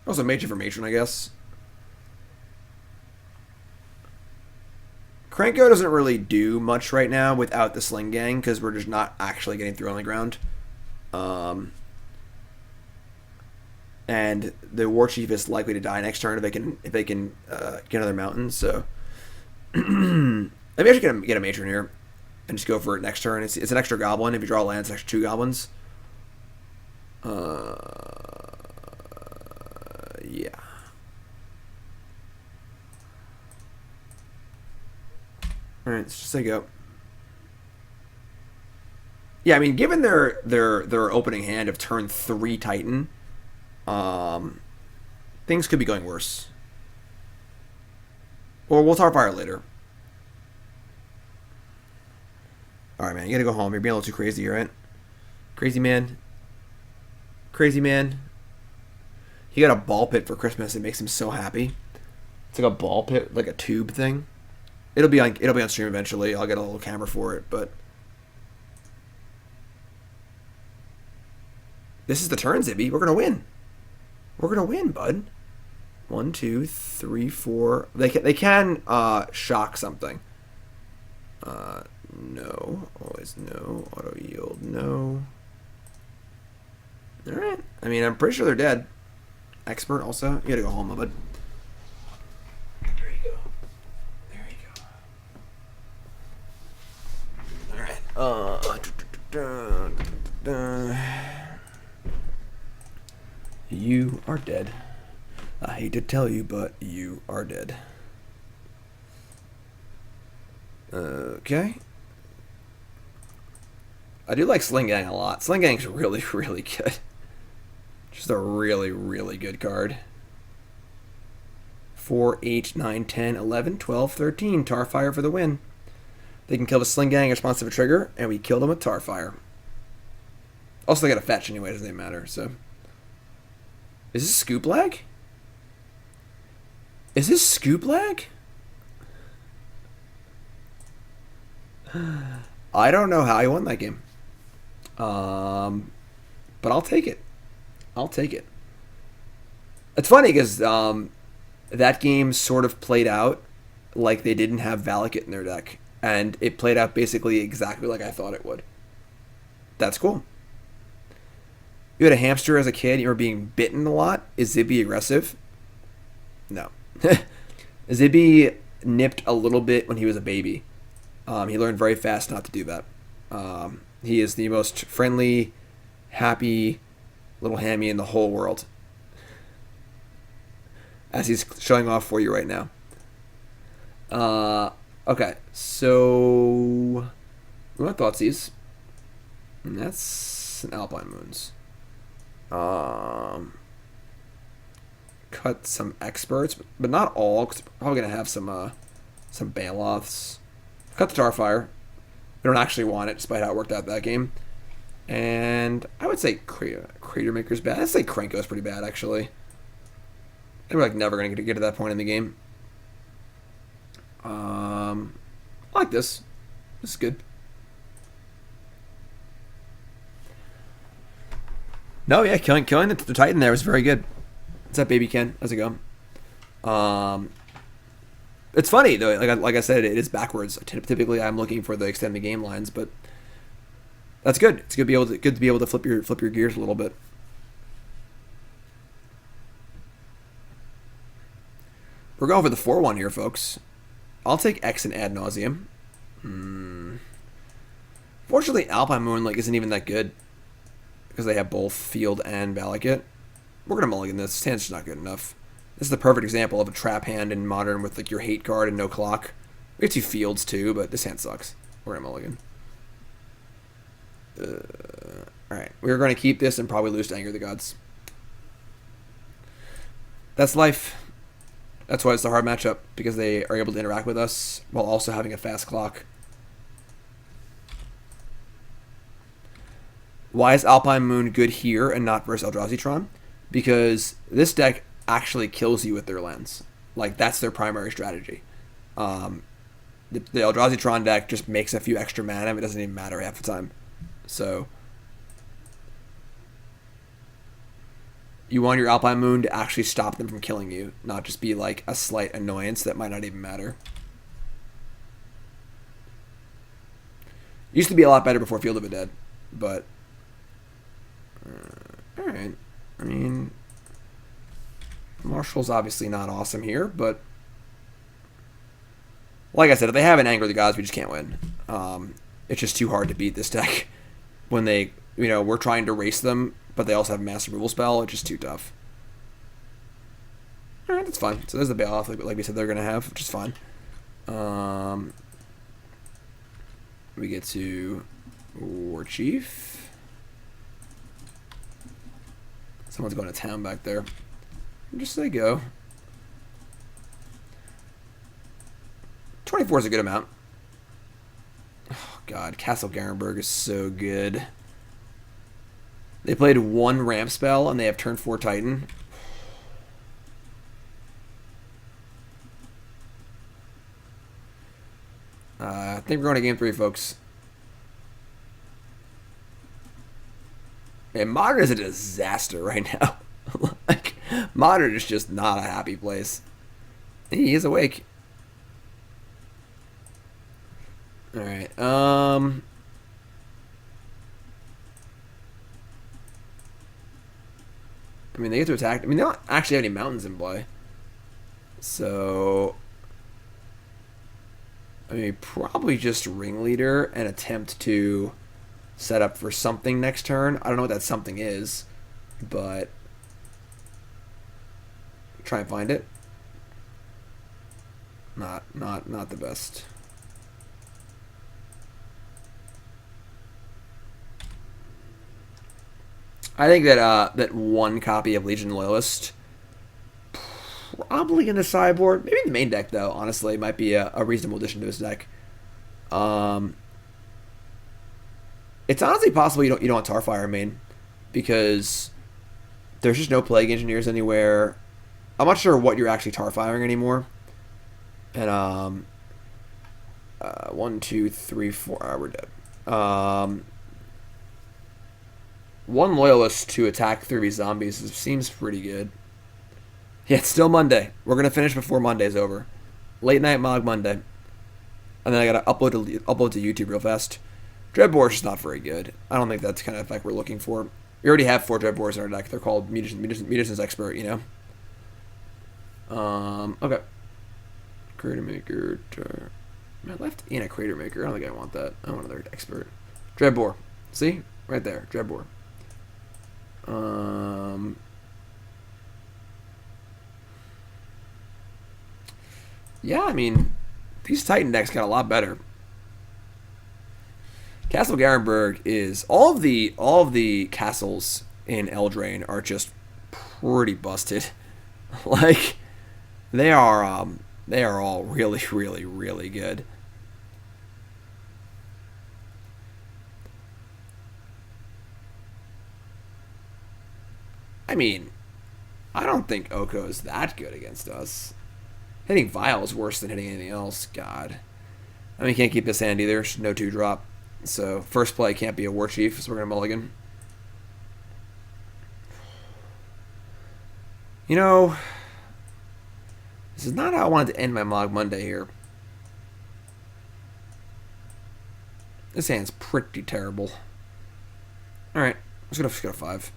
Also Major for Matron, I guess. Krenko doesn't really do much right now without the Sling-Gang because we're just not actually getting through on the ground. And the Warchief is likely to die next turn if they can get another mountain. So maybe I should get a Matron here and just go for it next turn. It's an extra goblin. If you draw a land, it's an extra 2 goblins. Yeah. All right, let's just say go. Yeah, I mean, given their opening hand of turn 3 Titan, things could be going worse. Or we'll Tarfire later. All right, man, you gotta go home. You're being a little too crazy, right? Crazy man. Crazy man. He got a ball pit for Christmas. It makes him so happy. It's like a ball pit, like a tube thing. It'll be on stream eventually. I'll get a little camera for it, but this is the turn, Zibby. We're gonna win. We're gonna win, bud. 1, 2, 3, 4. They can shock something. No, always no. Auto yield, no. All right. I mean, I'm pretty sure they're dead. Expert also. You gotta go home, bud. There you go. There you go. All right. You are dead. I hate to tell you, but you are dead. Okay. I do like Sling-Gang a lot. Sling-Gang's really, really good. Just a really, really good card. 4, 8, 9, 10, 11, 12, 13. Tarfire for the win. They can kill the Sling-Gang in response to a trigger, and we kill them with Tarfire. Also, they got a fetch anyway, it doesn't matter, so. Is this Scoop Lag? Is this Scoop Lag? I don't know how I won that game. But I'll take it. I'll take it. It's funny because that game sort of played out like they didn't have Valakut in their deck. And it played out basically exactly like I thought it would. That's cool. You had a hamster as a kid, you were being bitten a lot. Is Zibby aggressive? No. Zibby nipped a little bit when he was a baby. He learned very fast not to do that. He is the most friendly, happy little hammy in the whole world. As he's showing off for you right now. Okay, so we want Thoughtseize. And that's an Alpine Moons. Cut some experts, but not all, because we're probably going to have some Baloths. Cut the Tarfire. We don't actually want it, despite how it worked out that game. And I would say Cratermaker's bad. I'd say Krenko's pretty bad, actually. They were like never going to get to that point in the game. I like this. This is good. No, yeah, killing the Titan there was very good. What's up, baby Ken? How's it going? It's funny though. Like I said, it is backwards. Typically, I'm looking for the extend the game lines, but that's good. It's good to be able to flip your gears a little bit. We're going for the 4-1 here, folks. I'll take X and Ad Nauseam. Fortunately, Alpine Moon isn't even that good because they have both Field and Valakut. We're gonna mulligan this. This hand's just not good enough. This is the perfect example of a trap hand in Modern with your hate card and no clock. We have 2 Fields too, but this hand sucks. We're gonna mulligan. Alright, we're gonna keep this and probably lose to Anger of the Gods. That's life. That's why it's a hard matchup, because they are able to interact with us while also having a fast clock. Why is Alpine Moon good here and not versus Eldrazi? Because this deck actually kills you with their lens. That's their primary strategy. The Eldrazi deck just makes a few extra mana. It doesn't even matter half the time. So you want your Alpine Moon to actually stop them from killing you, not just be a slight annoyance that might not even matter. Used to be a lot better before Field of the Dead, but alright. I mean, Marshal's obviously not awesome here, but like I said, if they have an Anger of the Gods, we just can't win. It's just too hard to beat this deck when we're trying to race them, but they also have a mass removal spell. It's just too tough. Alright, that's fine. So there's the bailoff, like we said they're going to have, which is fine. We get to Warchief. Someone's going to town back there. Just they go. 24 is a good amount. Oh, God. Castle Garenberg is so good. They played 1 ramp spell, and they have turn 4 Titan. I think we're going to game 3, folks. Man, Modern is a disaster right now. Modern is just not a happy place. He is awake. Alright, I mean, they get to attack. I mean, they don't actually have any mountains in play. So, I mean, probably just Ringleader and attempt to set up for something next turn. I don't know what that something is, but try and find it. Not the best. I think that that 1 copy of Legion Loyalist probably in the sideboard. Maybe in the main deck, though, honestly, might be a reasonable addition to his deck. It's honestly possible you don't want Tarfire main, because there's just no Plague Engineers anywhere. I'm not sure what you're actually Tarfiring anymore. And 1, 2, 3, 4. We're dead. 1 Loyalist to attack 3 zombies seems pretty good. Yeah, it's still Monday. We're gonna finish before Monday's over. Late night Mogg Monday, and then I gotta upload to YouTube real fast. Dreadbore's just not very good. I don't think that's the kind of effect we're looking for. We already have 4 Dreadboars in our deck. They're called Munitions Expert, you know. Okay. Cratermaker. I left in a Cratermaker. I don't think I want that. I want another Expert. Dreadbore. See? Right there. Dreadbore. Yeah, I mean, these Titan decks got a lot better. Castle Garenberg is all of the castles in Eldraine are just pretty busted. They are all really, really, really good. I mean, I don't think Oko is that good against us. Hitting Vial is worse than hitting anything else. God. I mean, you can't keep this hand either. No 2-drop. So, first play can't be a Warchief, so we're going to mulligan. You know, this is not how I wanted to end my Mogg Monday here. This hand's pretty terrible. Alright, let's go to 5.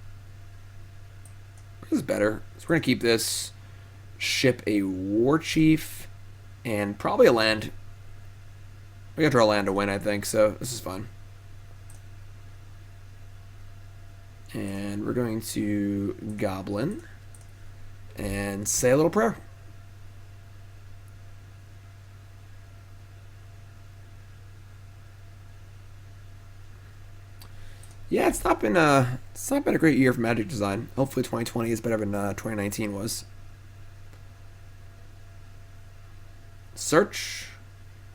This is better. So we're going to keep this, ship a Warchief, and probably a land. We got to draw a land to win, I think, so this is fun. And we're going to Goblin and say a little prayer. Yeah, it's not been a great year for Magic design. Hopefully 2020 is better than 2019 was. Search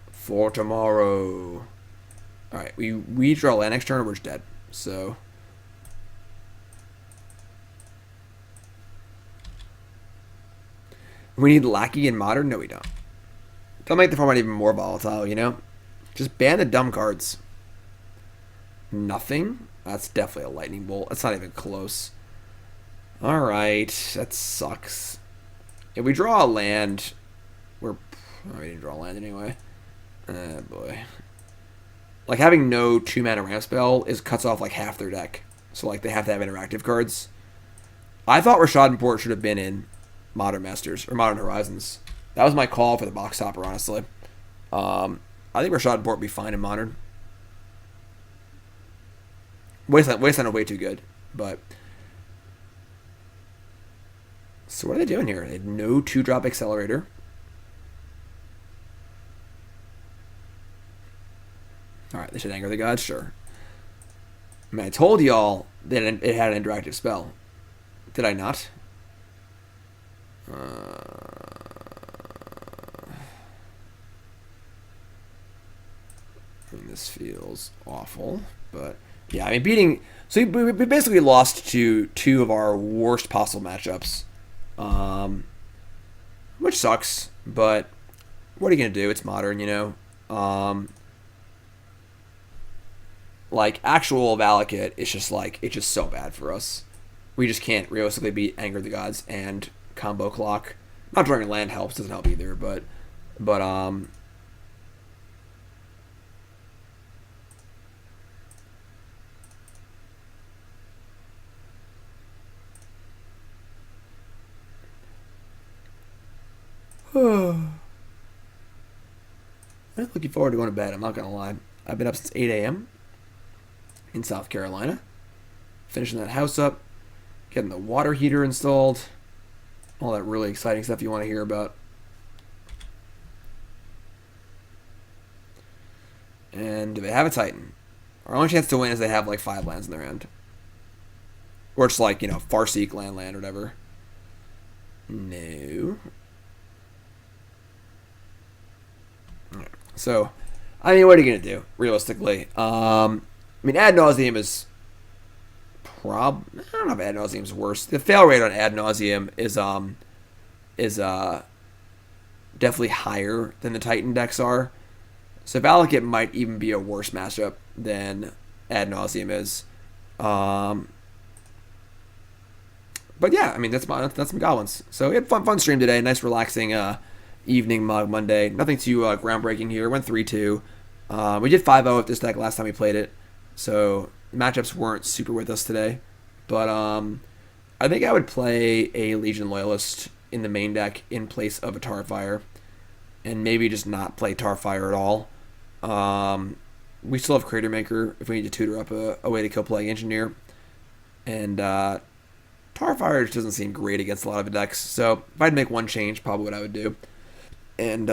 for tomorrow. Alright, we draw land next turn, we're just dead. So we need Lackey in Modern? No, we don't. Don't make the format even more volatile, you know? Just ban the dumb cards. Nothing? That's definitely a lightning bolt. That's not even close. Alright, that sucks. If we draw a land, we didn't draw a land anyway. Oh boy. Like, having no 2-mana ramp spell cuts off like half their deck. So like they have to have interactive cards. I thought Rashad Port should have been in Modern Masters or Modern Horizons. That was my call for the box topper, honestly. I think Rashad Port would be fine in Modern. Wasteland are way too good, but so what are they doing here? They had no 2-drop accelerator. Alright, they should anger the gods, sure. I mean, I told y'all that it had an interactive spell. Did I not? I mean, this feels awful, but yeah, I mean, beating... So we basically lost to 2 of our worst possible matchups. Which sucks, but what are you going to do? It's Modern, you know? Like, actual Valakut, it's just so bad for us. We just can't realistically beat Anger the Gods and Combo Clock. Not drawing land helps, doesn't help either, but I'm looking forward to going to bed, I'm not going to lie. I've been up since 8 a.m. in South Carolina. Finishing that house up. Getting the water heater installed. All that really exciting stuff you want to hear about. And do they have a Titan? Our only chance to win is they have like 5 lands in their hand. Or it's like, you know, Farseek land, or whatever. No. So, I mean, what are you going to do, realistically? I mean, Ad Nauseam is I don't know if Ad Nauseam is worse. The fail rate on Ad Nauseam is definitely higher than the Titan decks are. So Valakut might even be a worse matchup than Ad Nauseam is. But yeah, I mean, that's some Goblins. So we had fun stream today. Nice relaxing evening Mogg Monday. Nothing too groundbreaking here. Went 3-2. We did 5-0 with this deck last time we played it. So matchups weren't super with us today. But I think I would play a Legion Loyalist in the main deck in place of a Tarfire. And maybe just not play Tarfire at all. We still have Cratermaker if we need to tutor up a way to kill Plague Engineer. And Tarfire just doesn't seem great against a lot of the decks. So if I'd make one change, probably what I would do. And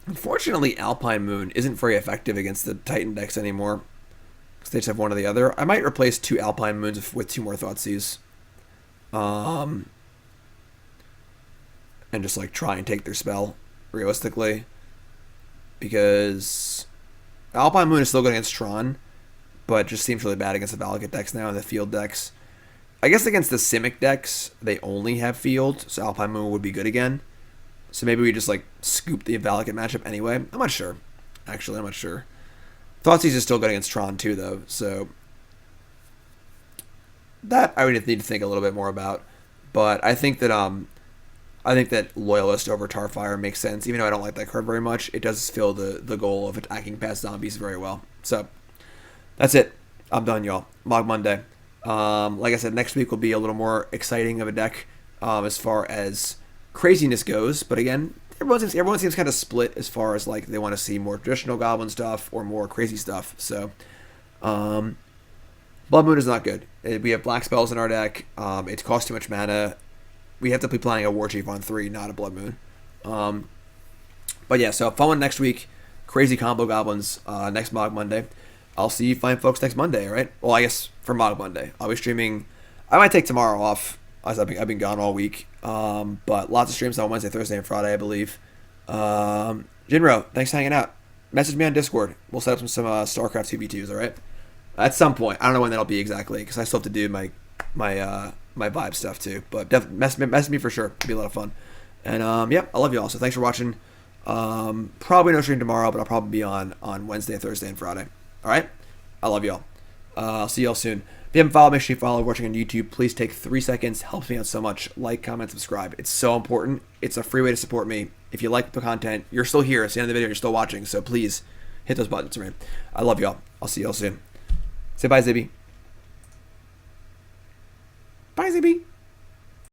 unfortunately, Alpine Moon isn't very effective against the Titan decks anymore. Because they just have one or the other. I might replace 2 Alpine Moons with 2 more Thoughtseize. And just like try and take their spell, realistically. Because Alpine Moon is still good against Tron, but just seems really bad against the Valakut decks now and the field decks. I guess against the Simic decks, they only have field, so Alpine Moon would be good again. So maybe we just like scoop the Valakut matchup anyway. I'm not sure. Actually, I'm not sure. Thoughtseize is still good against Tron too, though. So that I would need to think a little bit more about. But I think that Loyalist over Tarfire makes sense. Even though I don't like that card very much, it does fill the goal of attacking past zombies very well. So that's it. I'm done, y'all. Mogg Monday. Like I said, next week will be a little more exciting of a deck as far as craziness goes. But again, everyone seems kind of split as far as like they want to see more traditional Goblin stuff or more crazy stuff. So Blood Moon is not good. We have black spells in our deck. It costs too much mana. We have to be playing a Warchief on 3, not a Blood Moon. But yeah, so fun one next week. Crazy combo Goblins next Mogg Monday. I'll see you fine folks next Monday, all right? Well, I guess for Mogg Monday. I'll be streaming. I might take tomorrow off, as I've been gone all week. But lots of streams on Wednesday, Thursday, and Friday, I believe. Jinro, thanks for hanging out. Message me on Discord. We'll set up some StarCraft 2v2s, all right? At some point. I don't know when that'll be exactly, because I still have to do my vibe stuff too. But definitely message me for sure. It'll be a lot of fun. And yeah, I love you all. So thanks for watching. Probably no stream tomorrow, but I'll probably be on Wednesday, Thursday, and Friday. All right? I love y'all. I'll see y'all soon. If you haven't followed, make sure you follow. Watching on YouTube, please take 3 seconds. Helps me out so much. Like, comment, subscribe. It's so important. It's a free way to support me. If you like the content, you're still here. It's the end of the video. You're still watching. So please hit those buttons, right? I love y'all. I'll see y'all soon. Say bye, Zibby. Bye, Zibby.